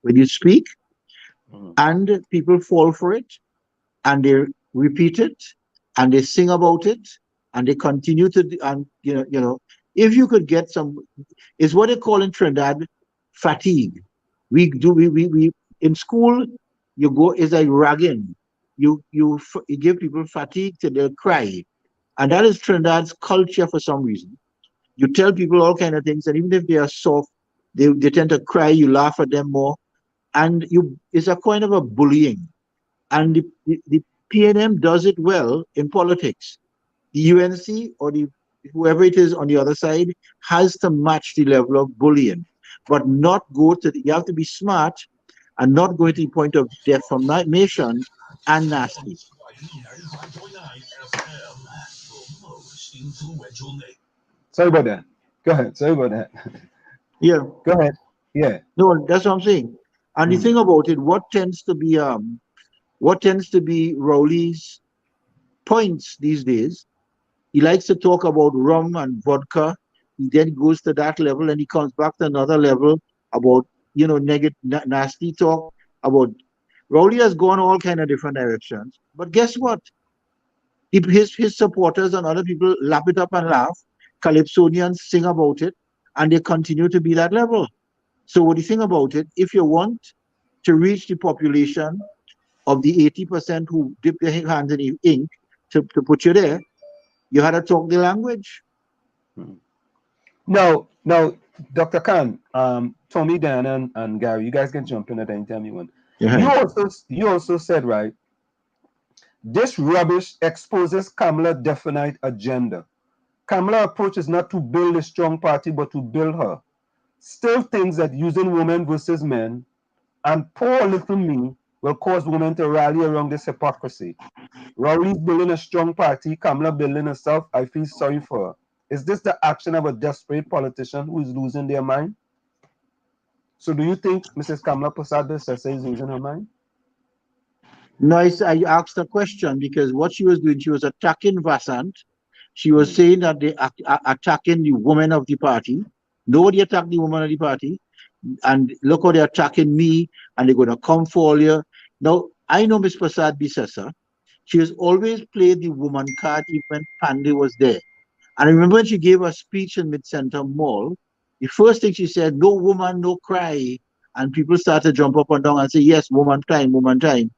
when you speak, and people fall for it, and they repeat it, and they sing about it, and they continue to, and you know. If you could get it's what they call in Trinidad fatigue. We in school, you go, it's like ragging. You give people fatigue till they'll cry. And that is Trinidad's culture for some reason. You tell people all kind of things, and even if they are soft, they tend to cry, you laugh at them more. And it's a kind of a bullying. And the PNM does it well in politics. The UNC or the whoever it is on the other side has to match the level of bullying, but not go to you have to be smart and not go to the point of defamation and nasty. Sorry about that. Go ahead. Sorry about that. Yeah. Go ahead. Yeah. No, that's what I'm saying. And the thing about it, what tends to be Rowley's points these days, he likes to talk about rum and vodka. He then goes to that level and he comes back to another level about, negative, nasty talk about. Rowley has gone all kind of different directions. But guess what? His supporters and other people lap it up and laugh. Calypsonians sing about it, and they continue to be that level. So what do you think about it? If you want to reach the population of the 80% who dip their hands in the ink to put you there, you had to talk the language. Now, Dr. Khan, Tommy, Dan, and Gary, you guys can jump in at any time you want. You also said, right, this rubbish exposes Kamala's definite agenda. Kamala's approach is not to build a strong party, but to build her. Still thinks that using women versus men and poor little me will cause women to rally around this hypocrisy. Rowley's building a strong party, Kamala building herself. I feel sorry for her. Is this the action of a desperate politician who is losing their mind? So do you think Mrs. Kamala Persad-Bissessar is losing her mind? No, I asked a question because what she was doing, she was attacking Vasant. She was saying that they are attacking the woman of the party. Nobody attacked the woman of the party. And look how they're attacking me, and they're going to come for all you. Now, I know Ms. Persad-Bissessar. She has always played the woman card even when Pandey was there. And I remember when she gave a speech in Mid-Center Mall, the first thing she said, no woman, no cry. And people started to jump up and down and say, yes, woman time, woman time.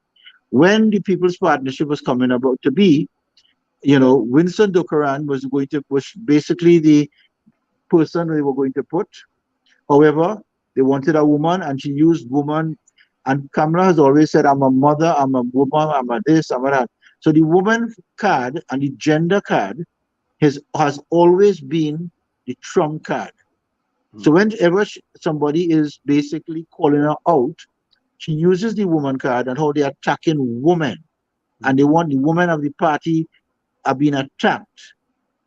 When the People's Partnership was coming about to be, Winston Dukaran was basically the person they were going to put. However, they wanted a woman, and she used woman. And Kamala has always said, I'm a mother, I'm a woman, I'm a this, I'm a that. So the woman card and the gender card has always been the trump card. So whenever somebody is basically calling her out, she uses the woman card and how they're attacking women. And they want the women of the party are being attacked.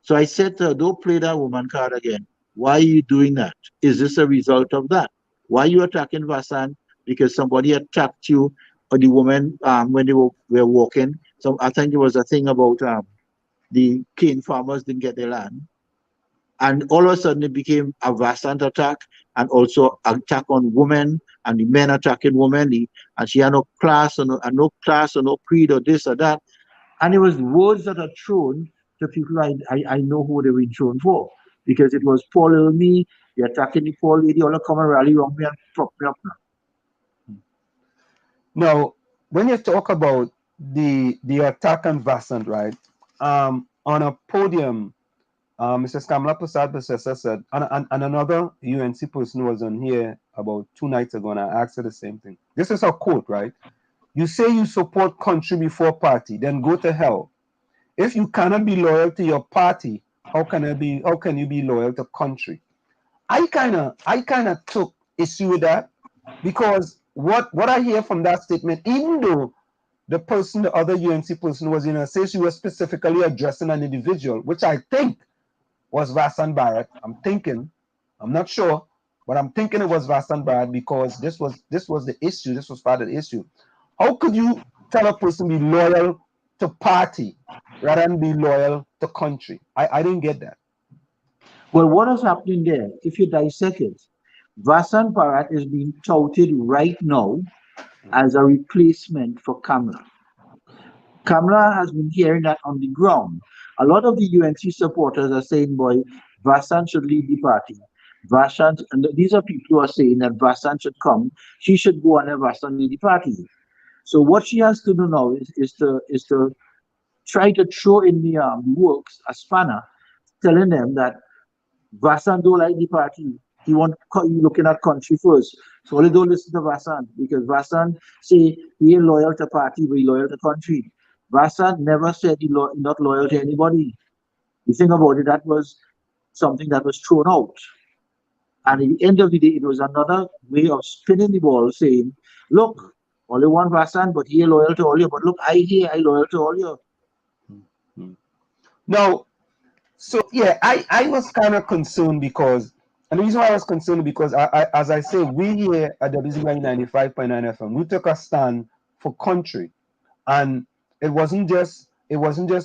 So I said to her, don't play that woman card again. Why are you doing that? Is this a result of that? Why are you attacking Vasant? Because somebody attacked you or the woman when they were walking. So I think there was a thing about the cane farmers didn't get their land. And all of a sudden it became a Vasant attack and also attack on women and the men attacking women. And she had no class or no class or no creed or this or that. And it was words that are thrown to people I know who they were thrown for. Because it was poor little me, they're attacking the poor lady, all the come and rally around me and prop me up now. Now, when you talk about the attack on Vasant, right? On a podium, Mrs. Kamala Persad-Bissessar said, and another UNC person was on here about 2 nights ago, and I asked her the same thing. This is her quote, right? You say you support country before party, then go to hell. If you cannot be loyal to your party, how can you be loyal to country? I kind of took issue with that because what I hear from that statement, even though the other UNC person was say she was specifically addressing an individual, which I think was Vasant Bharat. I'm not sure, but I'm thinking it was Vasant Bharat because this was the issue. This was part of the issue. How could you tell a person be loyal to party rather than be loyal to country? I didn't get that. Well, what is happening there, if you dissect it, Vasant Bharat is being touted right now as a replacement for Kamala. Kamala has been hearing that on the ground. A lot of the UNC supporters are saying, boy, Vasant should leave the party. Vasant, and these are people who are saying that Vasant should come. She should go and let Vasant leave the party. So what she has to do now is to try to throw in the works a spanner, telling them that Vasant don't like the party. He want looking at country first. So only don't listen to Vasan because Vasan say he ain't loyal to party, but he loyal to country. Vasan never said he not loyal to anybody. You think about it, that was something that was thrown out. And at the end of the day, it was another way of spinning the ball, saying, look, only one Vasan, but he ain't loyal to all you. But look, I loyal to all you. Now, so yeah, I was kind of concerned because, and the reason why I was concerned because as I say, we here at WZYE 95.9 FM, we took a stand for country, and it wasn't just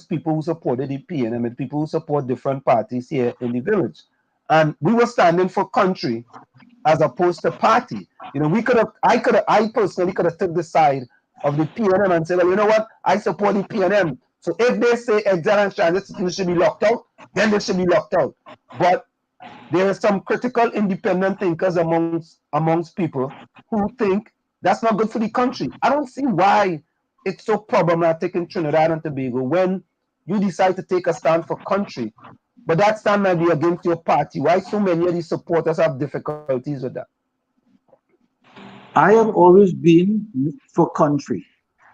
people who supported the PNM, and people who support different parties here in the village, and we were standing for country as opposed to party. You know, I personally could have took the side of the PNM and said, well, you know what, I support the PNM. So if they say exile and transit should be locked out, then they should be locked out. But there are some critical independent thinkers amongst people who think that's not good for the country. I don't see why it's so problematic in Trinidad and Tobago when you decide to take a stand for country, but that stand might be against your party. Why so many of these supporters have difficulties with that? I have always been for country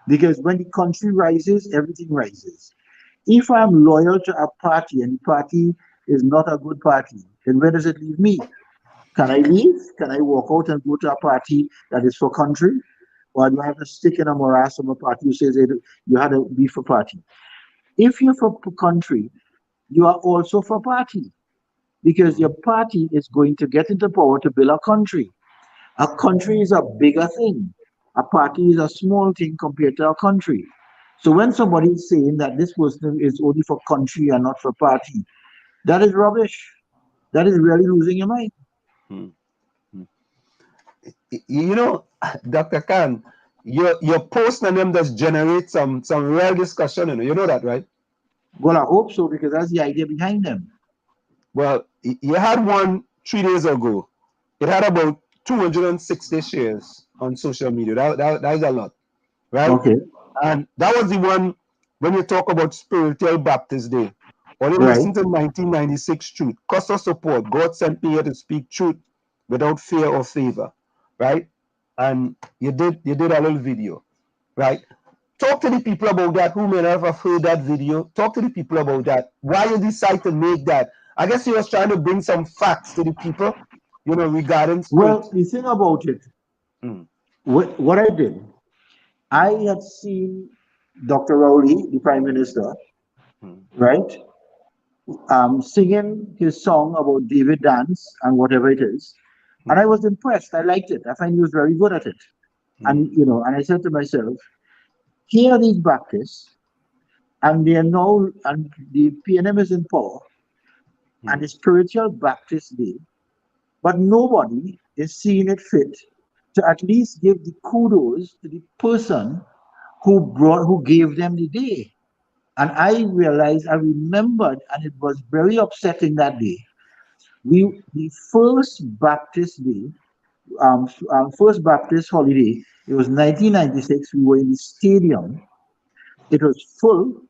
because when the country rises, everything rises. If I'm loyal to a party and the party is not a good party, then where does it leave me? Can I leave? Can I walk out and go to a party that is for country? Or do I have to stick in a morass of a party who says you had to be for party? If you're for country, you are also for party because your party is going to get into power to build a country. A country is a bigger thing. A party is a small thing compared to a country. So when somebody is saying that this person is only for country and not for party, that is rubbish. That is really losing your mind. You know, Dr. Khan, your post on them does generate some real discussion. You know that, right? Well, I hope so because that's the idea behind them. Well, you had one 3 days ago. It had about 260 shares on social media. That is a lot, right? Okay. And that was the one when you talk about Spiritual Baptist Day. Or you Right. listen to 1996 Truth. Cost of support. God sent me here to speak truth without fear or favor, right? And you did a little video, right? Talk to the people about that who may not have heard that video. Talk to the people about that. Why you decide to make that? I guess you was trying to bring some facts to the people, you know, regarding spirit. Well, the thing about it, what I did, I had seen Dr. Rowley, the Prime Minister, right, singing his song about David Dance and whatever it is. And I was impressed. I liked it. I find he was very good at it. And, and I said to myself, here are these Baptists, and they are now, and the PNM is in power, and the Spiritual Baptist Day, but nobody is seeing it fit to at least give the kudos to the person who gave them the day. And I realized, I remembered, and it was very upsetting that day. The first Baptist Day, first Baptist holiday, it was 1996. We were in the stadium. It was full,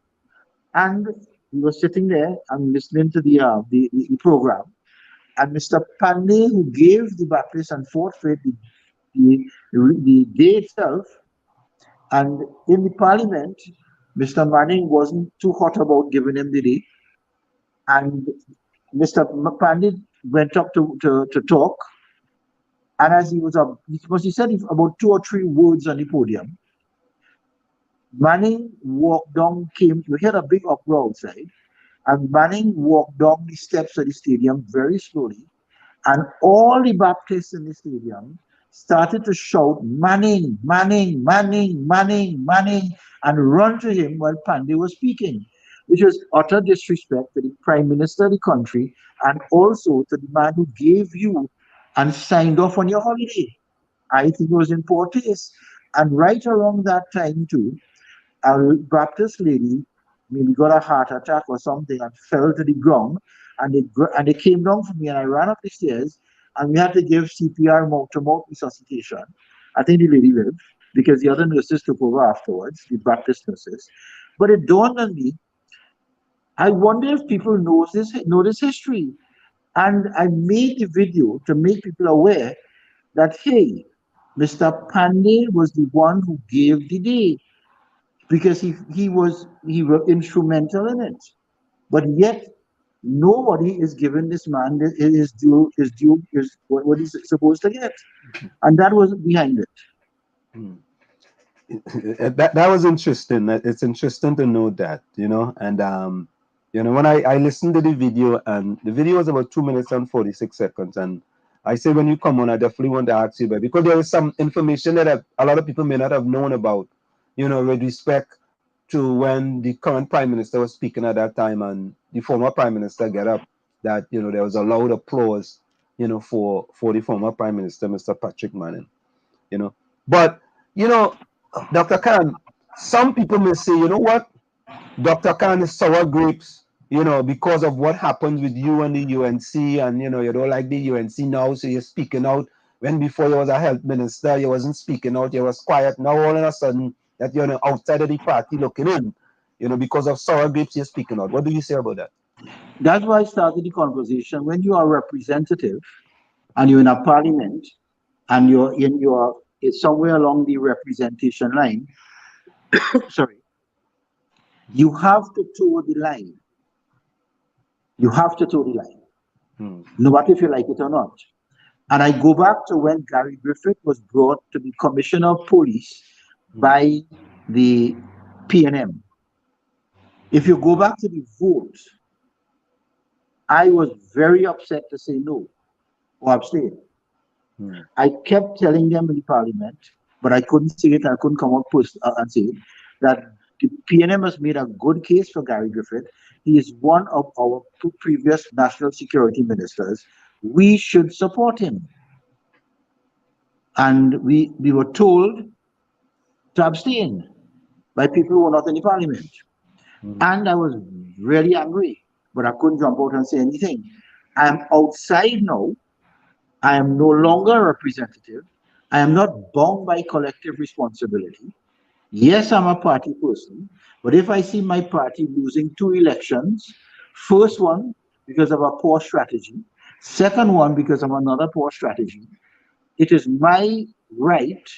and we were sitting there and listening to the program. And Mr. Pandey, who gave the Baptist and fought for it the day itself, and in the parliament, Mr. Manning wasn't too hot about giving him the day. And Mr. Pandey went up to talk. And as he was up, because he said about 2 or 3 words on the podium, Manning walked down, you heard a big uproar outside, and Manning walked down the steps of the stadium very slowly, and all the Baptists in the stadium started to shout, Manning, Manning, Manning, Manning, Manning, and run to him while Pandey was speaking, which was utter disrespect to the Prime Minister of the country and also to the man who gave you and signed off on your holiday. I think it was in poor taste. And right around that time too, a Baptist lady maybe got a heart attack or something and fell to the ground, and they came down for me, and I ran up the stairs, and we had to give CPR, mouth-to-mouth resuscitation. I think the lady lived because the other nurses took over afterwards, the Baptist nurses. But it dawned on me, I wonder if people know this history. And I made the video to make people aware that, hey, Mr. Pandey was the one who gave the day because he was instrumental in it. But yet nobody is giving this man his due what he's supposed to get. And that was behind it. That was interesting. It's interesting to know that, and when I listened to the video, and the video was about 2 minutes and 46 seconds, and I say when you come on, I definitely want to ask you about, because there is some information that a lot of people may not have known about, with respect to when the current prime minister was speaking at that time and the former prime minister get up, that there was a loud applause, for the former prime minister, Mr. Patrick Manning, but Dr. Khan, some people may say, you know what, Dr. Khan is sour grapes, because of what happened with you and the UNC, and you don't like the UNC now, so you're speaking out. When before you was a health minister, you wasn't speaking out, you was quiet. Now all of a sudden that you're outside of the party looking in, because of sour grapes, you're speaking out. What do you say about that? That's why I started the conversation. When you are a representative and you're in a parliament and it's somewhere along the representation line, sorry, you have to toe the line. You have to toe the line, no matter if you like it or not. And I go back to when Gary Griffith was brought to be commissioner of police by the PNM. If you go back to the vote, I was very upset to say no or abstain. I kept telling them in the parliament, but I couldn't say it. I couldn't come up and say it, that the PNM has made a good case for Gary Griffith. He is one of our two previous national security ministers. We should support him. And we were told to abstain by people who were not in the parliament. And I was really angry, but I couldn't jump out and say anything. I am outside now. I am no longer a representative. I am not bound by collective responsibility. Yes, I'm a party person, but if I see my party losing 2 elections, first one because of a poor strategy, second one because of another poor strategy, it is my right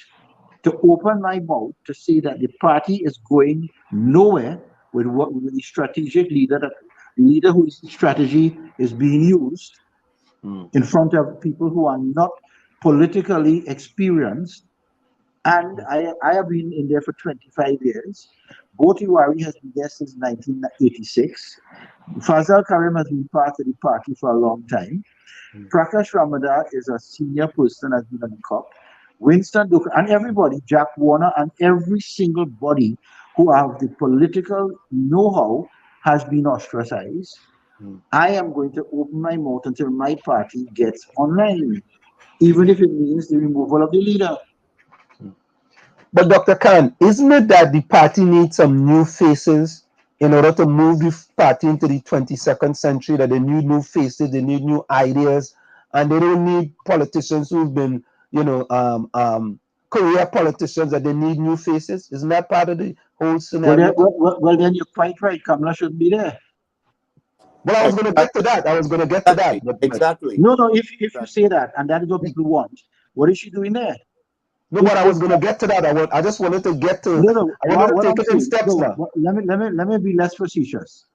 to open my mouth to say that the party is going nowhere with the strategic leader, the leader whose strategy is being used in front of people who are not politically experienced. And I have been in there for 25 years. WZYE has been there since 1986. Fazal Karim has been part of the party for a long time. Prakash Ramada is a senior person, has been on the COP. Winston Duke and everybody, Jack Warner and every single body who have the political know-how has been ostracized. I am going to open my mouth until my party gets online, even if it means the removal of the leader. But Dr. Khan, isn't it that the party needs some new faces in order to move the party into the 22nd century, that they need new faces, they need new ideas, and they don't need politicians who've been, career politicians, that they need new faces? Isn't that part of the whole scenario? Well, then you're quite right. Kamala shouldn't be there. Well, I was going to get to that. Exactly. No, if you say that, and that is what people want, what is she doing there? No, but I was going to get to that. I just wanted to get to. I wanted to take it in steps now. Let me be less facetious.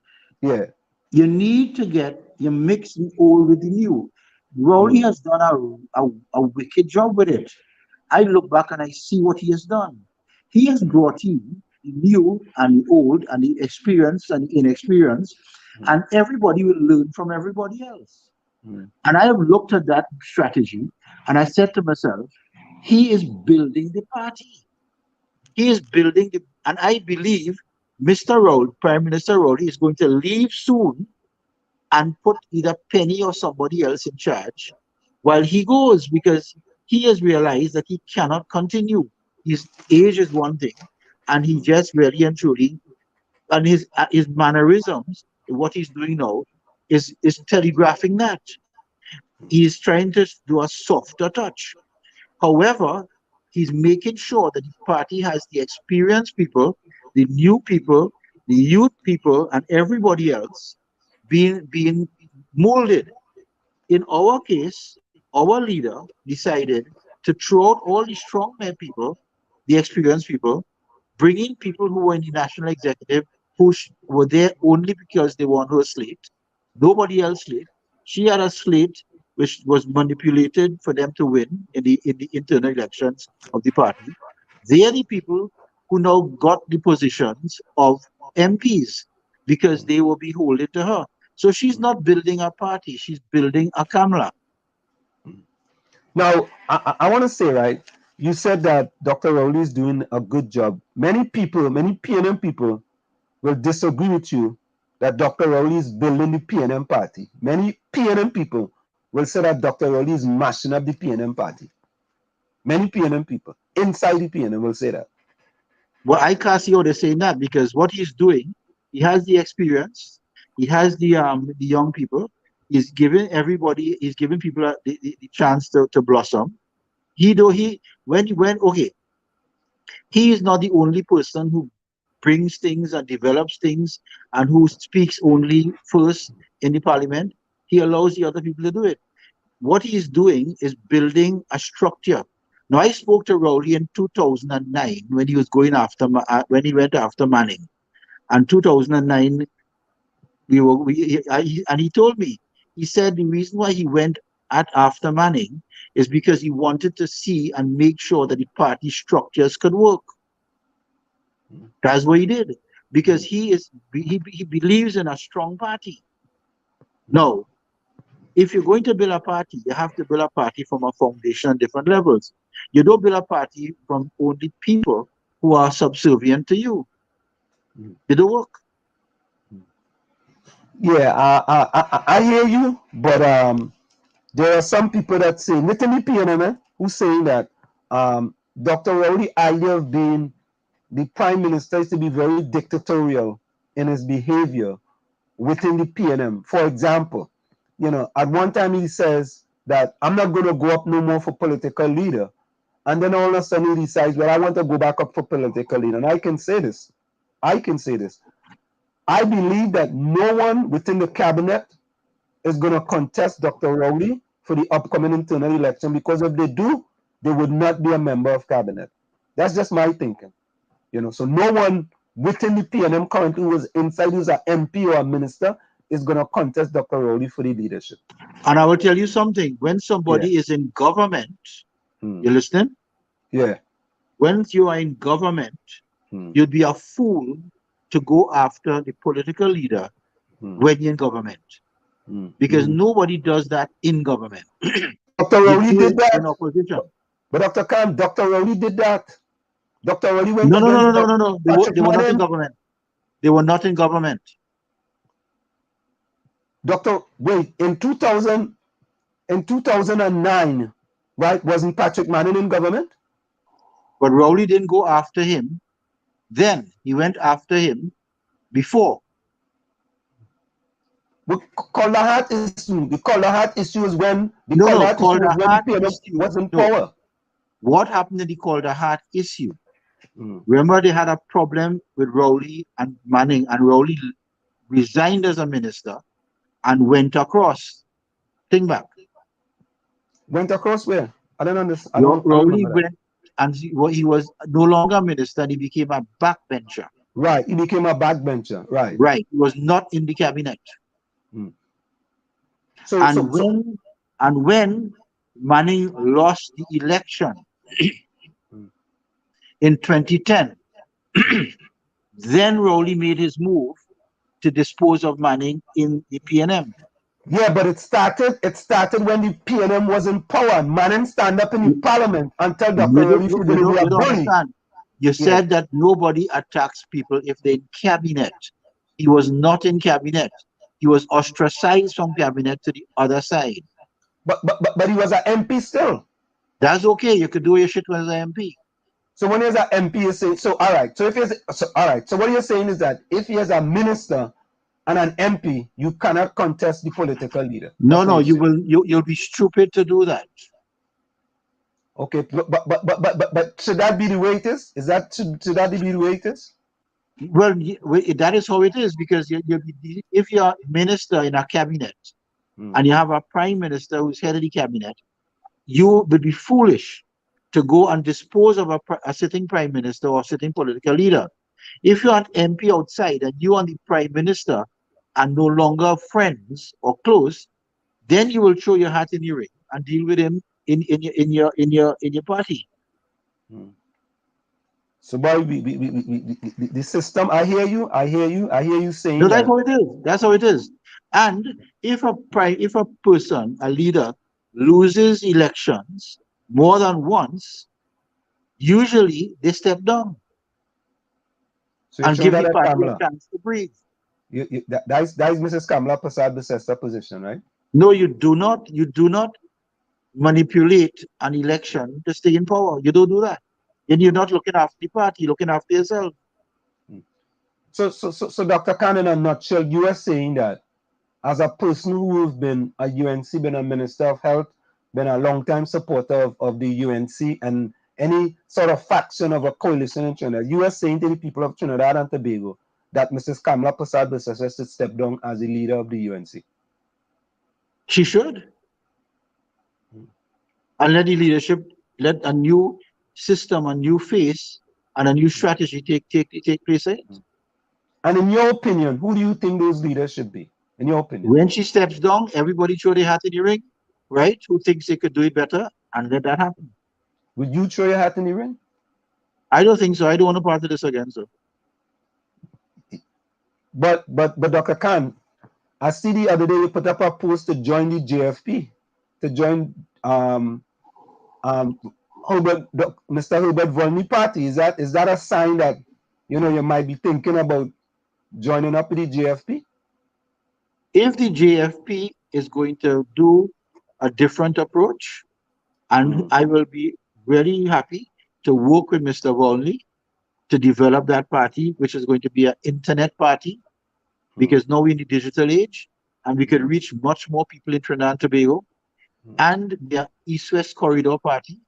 Yeah. You need to you mix the old with the new. Rowley has done a wicked job with it. I look back and I see what he has done. He has brought in the new and the old and the experienced and the inexperienced, and everybody will learn from everybody else. And I have looked at that strategy and I said to myself, he is building the party. He is building and I believe Mr. Rowley, Prime Minister Rowley, is going to leave soon and put either Penny or somebody else in charge while he goes, because he has realized that he cannot continue. His age is one thing, and he just really and truly, and his mannerisms, what he's doing now, is telegraphing that. He is trying to do a softer touch. However, he's making sure that the party has the experienced people, the new people, the youth people, and everybody else being molded. in our case, our leader decided to throw out all the strong men people, the experienced people, bring in people who were in the national executive who were there only because they were on her slate. Nobody else slate. She had a slate which was manipulated for them to win in the internal elections of the party. They are the people who now got the positions of MPs because they were beholden to her. So she's not building a party, she's building a Kamala. Now, I want to say, right, you said that Dr. Rowley is doing a good job. Many people, many PNM people will disagree with you that Dr. Rowley is building the PNM party. Many PNM people will say that Dr. Rowley is mashing up the PNM party. Many PNM people inside the PNM will say that. Well, I can't see how they're saying that because what he's doing, he has the experience, he has the young people, he's giving everybody, he's giving people the chance to blossom. He is not the only person who brings things and develops things and who speaks only first in the parliament. He allows the other people to do it. What he is doing is building a structure. Now, I spoke to Rowley in 2009 when he was going after when he went after Manning, and 2009 and he told me, he said the reason why he went after Manning is because he wanted to see and make sure that the party structures could work. That's what he did, because he believes in a strong party. No, if you're going to build a party, you have to build a party from a foundation on different levels. You don't build a party from only people who are subservient to you. It don't work. Yeah, I hear you, but there are some people that say, literally PNM, who's saying that Dr. Rowley's idea of being the prime minister is to be very dictatorial in his behavior within the PNM. For example, at one time he says that I'm not going to go up no more for political leader. And then all of a sudden he decides, well, I want to go back up for political leader. And I can say this. I believe that no one within the cabinet is going to contest Dr. Rowley for the upcoming internal election, because if they do, they would not be a member of cabinet. That's just my thinking. So no one within the PNM currently who is inside, who's an MP or a minister, is going to contest Dr. Rowley for the leadership. And I will tell you something. When somebody is in government, you listening? Yeah. When you are in government, you'd be a fool to go after the political leader when you're in government. Because nobody does that in government. Dr. Rowley did that. In opposition. But Dr. Khan, Dr. Rowley did that. Dr. Rowley went No. They were Patrick not in government. They were not in government. In 2009, right? Wasn't Patrick Manning in government? But Rowley didn't go after him then. He went after him before. The Color Hat issue. The Color Hat issue is when the Color Hat issue was in power. What happened in the Calder Hat issue? Remember, they had a problem with Rowley and Manning, and Rowley resigned as a minister and went across. Think back. Went across where? I don't understand. Rowley went, and he was no longer a minister, and he became a backbencher. Right, he became a backbencher. Right. Right. He was not in the cabinet. When Manning lost the election in 2010, then Rowley made his move to dispose of Manning in the PNM. Yeah, but it started when the PNM was in power. Manning stand up in the parliament and tell Dr. Rowley to be a bully. You said that nobody attacks people if they're in cabinet. He was not in cabinet. He was ostracized from cabinet to the other side. But he was an MP still. That's okay. You could do your shit when as an MP. So when he's an MP, you say, so all right. So So what you're saying is that if he is a minister and an MP, you cannot contest the political leader. No, you'll be stupid to do that. Okay, but should that be the way it is? Should that be the way it is? Well, that is how it is, because if you're a minister in a cabinet and you have a prime minister who's head of the cabinet, you would be foolish to go and dispose of a sitting prime minister or sitting political leader. If you're an MP outside and you and the prime minister are no longer friends or close, then you will throw your hat in the ring and deal with him in your party. So, boy, the system. I hear you saying. No, that's how it is. That's how it is. And if a person, a leader, loses elections more than once, usually they step down and give the party a chance to breathe. That is Mrs. Kamala Prasad Besesta position, right? No, you do not. You do not manipulate an election to stay in power. You don't do that. Then you're not looking after the party. You're looking after yourself. So, Dr. Khan, in a nutshell, you are saying that as a person who's been a UNC, been a Minister of Health, been a long-time supporter of the UNC and any sort of faction of a coalition in Trinidad, you are saying to the people of Trinidad and Tobago that Mrs. Kamala Prasad Besesta should step down as the leader of the UNC. She should. And let the leadership, let a new system, a new face, and a new strategy take place. And in your opinion, who do you think those leaders should be? In your opinion? When she steps down, everybody throw their hat in the ring, right? Who thinks they could do it better, and let that happen. Would you throw your hat in the ring? I don't think so. I don't want to part of this again, sir. But Dr. Khan, I see the other day you put up a post to join the JFP, to join Mr. Herbert Burnie party. Is that a sign that you might be thinking about joining up with the JFP? If the JFP is going to do a different approach, and I will be very happy to work with Mr. Burnie to develop that party, which is going to be an internet party, because now we're in the digital age, and we can reach much more people in Trinidad and Tobago, and the East-West Corridor Party,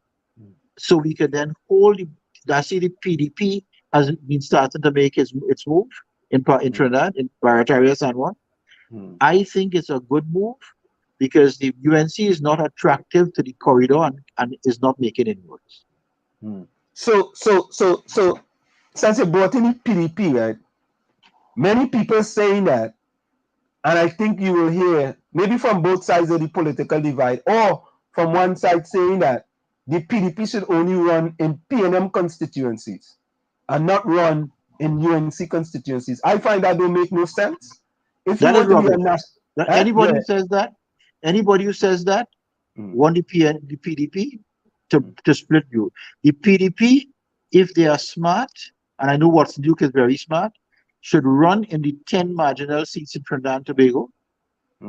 so we can then hold the PDP has been starting to make its move in Trinidad, in Barataria, San Juan. I think it's a good move because the UNC is not attractive to the corridor and is not making inroads. So since you brought in the PDP, right? Many people saying that, and I think you will hear maybe from both sides of the political divide, or from one side saying that the PDP should only run in PNM constituencies and not run in UNC constituencies. I find that don't make no sense. If that you is want to rubbish. be Anybody who says that, want the PDP to split you. The PDP, if they are smart, and I know Watson Duke is very smart, should run in the 10 marginal seats in Trinidad and Tobago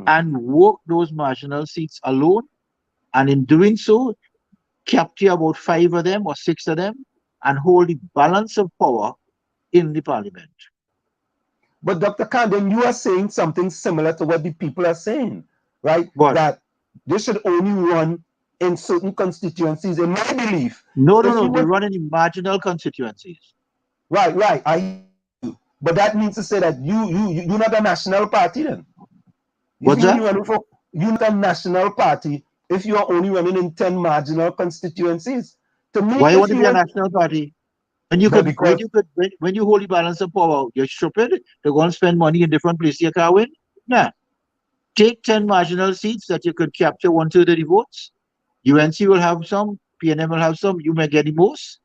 and work those marginal seats alone, and in doing so, capture about 5 of them or 6 of them and hold the balance of power in the parliament. But Dr. Khan, then you are saying something similar to what the people are saying, right? What? That they should only run in certain constituencies, in my belief. No, they run in the marginal constituencies. Right. But that means to say that you're not a national party then. What's that? You're not a national party if you are only running in 10 marginal constituencies. To me, why would it be a national party? When you hold the balance of power, you're stupid to go and spend money in different places you can't win. Nah. Take 10 marginal seats that you could capture 1/3 of the votes. UNC will have some, PNM will have some, you may get the most.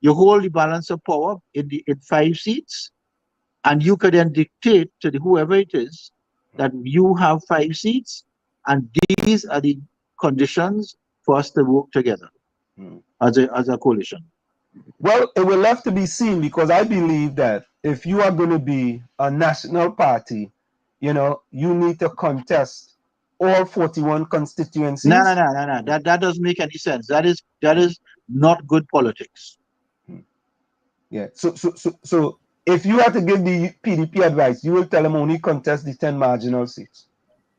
You hold the balance of power in 5 seats, and you could then dictate to whoever it is that you have 5 seats, and these are the conditions for us to work together as a coalition. Well, it will have to be seen, because I believe that if you are going to be a national party, you need to contest all 41 constituencies. No. That doesn't make any sense. That is not good politics. Yeah. So if you had to give the PDP advice, you will tell them only contest the 10 marginal seats.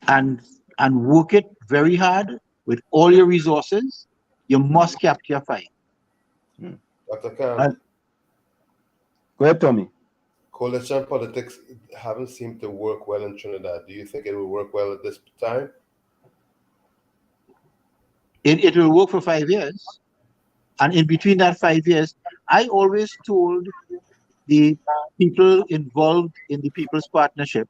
And work it very hard with all your resources. You must capture 5. Dr. Khan, go ahead, Tommy. Coalition politics haven't seemed to work well in Trinidad. Do you think it will work well at this time? It will work for 5 years. And in between that 5 years, I always told the people involved in the People's Partnership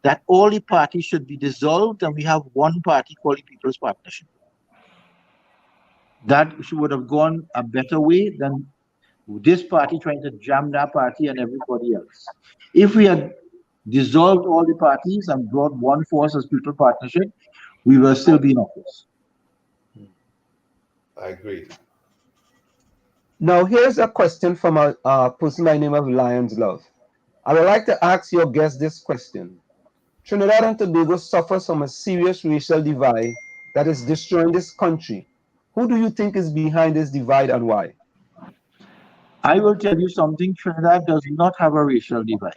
that all the parties should be dissolved and we have one party called the People's Partnership. That would have gone a better way than this party trying to jam that party and everybody else. If we had dissolved all the parties and brought one force as People's Partnership, we will still be in office. I agree. Now, here's a question from a person by the name of Lions Love. I would like to ask your guest this question. Trinidad and Tobago suffers from a serious racial divide that is destroying this country. Who do you think is behind this divide and why? I will tell you something. Trinidad does not have a racial divide.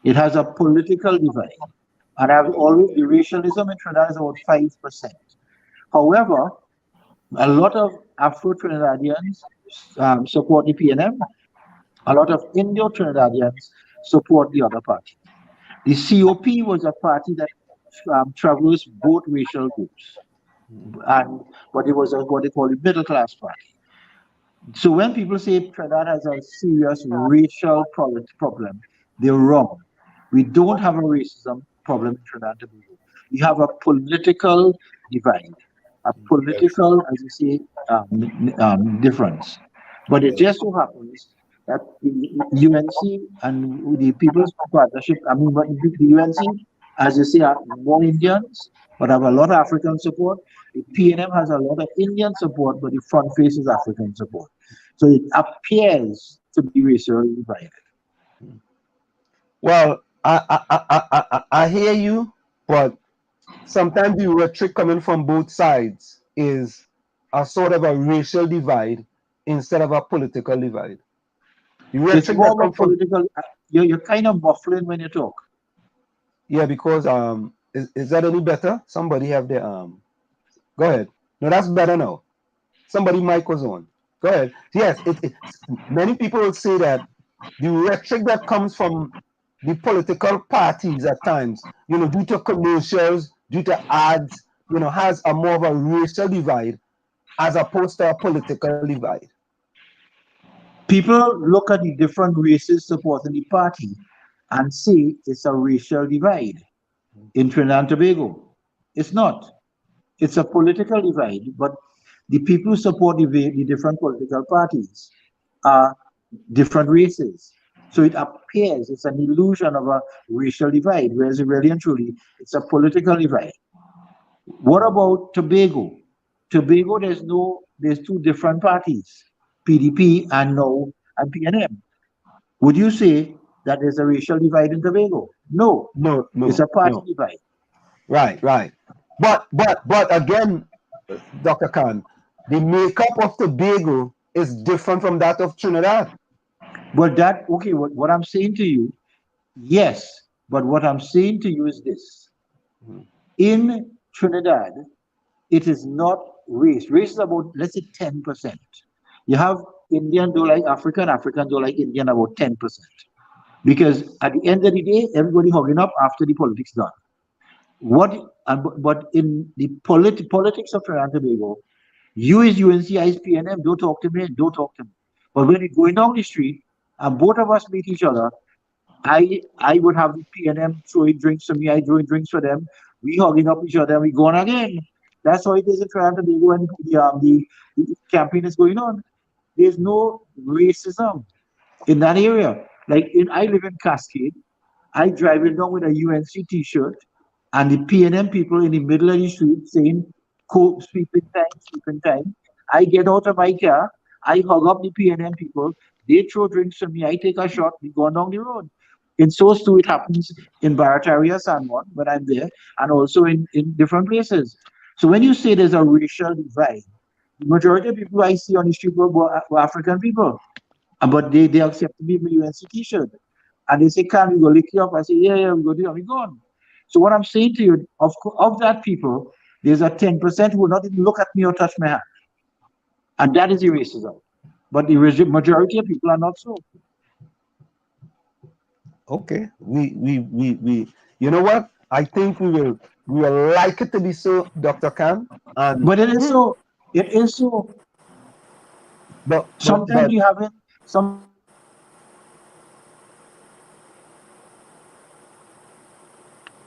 It has a political divide. And I've always, the racialism in Trinidad is about 5%. However, a lot of Afro-Trinidadians support the PNM. A lot of Indo-Trinidadians support the other party. The COP was a party that traversed both racial groups. But it was what they call a middle-class party. So when people say Trinidad has a serious racial problem, they're wrong. We don't have a racism problem in Trinidad and Tobago. We have a political divide, a political, as you say, difference. But it just so happens that the UNC and the People's Partnership, the UNC, as you say, are more Indians, but have a lot of African support. The PNM has a lot of Indian support, but the front face is African support. So it appears to be racially divided. Well, I hear you, but sometimes the rhetoric coming from both sides is a sort of a racial divide instead of a political divide. It's more of a political. You're kind of muffling when you talk. Yeah, because is that any better? Somebody have their Go ahead. No, that's better now. Somebody mic was on. Go ahead. Yes, many people will say that the rhetoric that comes from the political parties at times, due to commercials, due to ads, has a more of a racial divide as opposed to a political divide. People look at the different races supporting the party and say it's a racial divide in Trinidad and Tobago. It's not. It's a political divide, but the people who support the different political parties are different races. So it appears it's an illusion of a racial divide, whereas really and truly, it's a political divide. What about Tobago? Tobago, there's two different parties, PDP and PNM. Would you say that there's a racial divide in Tobago? No. It's a party divide. Right. But again, Dr. Khan, the makeup of Tobago is different from that of Trinidad. But what I'm saying to you, yes, but what I'm saying to you is this. In Trinidad, it is not race. Race is about, let's say, 10%. You have Indian don't like African, African don't like Indian, about 10%. Because at the end of the day, everybody hugging up after the politics done. But in the politics of Trinidad and Tobago, you is UNC, I is PNM, don't talk to me. But when you're going down the street and both of us meet each other, I would have the PNM throwing drinks to me, I throwing drinks for them, we hugging up each other, and we going again. That's how it is in Trinidad and Tobago when the campaign is going on. There's no racism in that area. I live in Cascade, I drive it down with a UNC t-shirt, and the PNM people in the middle of the street saying, sweeping time. I get out of my car, I hug up the PNM people, they throw drinks to me, I take a shot, we go down the road. In so too, it happens in Barataria, San Juan, when I'm there, and also in different places. So when you say there's a racial divide, the majority of people I see on the street were African people. But they accept me in my UNC t-shirt. And they say, can we go lick you up? I say, yeah, we go do it, and we gone. So what I'm saying to you, of that people, there's a 10% who will not even look at me or touch my hand. And that is the racism. But the majority of people are not so. Okay. We you know what? I think we will like it to be so, Dr. Khan. But it is so. It is so. But Sometimes you have it. Some.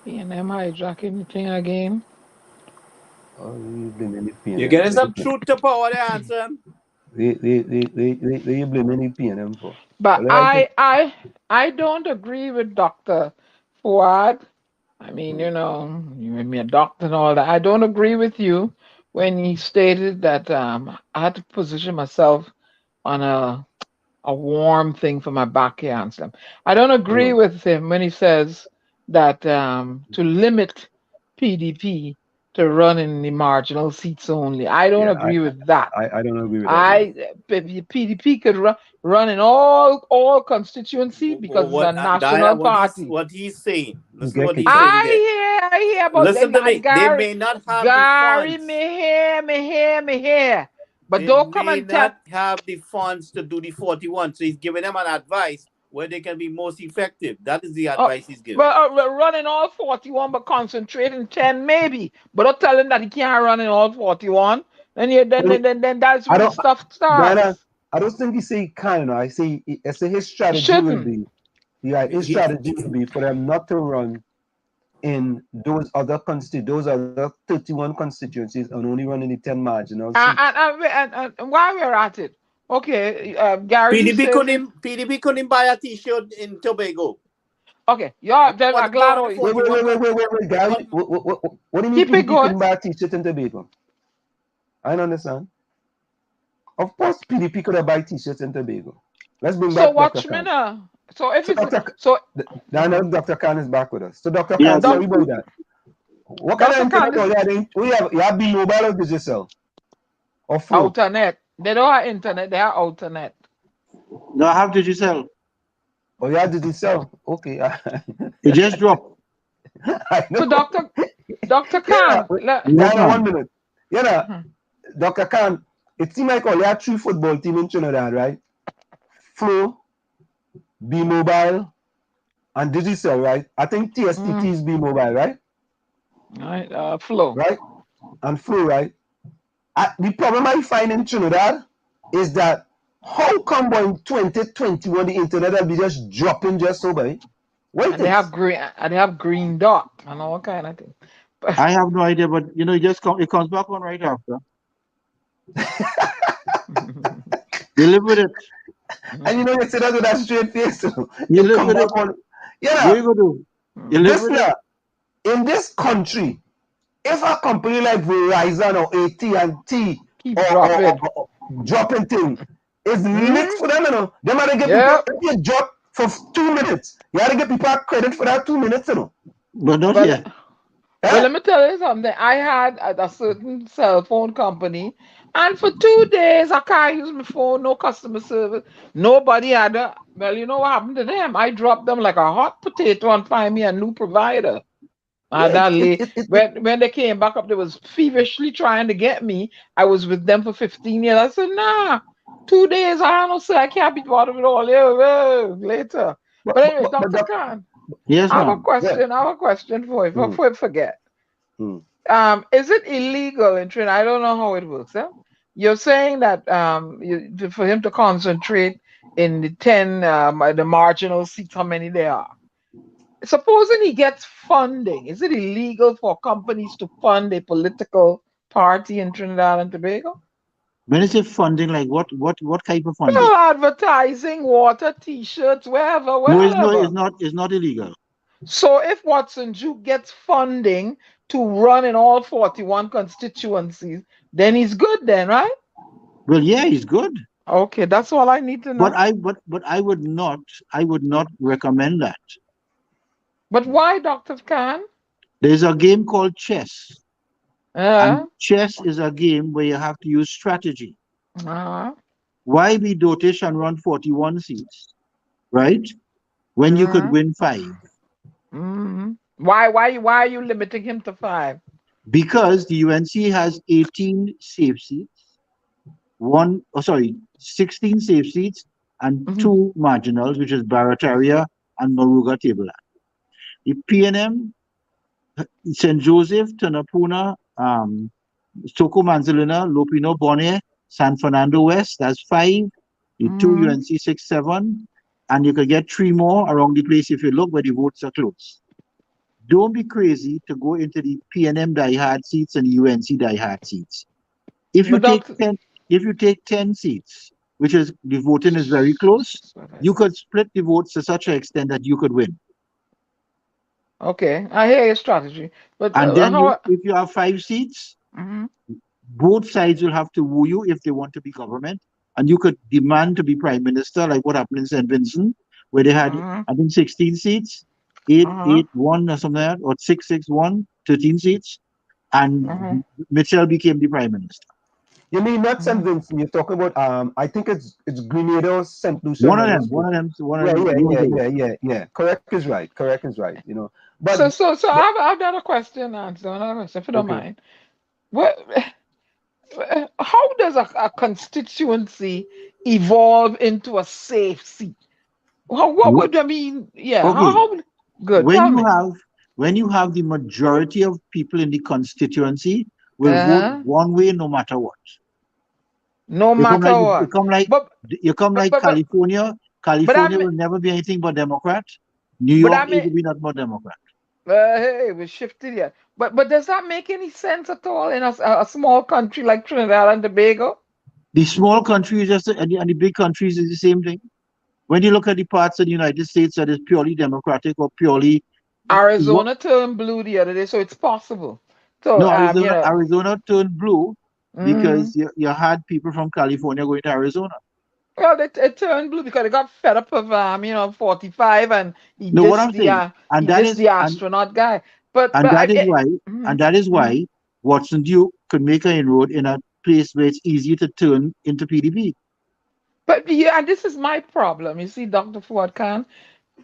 P&M hijacking the thing again. You're getting some truth to power there, Anson. They you blaming the P&M for. But Well, I don't agree with Dr. Fuad. I mean, you know, you made me a doctor and all that. I don't agree with you when he stated that I had to position myself on a warm thing for my backyard and stuff. I don't agree with him when he says that to limit PDP to run in the marginal seats only. I don't agree with that. I don't agree with that. PDP could run in all constituencies because it's a national party. What he's saying. Listen to what he's saying. I hear about listen to me. Gary, they may not have Gary, the funds. me hear. But they don't come and not have the funds to do the 41. So he's giving them an advice where they can be most effective. That is the advice he's giving. But running all 41, but concentrating 10 maybe. But don't tell him that he can't run in all 41. Then that's when stuff starts. Diana, I don't think he say he can. I say his strategy will be. Yeah, his strategy will be for them not to run in those other 31 constituencies and only run in the 10 marginal seats. And while we're at it, okay, Gary. PDP couldn't buy a T-shirt in Tobago. Okay, I'm glad. Wait, Gary. What do you mean PDP couldn't buy a T-shirt in Tobago? I don't understand. Of course, PDP could have buy T-shirts in Tobago. Let's bring back Dr. Khan. Dr. Khan is back with us. So Dr. Khan, sorry about that. What kind of internet you have B-Mobile or digital? Or Flow? Alternet. They don't have internet, they have Alternet. No, I have digital. Oh, you have digital? Okay. It just dropped. So Dr. Khan. 1 minute. Dr. Khan, it seems like all you have 3 football teams in Trinidad, right? Flow, B-Mobile, and Digicel, right? I think TSTT is B-Mobile, right? Right, Flow. Right? And Flow, right? The problem I find in Trinidad is that how come by 2021 the internet will be just dropping just so by? They have green dot and all kind of thing. I have no idea, but you know, it comes back on right after. You live with it. And you know, you say that with that straight face. You live with it. Yeah. What you do? You live with it. In this country, if a company like Verizon or AT&T or dropping thing, it's lit for them, you know. They might get people a job for 2 minutes. You have to get people credit for that 2 minutes, you know. But not yet. Well, let me tell you something. I had a certain cell phone company, and for 2 days I can't use my phone, no customer service. Nobody had a. Well, you know what happened to them? I dropped them like a hot potato and find me a new provider. When they came back up, they was feverishly trying to get me. I was with them for 15 years. I said, nah, 2 days, I don't say I can't be part of it all. Later. But anyway, Dr. Khan. Yes, I have a question for you. Before I forget. Is it illegal in Trinidad? I don't know how it works. You're saying that for him to concentrate in the 10, the marginal seats, how many there are. Supposing he gets funding, is it illegal for companies to fund a political party in Trinidad and Tobago? When you say funding, like what type of funding? Well, advertising, water, T-shirts, wherever. No, it's not illegal. So if Watson Duke gets funding to run in all 41 constituencies, then he's good then, right? Well, yeah, he's good. Okay, that's all I need to know. But I would not recommend that. But why, Dr. Khan? There's a game called chess. And chess is a game where you have to use strategy. Why be dotish and run 41 seats, right? When you could win 5. Why are you limiting him to 5? Because the UNC has 18 safe seats, 16 safe seats, and 2 marginals, which is Barataria and Moruga Tableland. The PNM, St. Joseph, Tunapuna, Soco Manzanilla, Lopino, Burnie, San Fernando West, that's 5. The 2 UNC 6-7. And you could get 3 more around the place if you look where the votes are close. Don't be crazy to go into the PNM diehard seats and the UNC diehard seats. If you take 10 seats, which is the voting is very close, you could split the votes to such an extent that you could win. Okay, I hear your strategy, but and then if you have 5 seats, both sides will have to woo you if they want to be government, and you could demand to be prime minister, like what happened in St. Vincent, where they had I think 16 seats, 8-1 or something like that, or 6-6-1, 13 seats, and Mitchell became the prime minister. You mean not St. Vincent? You're talking about I think it's Grenada, St. Lucia. One of them. Yeah. Correct is right. You know. But so I've got a question, if you don't mind. How does a constituency evolve into a safe seat? What would I mean? Yeah. Okay. How good? When you have the majority of people in the constituency will vote one way no matter what. No matter what. You come like California. California will never be anything but Democrat. New York will be not but Democrat. Hey, we shifted here. But does that make any sense at all in a small country like Trinidad and Tobago? The small countries and the big countries is the same thing. When you look at the parts of the United States that is purely Democratic or purely... Arizona turned blue the other day, so it's possible. So, no, Arizona turned blue because you had people from California going to Arizona. Well, it turned blue because they got fed up of 45 and he dissed the astronaut guy. And that is why Watson Duke could make an inroad in a place where it's easier to turn into PDP. But and this is my problem. You see, Dr. Fuad Khan,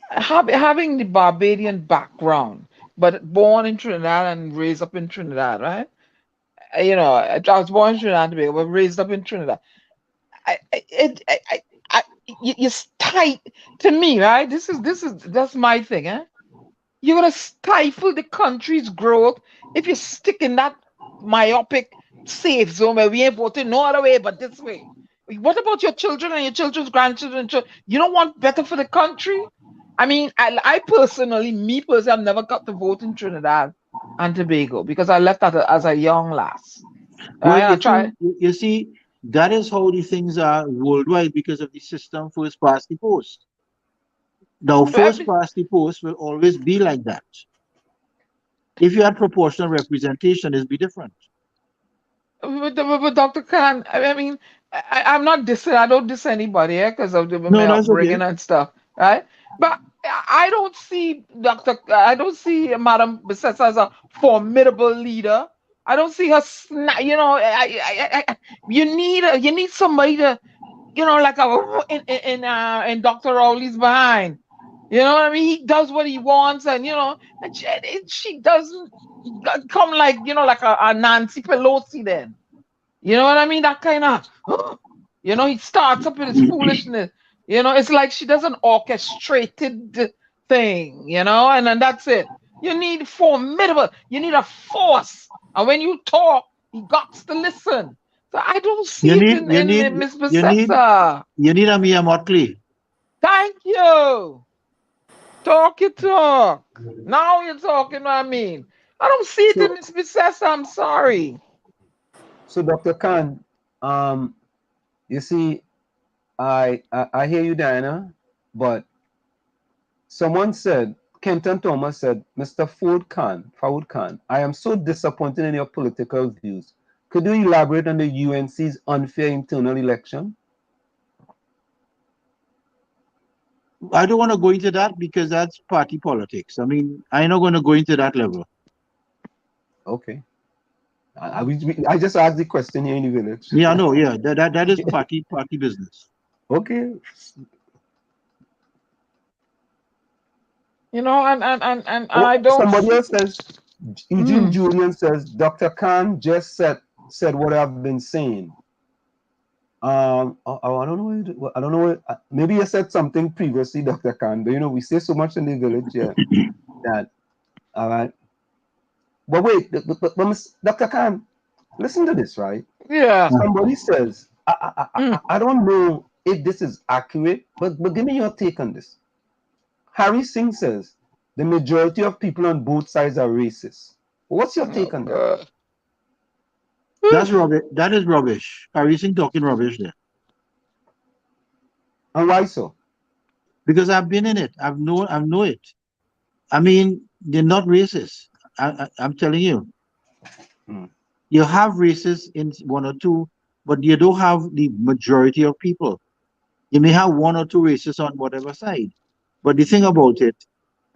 having the Barbadian background, but born in Trinidad and raised up in Trinidad, right? I was born in Trinidad and Tobago, but raised up in Trinidad. It's tight to me, right? That's my thing, eh? You're gonna stifle the country's growth if you stick in that myopic safe zone where we ain't voting no other way but this way. What about your children and your children's grandchildren? You don't want better for the country? I mean, I personally, I've never got to vote in Trinidad and Tobago because I left as a young lass. You see, that is how the things are worldwide because of the system first past the post. Now, first past the post will always be like that. If you had proportional representation, it'd be different. But Dr. Khan, I mean, I'm not dissing. I don't diss anybody because of my upbringing and stuff, right? But I don't see Madam Besessa as a formidable leader. I don't see her. You need somebody to, like in Dr. Rowley's behind. You know what I mean? He does what he wants, and and she doesn't come like a Nancy Pelosi. Then, you know what I mean? That kind of, he starts up with his foolishness. It's like she does an orchestrated thing. And then that's it. You need formidable. You need a force. And when you talk, he got to listen. So I don't see it in Miss Besessa. You need a Mia Motley. Thank you. Talk your talk. Now you're talking what I mean. I don't see it in Miss Besessa. I'm sorry. So, Dr. Khan, you see, I hear you, Diana, but someone said, Kenton Thomas said, Mr. Faud Khan, I am so disappointed in your political views. Could you elaborate on the UNC's unfair internal election? I don't want to go into that because that's party politics. I mean, I'm not going to go into that level. Okay. I just asked the question here in the village. Yeah, no, yeah, that is party business. Okay. And I don't. Somebody else says, Eugene Julian says, Dr. Khan just said what I've been saying. I don't know. Maybe you said something previously, Dr. Khan, but we say so much in the village here that, all right. But wait, Dr. Khan, listen to this, right? Yeah. Somebody says, I don't know if this is accurate, but give me your take on this. Harry Singh says the majority of people on both sides are racist. What's your take on that? That's rubbish. That is rubbish. Harry Singh talking rubbish there. And why so? Because I've been in it. I know it. I mean, they're not racist. I'm telling you. You have racists in one or two, but you don't have the majority of people. You may have one or two racists on whatever side. But the thing about it,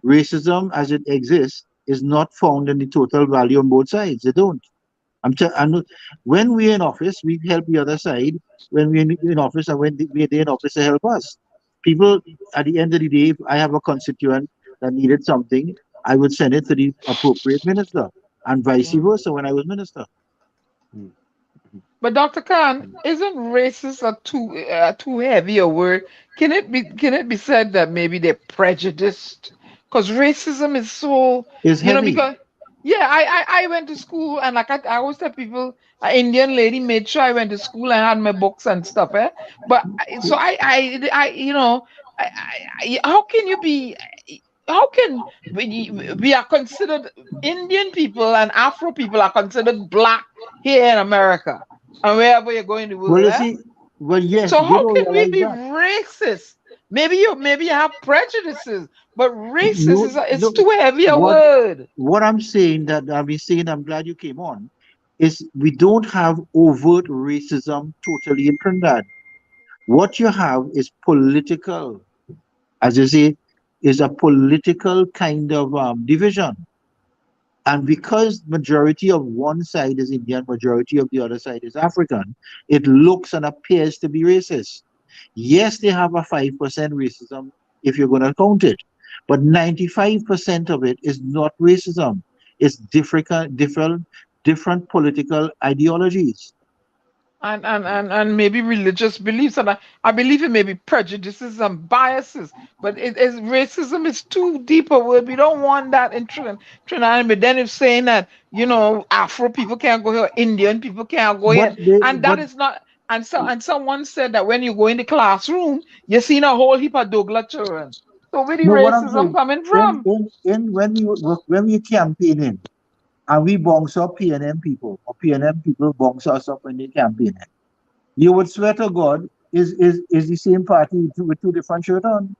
racism as it exists is not found in the total value on both sides. They don't. When we're in office, we help the other side. When we're in office and when we're in office, they help us. People, at the end of the day, if I have a constituent that needed something, I would send it to the appropriate minister, and vice versa when I was minister. But Dr. Khan, isn't racist too heavy a word? Can it be said that maybe they're prejudiced? Because racism is so heavy. Because I went to school, and like I always tell people, an Indian lady made sure I went to school and had my books and stuff. But so how can you be? How can we are considered Indian people and Afro people are considered black here in America and wherever you're going to work? Well, you see, yes. So how can we be racist? Maybe you have prejudices, but racist is too heavy a word. What I'm saying I'm glad you came on, is we don't have overt racism totally in Trinidad. What you have is political, as you say, is a political kind of division. And because majority of one side is Indian, majority of the other side is African, it looks and appears to be racist. Yes, they have a 5% racism if you're going to count it, but 95% of it is not racism. It's different political ideologies. And maybe religious beliefs, and I believe it may be prejudices and biases, but racism is too deep a word. We don't want that in Trinidad. But then it's saying that Afro people can't go here, Indian people can't go here, and that is not. And someone said that when you go in the classroom, you're seeing a whole heap of Douglas children. So where the racism coming from? When we campaigning, and we bounce up PNM people, or PNM people bounce us up when they campaign, you would swear to God is the same party with two different shirts on.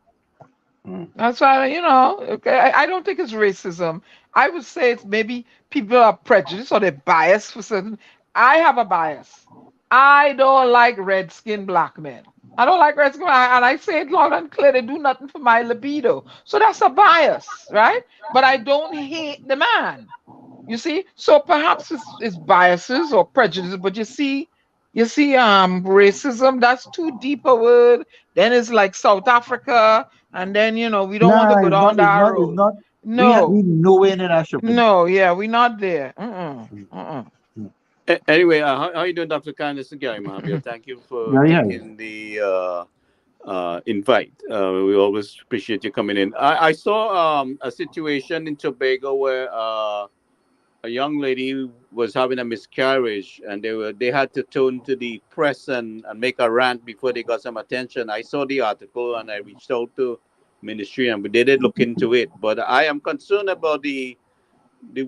That's why, I don't think it's racism. I would say it's maybe people are prejudiced or they're biased for certain. I have a bias. I don't like red-skinned black men. I don't like red-skinned, and I say it loud and clear. They do nothing for my libido. So that's a bias, right? But I don't hate the man. You see? So perhaps it's biases or prejudice, but you see, racism, that's too deep a word. Then it's like South Africa, and then, we don't want to go down that road. No. We nowhere in that. No, we're not there. Anyway, how are you doing, Dr. Khan? This is Gary Mahabir. Thank you for taking the invite. We always appreciate you coming in. I saw a situation in Tobago where a young lady was having a miscarriage, and they had to turn to the press and make a rant before they got some attention. I saw the article and I reached out to ministry, and they did look into it. But I am concerned about the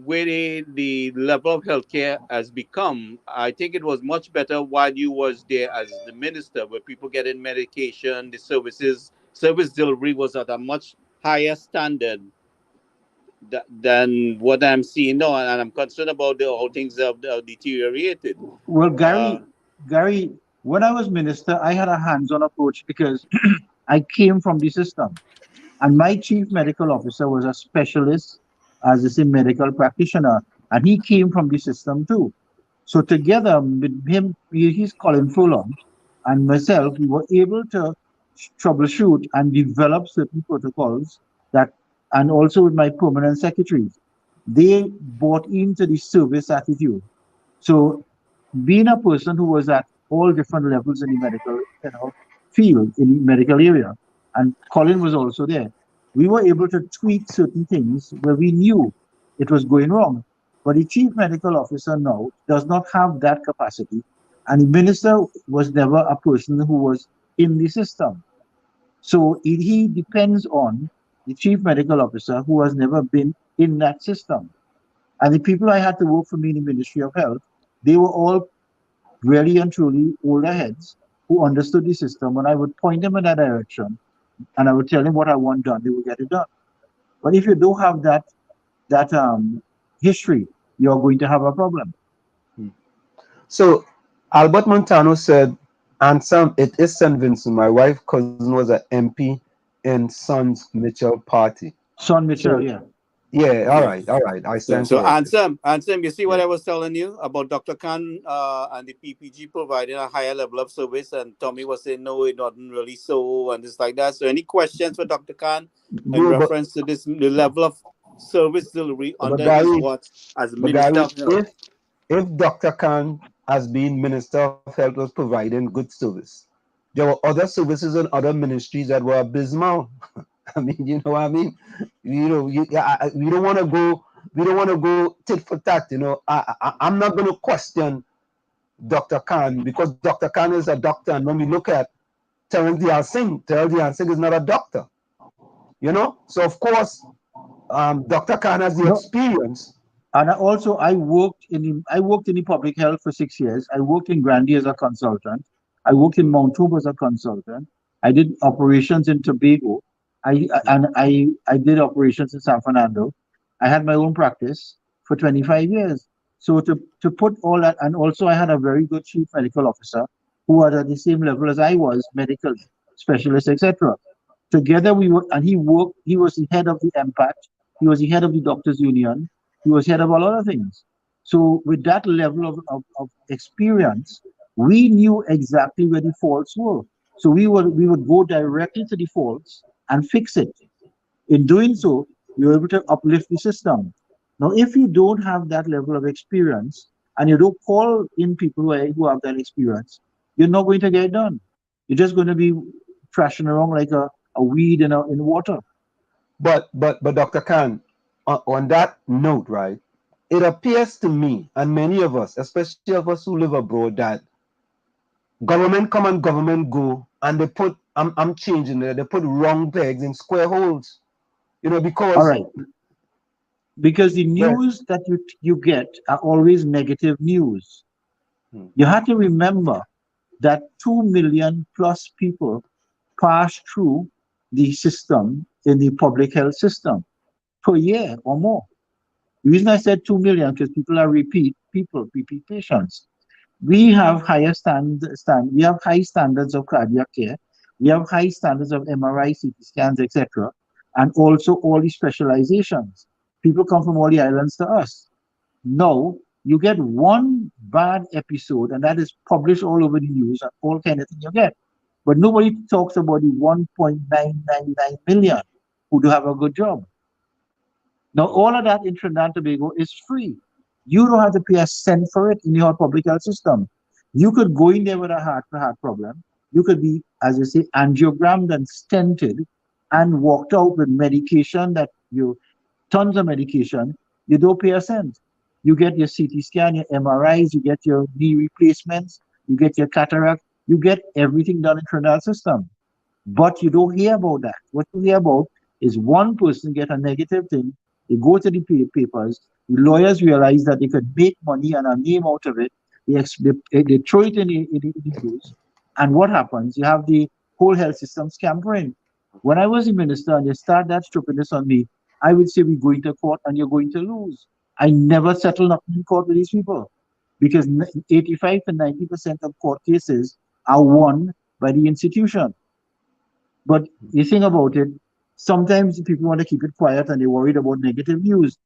way the level of healthcare has become. I think it was much better while you was there as the minister, where people getting medication, the service delivery was at a much higher standard than what I'm seeing now, and I'm concerned about how things have deteriorated. Well, Gary, when I was minister, I had a hands-on approach because I came from the system, and my chief medical officer was a specialist, as I say, medical practitioner, and he came from the system too. So together with him, he's Colin Furlong, and myself, we were able to troubleshoot and develop certain protocols and also with my permanent secretaries, they bought into the service attitude. So being a person who was at all different levels in the medical field, in the medical area, and Colin was also there, we were able to tweak certain things where we knew it was going wrong. But the chief medical officer now does not have that capacity. And the minister was never a person who was in the system. So he depends on the chief medical officer who has never been in that system. And the people I had to work for me in the Ministry of Health, they were all really and truly older heads who understood the system. When I would point them in that direction and I would tell them what I want done, they would get it done. But if you don't have that history, you're going to have a problem. So Albert Montano said, and Sam, it is St. Vincent. My wife's cousin was an MP in Sons Mitchell party. Son Mitchell, So, yeah. Yeah, all right. I Yeah, stand so corrected. Ansem, you see what I was telling you about Dr. Khan and the PPG providing a higher level of service, and Tommy was saying no, it wasn't really so, and it's like that. So, any questions for Dr. Khan in No, but reference to the level of service delivery under his Gary, watch as but Minister Gary, of Health? if Dr. Khan, as being Minister of Health, was providing good service, there were other services and other ministries that were abysmal. I mean, you know what I mean? You know, we don't want to go. We don't want to go tit for tat. You know, I'm not going to question Dr. Khan because Dr. Khan is a doctor, and when we look at Terence Diyal Singh is not a doctor. You know, so of course, Dr. Khan has the experience. And I worked in the public health for 6 years. I worked in Grandy as a consultant. I worked in Mount Hope as a consultant. I did operations in Tobago. I did operations in San Fernando. I had my own practice for 25 years. So to put all that, and also I had a very good chief medical officer who was at the same level as I was, medical specialist, etc. Together we were, and he was the head of the MPAT, he was the head of the Doctors Union, he was head of a lot of things. So with that level of experience, we knew exactly where the faults were. So we would go directly to the faults and fix it. In doing so, we were able to uplift the system. Now, if you don't have that level of experience and you don't call in people who have that experience, you're not going to get it done. You're just going to be thrashing around like a weed in water. But Dr. Khan, on that note, right? It appears to me and many of us, especially of us who live abroad, that government come and government go, and they put I'm changing it. They put wrong pegs in square holes. You know, because all right. Because the news that you get are always negative news. You have to remember that 2 million plus people pass through the system in the public health system per year or more. The reason I said 2 million because people are repeat patients. We have higher we have high standards of cardiac care. We have high standards of MRI, CT scans, etc. And also all the specializations. People come from all the islands to us. Now, you get one bad episode, and that is published all over the news and all kind of thing you get. But nobody talks about the 1.999 million who do have a good job. Now, all of that in Trinidad and Tobago is free. You don't have to pay a cent for it in your public health system. You could go in there with a heart problem. You could be, as you say, angiogrammed and stented and walked out with medication tons of medication. You don't pay a cent. You get your CT scan, your MRIs, you get your knee replacements, you get your cataract, you get everything done in Trinidad system. But you don't hear about that. What you hear about is one person get a negative thing, they go to the papers, the lawyers realize that they could make money and a name out of it, they throw it in the news, and what happens? You have the whole health system scampering. When I was the minister and they start that stupidness on me, I would say we're going to court and you're going to lose. I never settle nothing in court with these people because 85 to 90% of court cases are won by the institution. But you think about it, sometimes people want to keep it quiet and they're worried about negative news.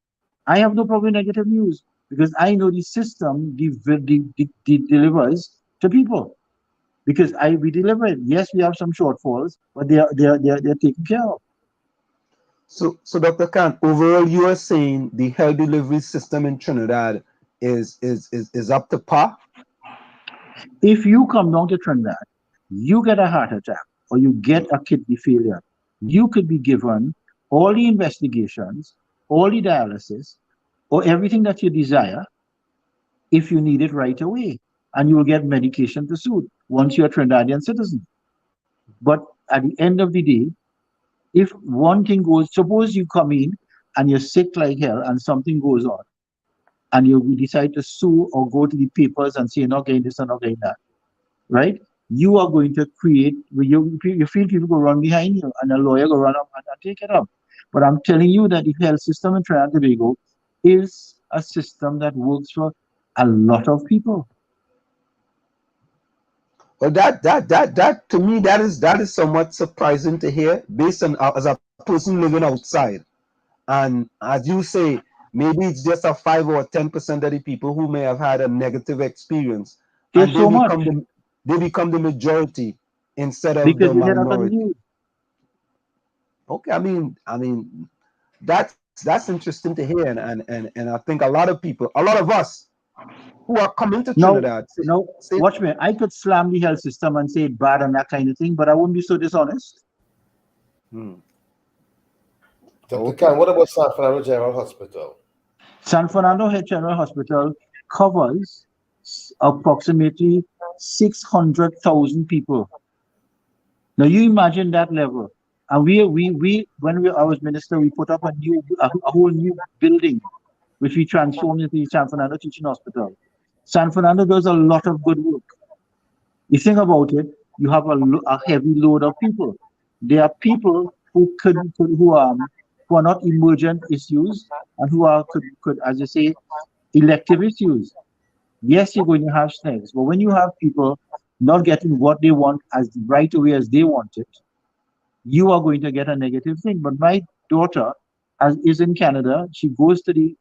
I have no problem with negative news because I know the system delivers to people. Because we deliver it. Yes, we have some shortfalls, but they're taken care of. So Dr. Khan, overall, you are saying the health delivery system in Trinidad is up to par? If you come down to Trinidad, you get a heart attack or you get a kidney failure, you could be given all the investigations, all the dialysis, or everything that you desire if you need it right away. And you will get medication to suit once you're a Trinidadian citizen. But at the end of the day, if one thing goes, suppose you come in and you're sick like hell and something goes on, and you decide to sue or go to the papers and say you're not getting this and not getting that, right? You are going to create, you feel people go run behind you and a lawyer go run up and take it up. But I'm telling you that the health system in Trinidad and Tobago is a system that works for a lot of people. Well, that to me, that is somewhat surprising to hear, based on as a person living outside. And as you say, maybe it's just a 5 or 10% of the people who may have had a negative experience, and they become the majority instead of because the you hear that on the minority. news. Okay, I mean that's interesting to hear, and I think a lot of us who are coming to Trinidad. No, watch me. I could slam the health system and say it's bad and that kind of thing, but I wouldn't be so dishonest. Dr. Khan, what about San Fernando General Hospital? San Fernando General Hospital covers approximately 600,000 people. Now you imagine that level. And I was minister, we put up a whole new building, which we transformed into the San Fernando Teaching Hospital. San Fernando does a lot of good work. You think about it, you have a heavy load of people. There are people who are not emergent issues and who could, as you say, elective issues. Yes, you're going to have snags, but when you have people not getting what they want as right away as they want it, you are going to get a negative thing. But my daughter is in Canada. She goes to the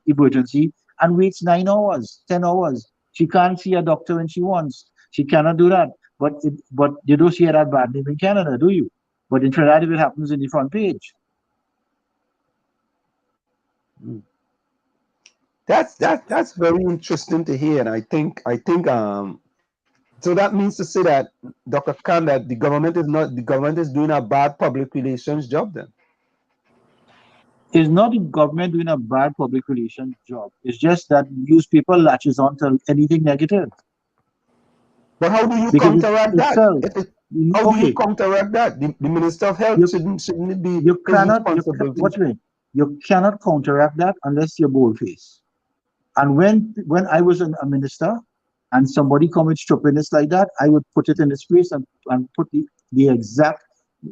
emergency and waits 9 hours, 10 hours. She can't see a doctor when she wants. She cannot do that. But you don't see that bad name in Canada, do you? But in Trinidad, it happens in the front page. That's very interesting to hear, and I think so that means to say that, Dr. Khan, that the government is doing a bad public relations job then. It's not the government doing a bad public relations job. It's just that newspaper latches on to anything negative. But how do you counteract that? How do you counteract that? The Minister of Health shouldn't it be his responsibility? You cannot counteract that unless you're boldface. And when I was a minister and somebody come with stupidness like that, I would put it in its place and put the exact,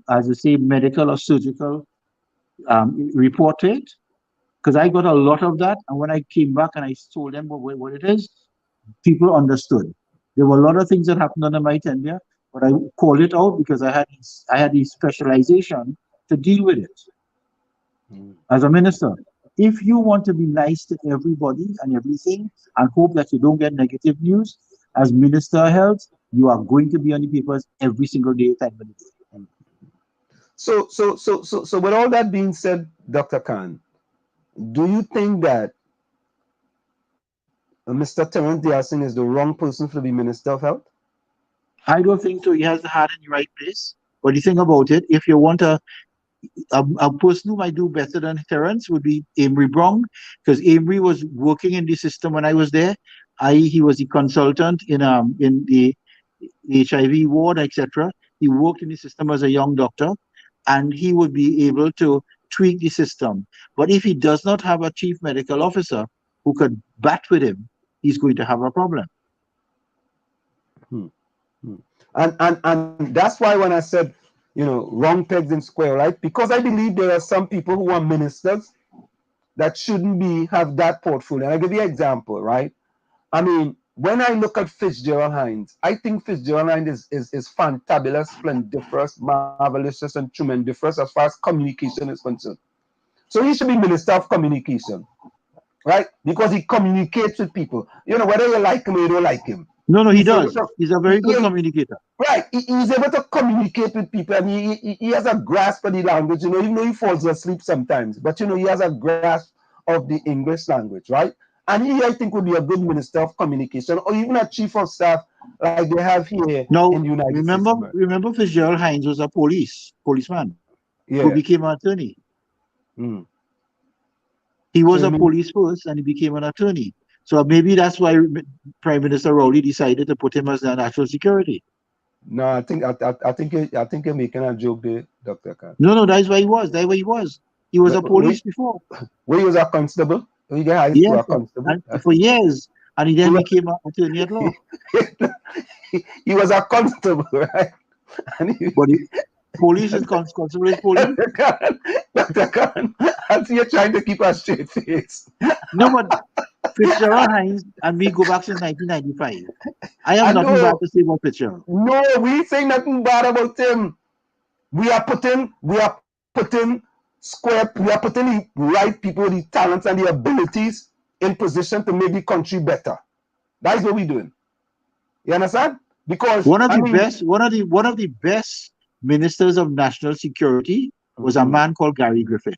as I say, medical or surgical report to it. Because I got a lot of that. And when I came back and I told them what it is, people understood. There were a lot of things that happened under my tenure, but I called it out because I had the specialization to deal with it. As a minister, if you want to be nice to everybody and everything and hope that you don't get negative news, as Minister of Health, you are going to be on the papers every single day, time of the day. So with all that being said, Dr. Khan, do you think that Mr. Terence Diasing is the wrong person for the Minister of Health? I don't think so. He has the heart in the right place. But the thing about it, if you want a person who might do better than Terence would be Amory Brown, because Amory was working in the system when I was there. He was the consultant in the HIV ward, etc. He worked in the system as a young doctor, and he would be able to tweak the system. But if he does not have a chief medical officer who could bat with him, he's going to have a problem. And that's why when I said, wrong pegs in square, right? Because I believe there are some people who are ministers that shouldn't have that portfolio. And I'll give you an example, right? I mean, when I look at Fitzgerald Hines, I think Fitzgerald Hines is fantabulous, splendiferous, marvelous, and tremendiferous as far as communication is concerned. So he should be Minister of Communication, right? Because he communicates with people. Whether you like him or you don't like him. No, he does. He's a very good communicator. Right. He's able to communicate with people, and he has a grasp of the language, even though he falls asleep sometimes. But, he has a grasp of the English language, right? And he, I think, would be a good Minister of Communication, or even a Chief of Staff like they have here in the United States. Remember Fitzgerald Hines was a policeman who became an attorney. He was a police first and he became an attorney. So maybe that's why Prime Minister Rowley decided to put him as the national security. No, I think you're making a joke there, Dr. Khan. No, that's why he was. That's why he was. He was a police before. Where he was a constable? Yes, a constable? And for years. And he then became an attorney at law. He was a constable, right? But police is constable is police. Dr. Khan, I see you're trying to keep a straight face. No, but Fitzgerald Hines and me go back since 1995. I have nothing bad to say about Fitzgerald. No, we say nothing bad about him. We are putting the right people, the talents and the abilities in position to make the country better. That's what we're doing. You understand? Because one of the best ministers of national security was a man called Gary Griffith.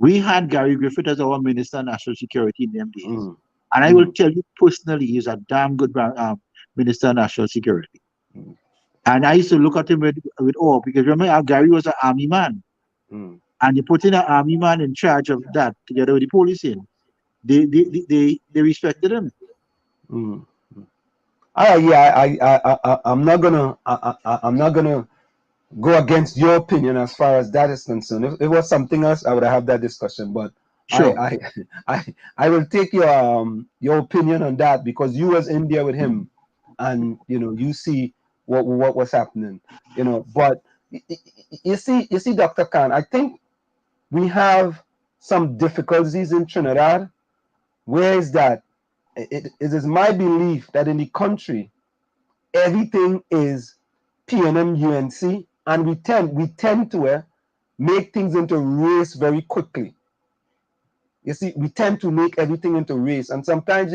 We had Gary Griffith as our minister of national security in them days. And I will tell you personally, he's a damn good minister of national security. And I used to look at him with awe, because remember, Gary was an army man. And they put in an army man in charge of that together with the police in. They respected him. I'm not gonna go against your opinion as far as that is concerned. If it was something else, I would have that discussion. But sure. I will take your opinion on that, because you was in there with him, and you see what was happening. But you see, Dr. Khan, I think we have some difficulties in Trinidad. Where is that? It is my belief that in the country, everything is PNM UNC, and we tend to make things into race very quickly. You see, we tend to make everything into race, and sometimes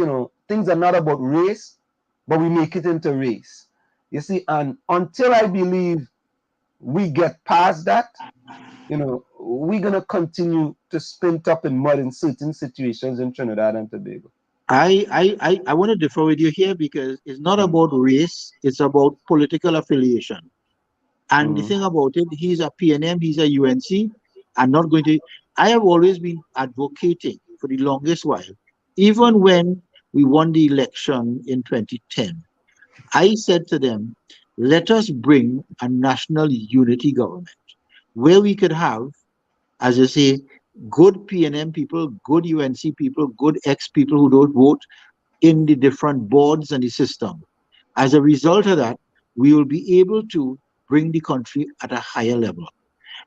things are not about race, but we make it into race. You see, and until I believe we get past that, we're gonna continue to spin up in mud in certain situations in Trinidad and Tobago. I want to differ with you here, because it's not about race, it's about political affiliation. And the thing about it, he's a PNM, he's a UNC. I have always been advocating for the longest while, even when we won the election in 2010. I said to them, let us bring a national unity government where we could have, as I say, good PNM people, good UNC people, good ex-people who don't vote in the different boards and the system. As a result of that, we will be able to bring the country at a higher level.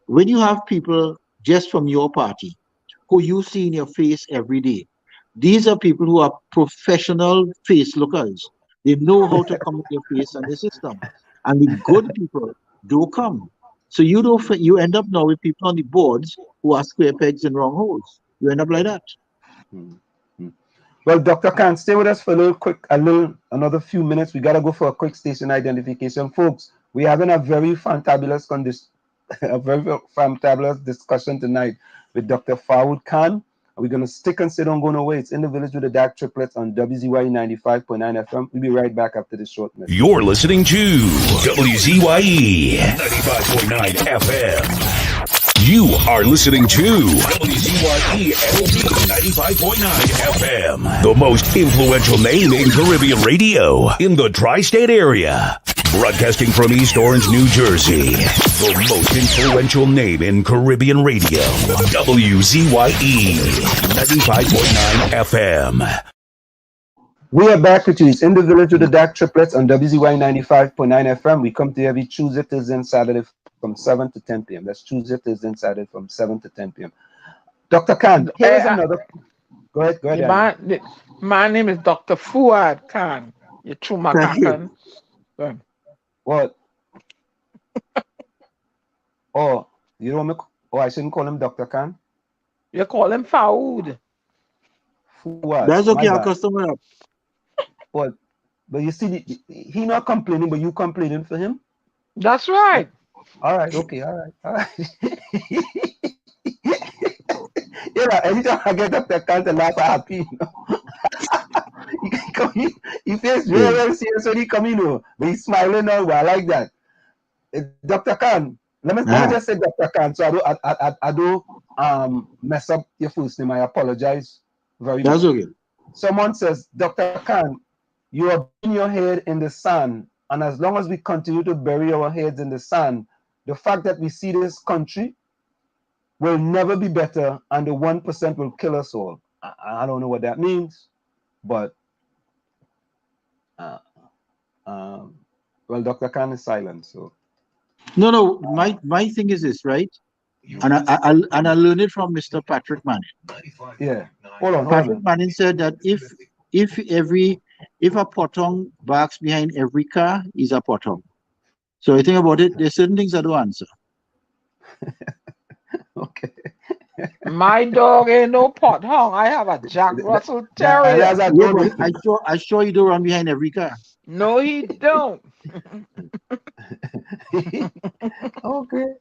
When you have people just from your party who you see in your face every day, these are people who are professional face lookers. They know how to come with your face and the system. And the good people do come. So you end up now with people on the boards who are square pegs and round holes. You end up like that. Well, Dr. Khan, stay with us for another few minutes. We gotta go for a quick station identification, folks. We're having a very fantabulous discussion tonight with Dr. Faud Khan. We're gonna stick and sit on going away. It's In the Village with the DAG Triplets on WZYE 95.9 FM. We'll be right back after this short message. You're listening to WZYE 95.9 FM. You are listening to WZYE 95.9 FM, the most influential name in Caribbean radio in the tri-state area. Broadcasting from East Orange, New Jersey, the most influential name in Caribbean radio, WZYE 95.9 FM. We are back with you. It's In the Village with the DAG Triplets on WZYE 95.9 FM. We come to you every Tuesday, Thursday, and Saturday from 7 to 10 p.m. That's Tuesday, Thursday, and Saturday from 7 to 10 p.m. Dr. Khan, here's another. Go ahead. My name is Dr. Fuad Khan. You true Khan. What? Oh, you don't want me? Oh, I shouldn't call him Dr. Khan. You call him Faud. Fuad. That's okay, our customer. But you see, he not complaining, but you complaining for him. That's right. All right. Okay. All right. Anytime I get Dr. Khan to laugh, I'm happy. He feels very serious when he come in, but he's smiling now. I like that. Dr. Khan, let me just say Dr. Khan, so mess up your first name. I apologize very That's much. okay. Someone says, Dr. Khan, you are burying your head in the sand, and as long as we continue to bury our heads in the sand, the fact that we see this country will never be better, and the 1% will kill us all. I don't know what that means, but well, Dr. Khan is silent, so. No. My thing is this, right? And I learned it from Mr. Patrick Manning. Yeah. Hold on. Patrick Manning said that if a potong barks behind every car, is a potong. So I think about it, there's certain things I don't answer. Okay. My dog ain't no pot hung. I have a Jack Russell Terrier. Yeah, but I sure you don't run behind every car. No, he don't. Okay.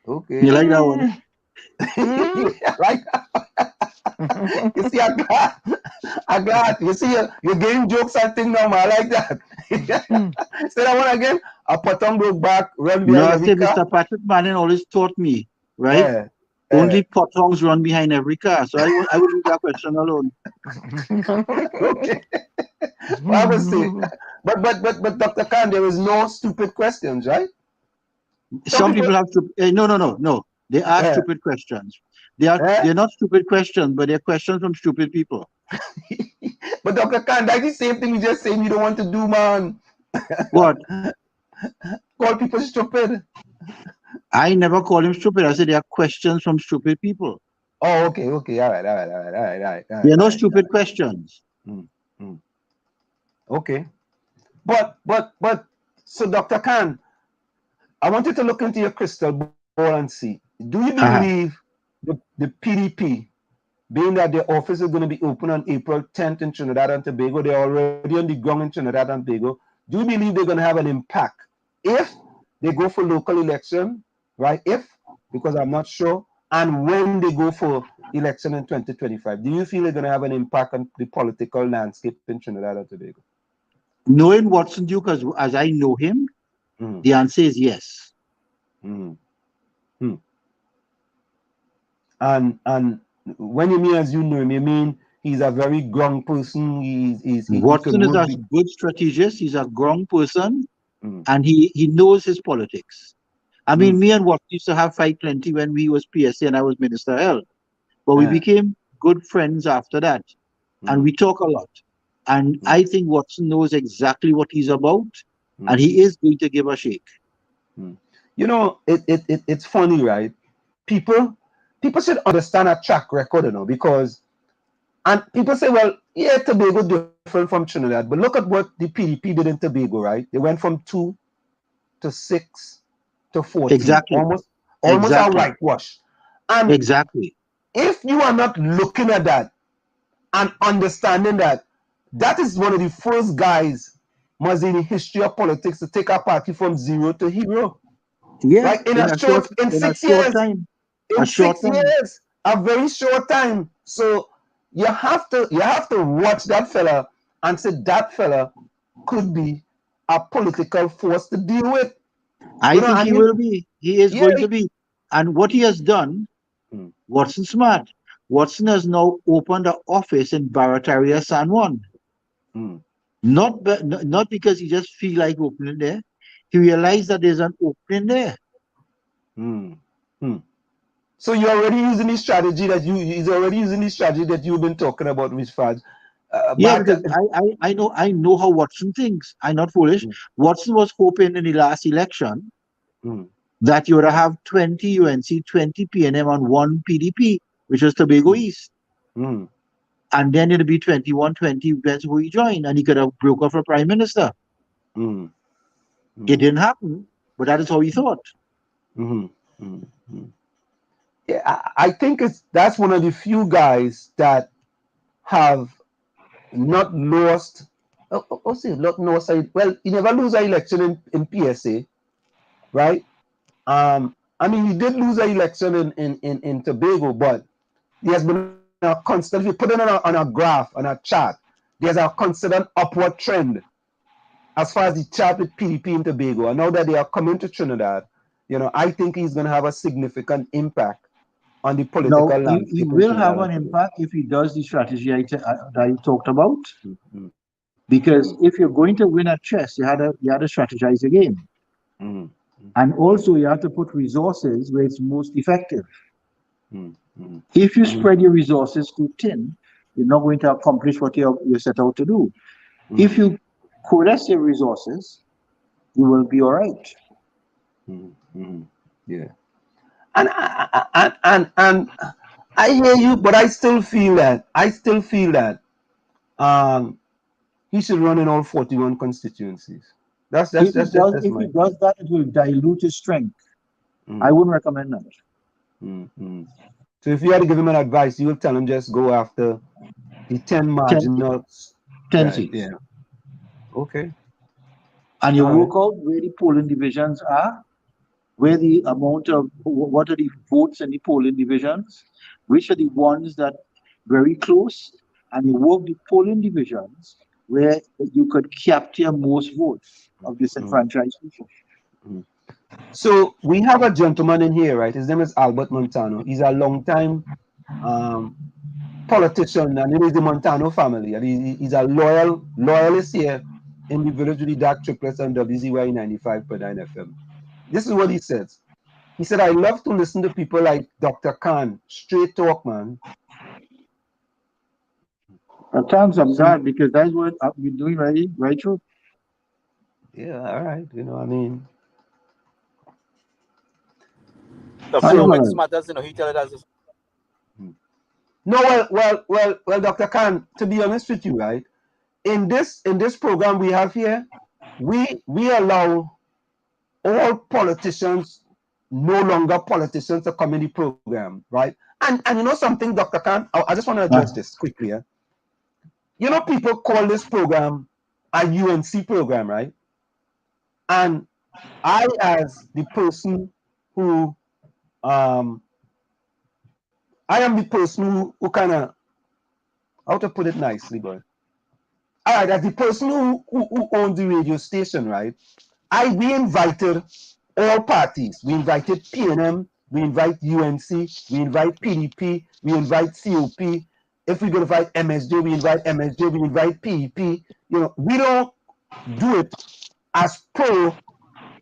Okay. You like that one? Right? You see, I got. You see, you're getting jokes and things now, man. I like that. Say that one again. A potong broke back, run behind every car. Mr. Patrick Manning always taught me, right? Only potongs run behind every car. So I would leave that question alone. Okay. Well, I would say, but Dr. Khan, there is no stupid questions, right? Some people have to. No. They are stupid questions. They're not stupid questions, but they're questions from stupid people. But Dr. Khan, that's the same thing you just saying you don't want to do, man. What? Call people stupid. I never call him stupid. I said they are questions from stupid people. Oh, okay. All right. They're not stupid questions. Okay. But so Dr. Khan, I want you to look into your crystal ball and see. Do you believe the PDP, being that their office is going to be open on April 10th in Trinidad and Tobago, they're already on the ground in Trinidad and Tobago, do you believe they're going to have an impact if they go for local election, right? Because I'm not sure, and when they go for election in 2025, do you feel they're going to have an impact on the political landscape in Trinidad and Tobago? Knowing Watson Duke as I know him, the answer is yes. And when you mean as you know him, you mean he's a very grown person. Watson is a good strategist. He's a grown person, and he knows his politics. I mean, me and Watson used to have fight plenty when we was PSA and I was Minister of Health, but we became good friends after that, and we talk a lot. And I think Watson knows exactly what he's about, and he is going to give a shake. You know, it's funny, right? People should understand a track record, because, and people say, well, yeah, Tobago different from Trinidad, but look at what the PDP did in Tobago, right? They went from 2 to 6 to 14. Exactly. Almost a whitewash. And if you are not looking at that and understanding that is one of the first guys must in the history of politics to take a party from zero to hero. Yeah, right? In 6 years. Time. In 6 years, a very short time. So you have to watch that fella and say that fella could be a political force to deal with. I think he will be. He is going to be. And what he has done, Watson smart. Watson has now opened an office in Barataria, San Juan. Not because he just feel like opening there. He realized that there's an opening there. So you're already using the strategy that you've been talking about, Ms. Faud. Because I know how Watson thinks. I'm not foolish. Watson was hoping in the last election that you would have 20 UNC, 20 PNM, and 1 PDP, which was Tobago East. And then it'd be 21-20 depends who he joined, and he could have broke off for prime minister. It didn't happen, but that is how he thought. Yeah, I think that's one of the few guys that have not lost. Well, he never lose an election in PSA, right? I mean, he did lose an election in Tobago, but he has been a constant. If you put it on a graph, on a chart, there's a constant upward trend as far as the chart with PDP in Tobago. And now that they are coming to Trinidad, I think he's going to have a significant impact on the Now, political he landscape in will have Trinidad an and Tobago. impact if he does the strategy that I talked about. Mm, Because if you're going to win at chess, you had to strategize the game. mm, And also you have to put resources where it's most effective. mm, mm, If you mm, spread your resources too thin, you're not going to accomplish what you're set out to do. If you coalesce your resources, you will be all right. yeah. And I hear you, but I still feel that he should run in all 41 constituencies. That's If he my does that, it will dilute his strength. I wouldn't recommend that. So if you had to give him an advice, you would tell him just go after the 10 marginal. 10 Right, seats. yeah. Okay. And you All right. work out where the polling divisions are, where the amount of what are the votes in the polling divisions, which are the ones that very close, and you work the polling divisions where you could capture most votes of disenfranchised people. So we have a gentleman in here, right? His name is Albert Montano. He's a long-time politician, and it is the Montano family. And he's a loyalist here in the village with the DAG Triplets on WZYE 95.9 FM. This is what he says. He said, I love to listen to people like Dr. Khan. Straight talk, man. Thanks, I'm glad, because that's what I've been doing right through. Yeah, all right. I mean. Mixed matters, he tell it as a... No, well, Dr. Khan, to be honest with you, right? In this program we have here, we allow all politicians, no longer politicians, to come in the program, right? And you know something, Dr. Khan, I just want to address this quickly. Yeah? People call this program a UNC program, right? And I, as the person who I am the person who kind of, how to put it nicely, but all right, as the person who owns the radio station, right? We invited all parties. We invited PNM, we invite UNC, we invite PDP, we invite COP. If we're going to invite MSJ, we invite MSJ, we invite PEP. We don't do it as pro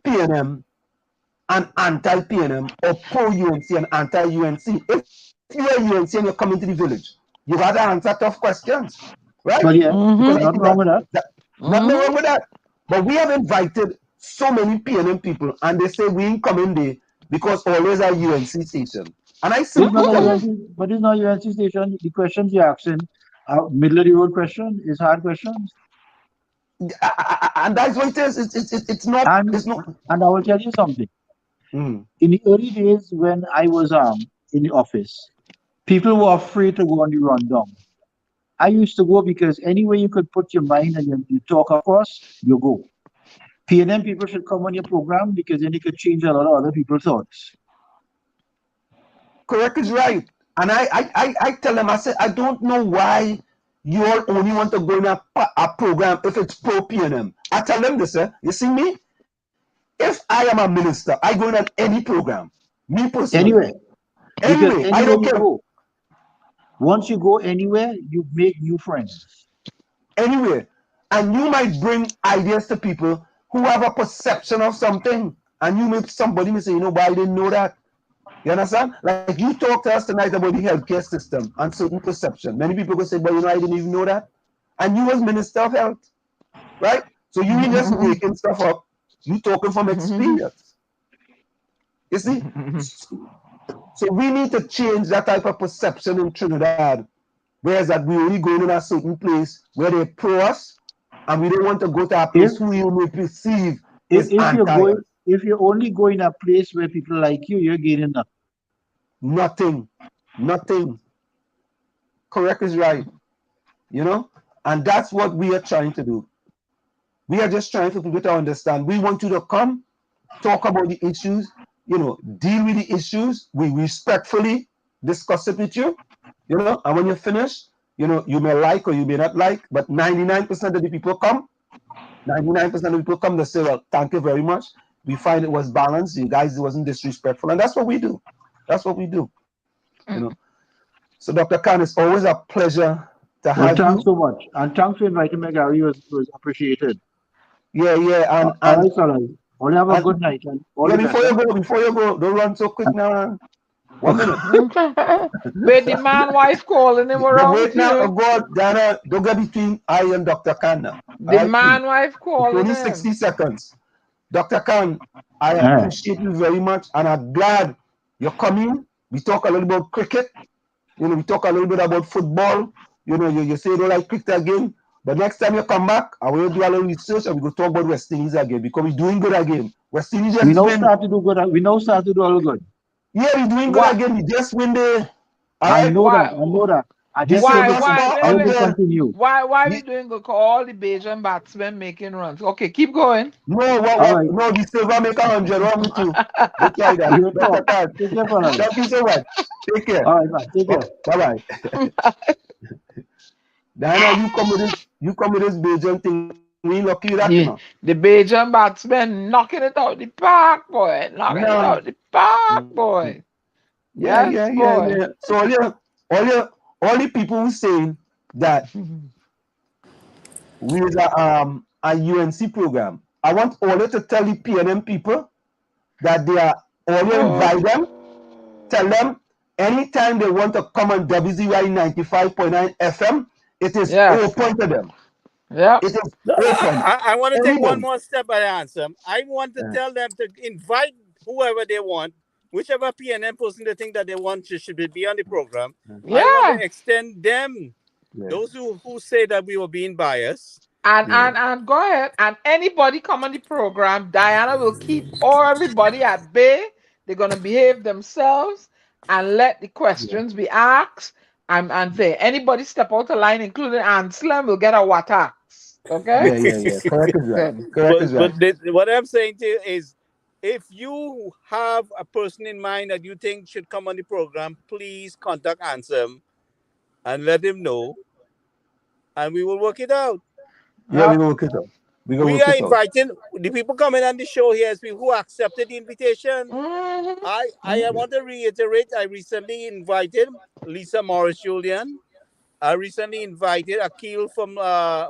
PNM and anti PNM or pro UNC and anti UNC. If you're UNC and you're coming to the village, you got to answer tough questions, right? Well, yeah, Because nothing wrong with that. Nothing wrong with that. But we have invited so many PNM people, and they say we ain't coming there because always a UNC station. And I simply but it's not UNC station. The questions you're asking are middle of the road question, is hard questions. And that's what it is. It's not. And I will tell you something. In the early days when I was in the office, people were afraid to go on the rundown. I used to go because anywhere you could put your mind and you talk across, you go. PNM people should come on your program because then you could change a lot of other people's thoughts. Correct is right. And I tell them, I say, I don't know why you all only want to go in a program if it's pro PNM. I tell them this, you see me? If I am a minister, I go in on any program. Me personally. Anyway, I don't care. Go. Once you go anywhere, you make new friends. Anywhere. And you might bring ideas to people who have a perception of something. And you make somebody may say, but I didn't know that. You understand? Like you talked to us tonight about the healthcare system and certain perception. Many people will say, but I didn't even know that. And you was Minister of Health. Right? So you ain't just making stuff up. You talking from experience. You see? So we need to change that type of perception in Trinidad. Whereas that we only going in a certain place where they pro us, and we don't want to go to a place who you may perceive is anti. If you only go in a place where people like you, you're gaining nothing. Nothing. Correct is right. And that's what we are trying to do. We are just trying for people to understand. We want you to come, talk about the issues, deal with the issues. We respectfully discuss it with you, and when you finish, you may like or you may not like, but 99% of the people come. 99% of the people come to say, well, thank you very much. We find it was balanced. You guys, it wasn't disrespectful. And that's what we do. That's what we do. you know. So Dr. Khan, it's always a pleasure to Well, have thanks you. so much. And thanks for inviting me, Gary. Was appreciated. Yeah, All right, fellas. All have a good night and all yeah, the best. before you go, don't run so quick now. 1 minute. Wait, the man wife calling him around Wait now, oh too. God, Diana, don't get between I and Dr. Khan now. The All right, man please. wife It's calling only him. 60 seconds. Dr. Khan, I Yeah. appreciate you very much, and I'm glad you're coming. We talk a little about cricket. You know, we talk a little bit about football. You know, you say you don't like cricket again. But next time you come back, I will do a little research and we go talk about West Indies again because we're doing good again. West Indies We just now win. start to do good. We now start to do all good. Yeah, we're doing good What? again. We just win the. All I right. know Why? that. I know that. I just Why? hope Wait, I hope wait. they continue. Why Ye- we doing good? 'Cause all the Bajan batsmen making runs. Okay, keep going. No, All right. no, the silver make 100 wrong with you. Don't try that. You Dr. talk. Khan. Take care, fellas. Thank you so much. Take care. All right, man. Take care. Bye-bye. Diana, you come with this Bajan thing. We lucky with that, you know. The Bajan batsmen knocking it out the park, boy. Knocking it No. out the park, boy. Yes, boy. Yeah. So all the people who saying that we is a UNC program, I want all you to tell the PNM people that they are all you invite them, tell them anytime they want to come on WZYE 95.9 FM, it is open to them. Yeah. It is No, open. I want to take one Anybody. more step at answer. I want to tell them to invite whoever they want, whichever PNM person they think that they want should be on the program. Yeah. I want to extend them, those who say that we were being biased. And go ahead. And anybody come on the program, Diana will keep everybody at bay. They're gonna behave themselves and let the questions be asked. And say anybody step out of line, including Anselm, will get a water. Okay? Yeah. Correct is right. But what I'm saying to you is, if you have a person in mind that you think should come on the program, please contact Ansem and let him know, and we will work it out. Yeah, we will work it out. We are inviting the people coming on the show here as people who accepted the invitation. I want to reiterate, I recently invited Lisa Morris Julian. I recently invited Akil from the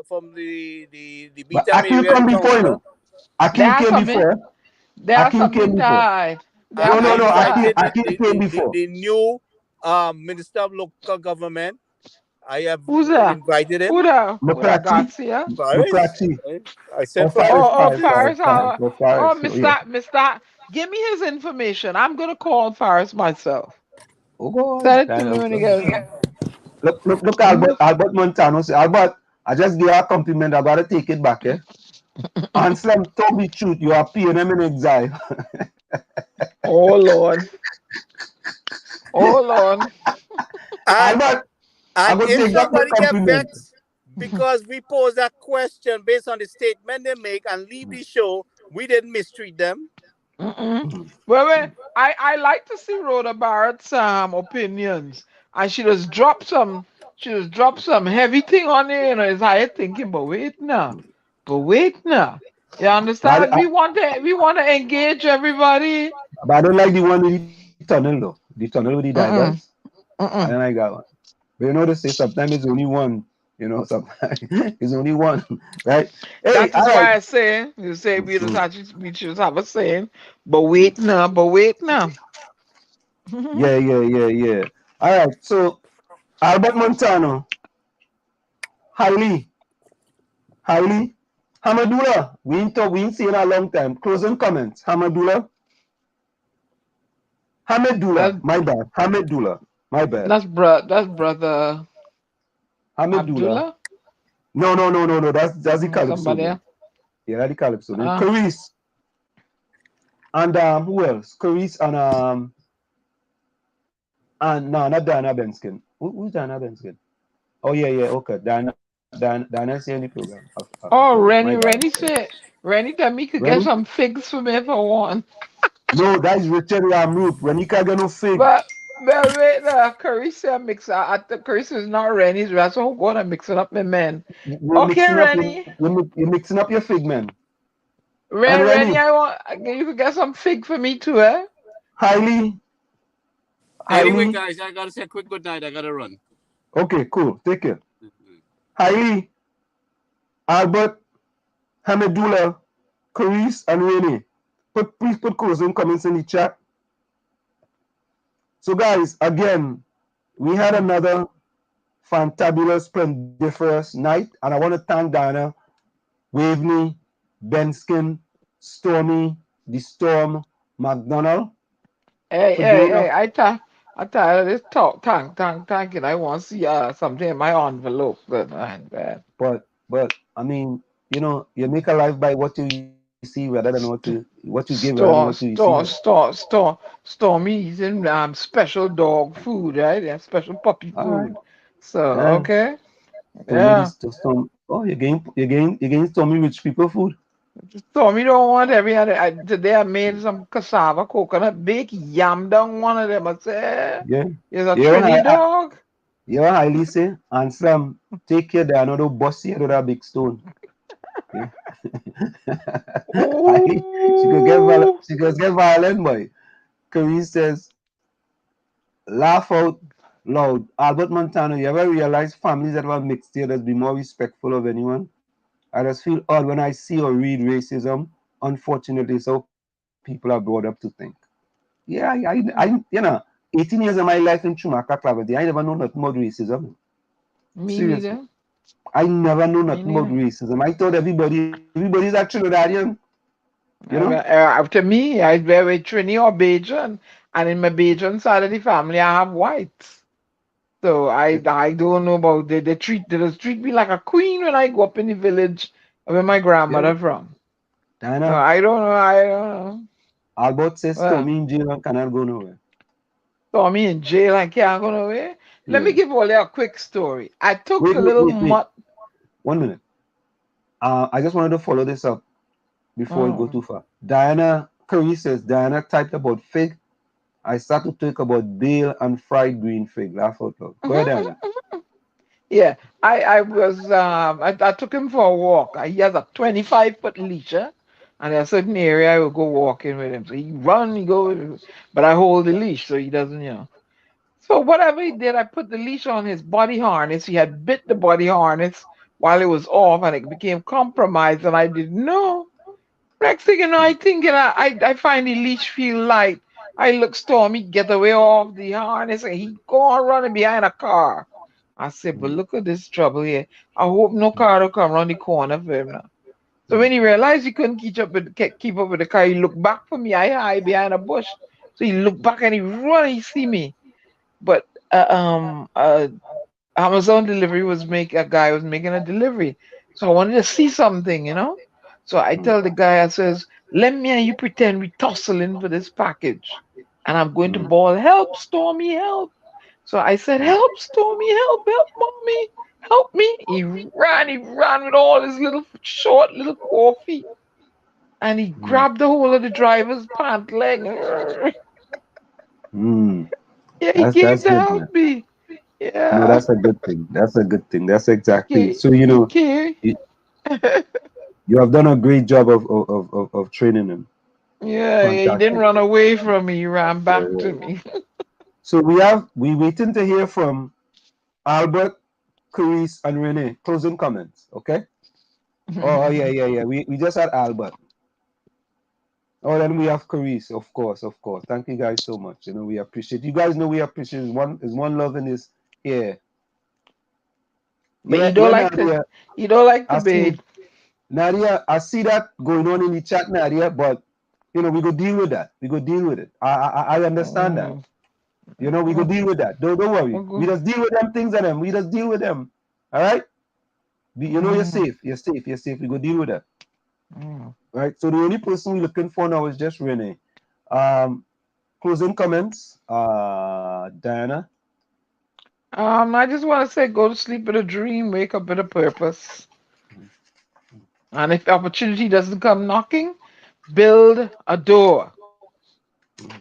Beta Akil come before you. Akil came before. Akil came before. No. Akil came before. The new Minister of Local Government. I have Who's that? invited him. Who that? Garcia? I said Faris. Mr. Give me his information. I'm gonna call Faris myself. Oh, Send it to me when he gets home. Look, Albert Montano. Albert, I just gave a compliment. I gotta take it back, eh? Anselm told me the truth. You are PNM in exile. Oh Lord. Albert, and if somebody get vexed because we pose that question based on the statement they make and leave the show, we didn't mistreat them. Well, I like to see Rhoda Barrett's opinions, and she just dropped some heavy thing on it, and it's high thinking, but wait now. You understand? We want to engage everybody. But I don't like the one with the tunnel though. The tunnel with the divers. I don't like that one. But you know they say sometimes it's only one. You know, sometimes it's only one, right? Hey, that is why I say we should have a saying, but wait now. Yeah. All right, so Albert Montano, Hailey, Hamadullah. We ain't seen in a long time. Closing comments, Hamadullah. My bad. Hamidullah. My bad. That's brother. Hamidullah. No. That's the Calypso. Somebody else? Yeah, that's the Calypso. Carice. And who else? Carice and no, not Diana Benskin. Who's Diana Benskin? Oh yeah. Okay, Diana's in the program. Rennie tell me could get some figs for me if I want. No, that's Richard Ramroop. Rennie can't get no figs. But wait, Carissa mix. Carissa is not Rennie's. That's why I'm going to mix it up, my man. Okay, Rennie. You're mixing up your fig, man. Rennie, I want you to get some fig for me too, eh? Hailey, Anyway, Hailey. guys, I gotta say a quick good night. I gotta run. Okay, cool. Take care. Hailey, Albert, Hamidullah, Carice, and Renee. Please put closing comments in the chat. So, guys, again, we had another fantabulous, splendiferous night, and I want to thank Diana, Waveney, Benskin, Stormy, The Storm, McDonald. Hey, I tired of this talk. Thank it. I want to see something in my envelope. But I mean, you know, you make a life by what you see rather than what you give rather than what you receive. Stormy eating special dog food, right? Yeah, special puppy All food. right. So okay. Storm. Oh, you're getting Stormy rich people food. Stormy don't want every other. Today I made some cassava coconut bake yam down one of them. I said, Yeah. "Is a Trini dog." You know, Hailey say, and some take care there another bossy out of that big stone. Yeah. she could get violent, boy. Carice says, laugh out loud. Albert Montano, you ever realize families that were mixed here be more respectful of anyone? I just feel odd when I see or read racism. Unfortunately, so people are brought up to think. Yeah, I you know, 18 years of my life in Chumaka Clavity, I never know nothing about racism. Me Seriously. neither. I never know nothing about racism. I thought everybody's a Trinidadian. You know? To me, I wear Trini or Bajan, and in my Bajan side of the family, I have whites. So I don't know about they treat me like a queen when I go up in the village where my grandmother from. Diana, So I don't know. Albert says Tommy in jail and cannot go nowhere. Tommy in jail and can't go nowhere. Let me give all you a quick story. I took wait, a little 1 minute. I just wanted to follow this up before we go too far. Diana Curry says Diana typed about fig. I started to talk about bale and fried green fig. Laugh out loud. Go ahead, Diana. Yeah, I took him for a walk. He has a 25-foot leash, and at a certain area I will go walking with him. So he run, he go, but I hold the leash so he doesn't, you know. So whatever he did, I put the leash on his body harness. He had bit the body harness while it was off, and it became compromised, and I didn't know. Next thing you know, I find the leash feel light. I look Stormy get away off the harness, and he go on running behind a car. I said, but look at this trouble here. I hope no car will come around the corner for him now. So when he realized he couldn't keep up with the car, he looked back for me. I hide behind a bush. So he looked back and he run. He see me. But Amazon delivery a guy was making a delivery. So I wanted to see something, you know. So I tell the guy, I says, let me and you pretend we tussling for this package. And I'm going to bawl, help, Stormy, help. So I said, help, Stormy, help, mommy, help me. He ran with all his short little 4 feet. And he grabbed the whole of the driver's pant leg. Yeah, he came to help me. Yeah. No, that's a good thing. That's a good thing. That's exactly. So, you know, you have done a great job of training him. Yeah, he didn't run away from me. He ran back to me. So we waiting to hear from Albert, Carice, and Renee. Closing comments, okay? Oh yeah. We just had Albert. Oh, then we have Carice, of course. Thank you guys so much. You know, we appreciate. You guys know we appreciate. One love in this here. But you don't like the babe. Nadia, I see that going on in the chat, Nadia, but you know, we go deal with that. We go deal with it. I understand that. You know, we go deal with that. Don't worry. We just deal with them things and them. We just deal with them. All right? You know, you're safe. You're safe. We go deal with that. Right? So the only person we're looking for now is just Renee. Closing comments, Diana. I just want to say, go to sleep with a dream, wake up with a purpose. And if opportunity doesn't come knocking, build a door.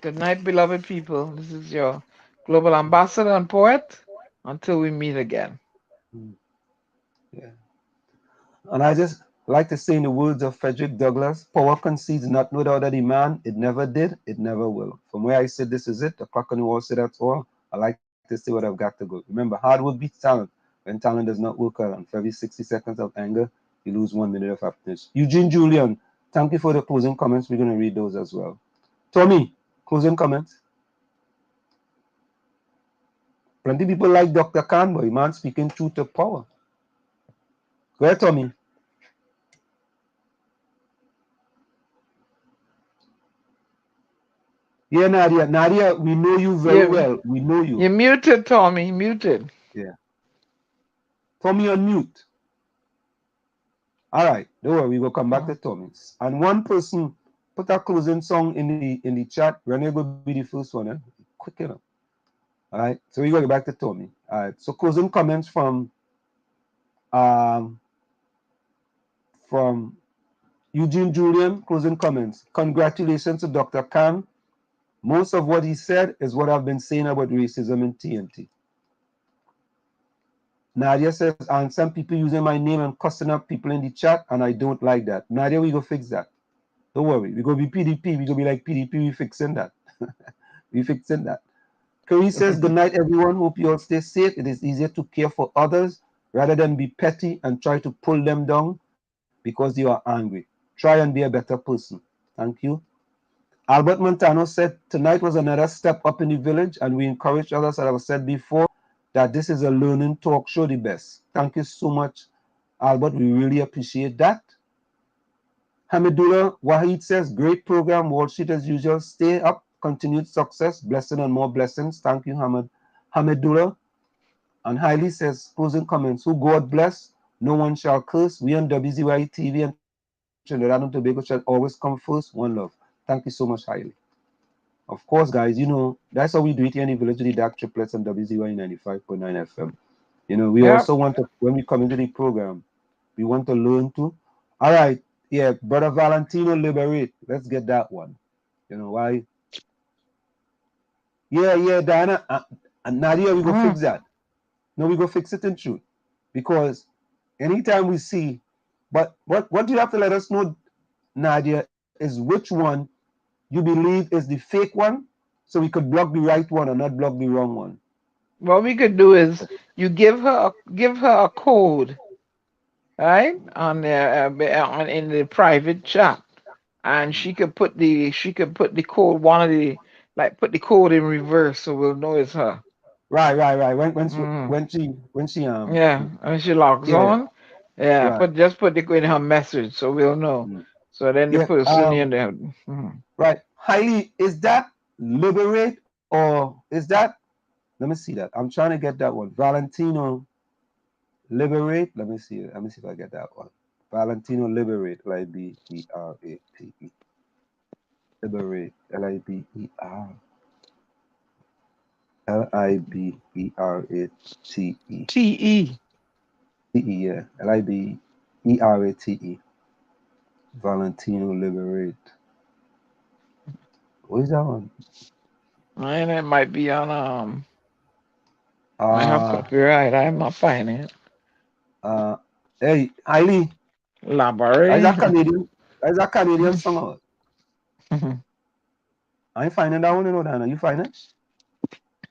Good night, beloved people. This is your global ambassador and poet. Until we meet again. Yeah. And I just like to say in the words of Frederick Douglass, power concedes not without a demand. It never did. It never will. From where I said this is it, the clock on the wall said that's all. I like to say what I've got to go. Remember, hard work beats talent. When talent does not work well, and for every 60 seconds of anger, you lose 1 minute of happiness. Eugene Julian, thank you for the closing comments. We're going to read those as well. Tommy, closing comments. Plenty of people like Dr. Khan, boy, man speaking truth to power. Go ahead, Tommy. Yeah, Nadia. Nadia, we know you very well. We know you. You're muted, Tommy. Muted. Yeah. Tommy on mute. All right. Don't worry. We will come back to Tommy. And one person put a closing song in the chat. Renee will be the first one. Quick enough. All right. So we go back to Tommy. All right. So closing comments from Eugene Julian. Closing comments. Congratulations to Dr. Khan. Most of what he said is what I've been saying about racism in TNT. Nadia says, and some people using my name and cussing up people in the chat, and I don't like that. Nadia, we go fix that. Don't worry. We go be PDP. We go be like PDP. We fixing that. We fixing that. Curry says, good night, everyone. Hope you all stay safe. It is easier to care for others rather than be petty and try to pull them down because you are angry. Try and be a better person. Thank you. Albert Montano said, tonight was another step up in the village, and we encourage others, as I've said before, that this is a learning talk show the best. Thank you so much, Albert. We really appreciate that. Hamidullah Wahid says, great program, Wall Street as usual. Stay up, continued success, blessing and more blessings. Thank you, Hamidullah. And Hailey says, closing comments, who God bless, no one shall curse. We on WZYE TV and Trinidad and Tobago shall always come first. One love. Thank you so much, Hailey. Of course, guys, you know, that's how we do it here in the village with the DAG Triplets and WZYE 95.9 FM. You know, we also want to, when we come into the program, we want to learn too. All right, yeah, Brother Valentino Liberate. Let's get that one. You know why? Yeah, Diana. And Nadia, we go fix that. No, we go fix it in truth. Because anytime we see, but what you have to let us know, Nadia, is which one you believe is the fake one, so we could block the right one and not block the wrong one. What we could do is you give her a code, right, on the in the private chat, and she could put the code, one of the, like, put the code in reverse, so we'll know it's her. Right. When she yeah, when she logs on, right. just put it in her message, so we'll know. So then the person in there. Right. Hailey, is that Liberate or is that? Let me see that. I'm trying to get that one. Valentino Liberate. Let me see if I get that one. Valentino Liberate. Liberate. Liberate. Liberate. TE. Yeah. Liberate. Valentino Liberate. What is that one? And it might be on I have copyright. I'm not finding it. Hey, Hailey. Library. Is that Canadian song? I ain't finding that one, you know, Dana. You find it?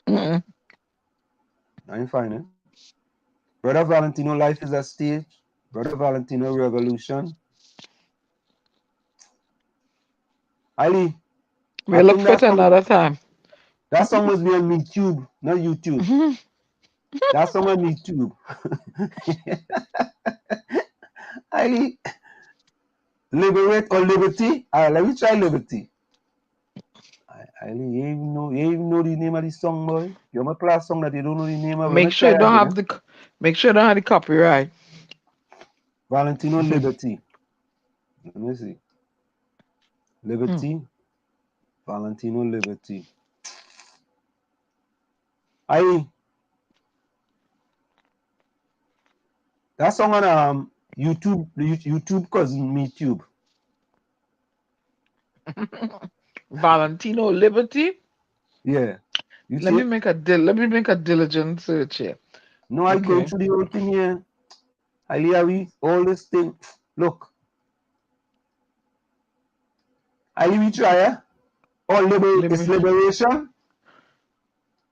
I ain't finding it. Brother Valentino, Life is a Stage. Brother Valentino, Revolution. Ali, we'll look for it another time. That song must be on YouTube, not YouTube. That song on YouTube. Ali, Liberate or Liberty? All right, let me try Liberty. Ali, you even know the name of the song, boy. You might play a song that you don't know the name of. Make sure you don't have the copyright. Valentino Liberty. Let me see. Liberty. Valentino Liberty. That song on YouTube cousin MeTube. Valentino Liberty. Yeah. Let me make a diligent search here. No, I go through the whole thing here. All this thing. Look. I leave it try, eh? All is liberation.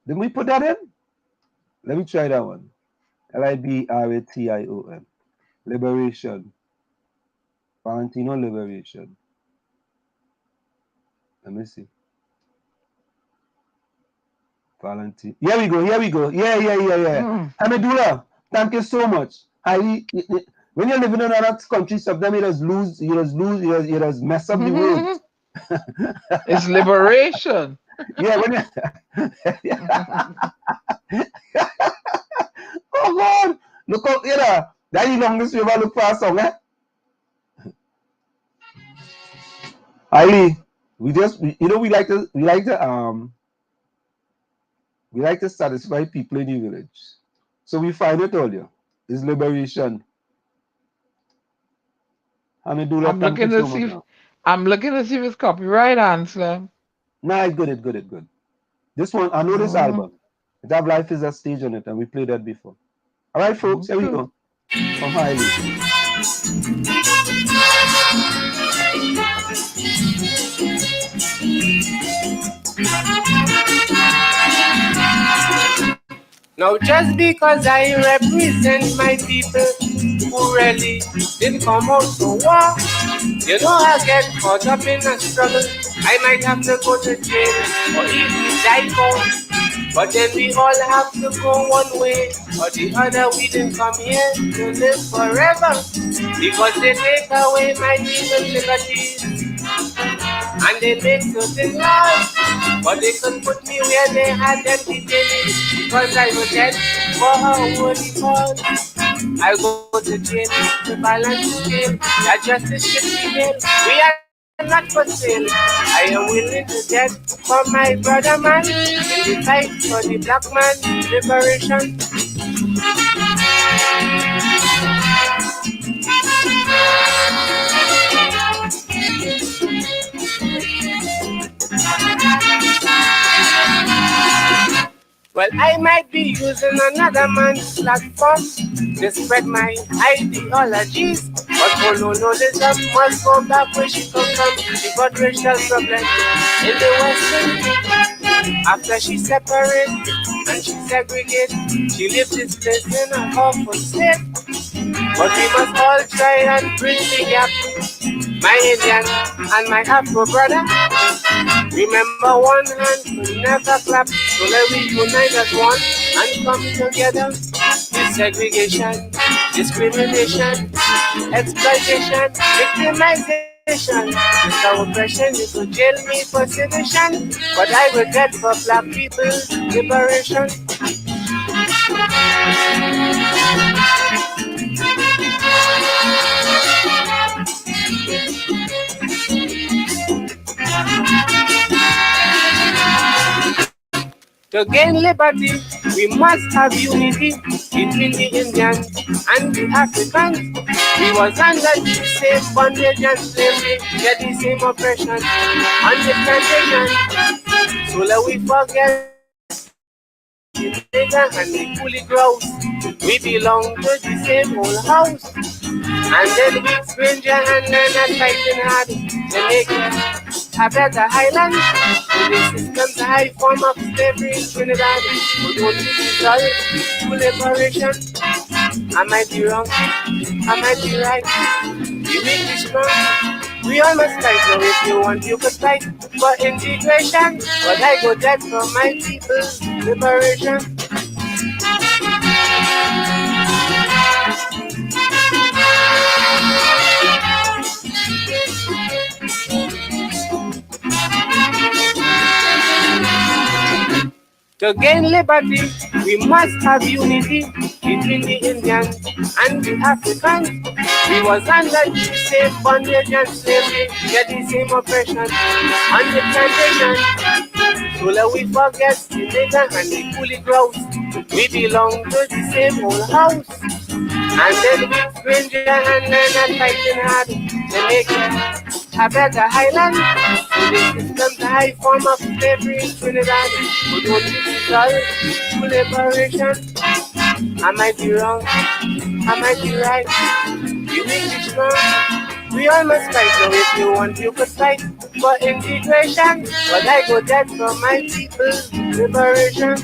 Did we put that in? Let me try that one. Liberation. Liberation. Valentino liberation. Let me see. Valentino. Here we go. Yeah. Hamidullah, thank you so much. When you're living in another country, sometimes you just mess up the words. It's liberation. Yeah, when you oh God, look out here. That's the longest we ever look for a song, eh? Ali, we like to satisfy people in the village. So we find it all, yeah. It's liberation. I'm looking to see if it's copyright answer. Nah, it's good. This one, I know this album. It have Life is a Stage on it, and we played that before. All right, folks, here we go. From Hailey. Now just because I represent my people who really didn't come out to war, you know I get caught up in a struggle. I might have to go to jail or even die for. But then we all have to go one way or the other. We didn't come here to live forever because they take away my legal liberties and they make certain laws. But they could put me where they had them detained because I was dead for a holy cause. I go to jail to balance the scale. That justice should prevail. We are not for sale. I am willing to death for my brother man in the fight for the black man liberation. Well, I might be using another man's platform to spread my ideologies, but colonialism must go back where she comes from. She got racial problems in the Western. After she separated and she segregated, she lived this place in a awful state. But we must all try and bridge the gap. My Indian and my Afro brother, remember one hand will never clap. So let we unite as one and come together. This segregation, discrimination, exploitation, victimization, this oppression. You could jail me for sedition, but I will get for black people's liberation. To gain liberty, we must have unity between the Indians and the Africans. We was under the same bondage and slavery, get the same oppression on the plantation. So let we forget the nigger and the coolie grouse. We belong to the same old house. And then we stranger and learn and fighting hard to make it a better island. So the system's a high form of slavery in Trinidad. But only result to liberation. I might be wrong, I might be right. The weak is strong. We all must fight. So if you want, you could fight for integration. But I go dead for my people's liberation. To gain liberty, we must have unity between the Indians and the Africans. We was under the same bondage and slavery, get the same oppression on the plantation. So let we forget the nigger and the coolie grouse. We belong to the same old house. And then we stranger and learn and fighting hard to make it a better island. So the system's a high form of slavery in Trinidad. But only result to liberation. I might be wrong, I might be right. You make it strong. We all must fight, so if you want, you could fight for integration. But I go dead for my people's liberation.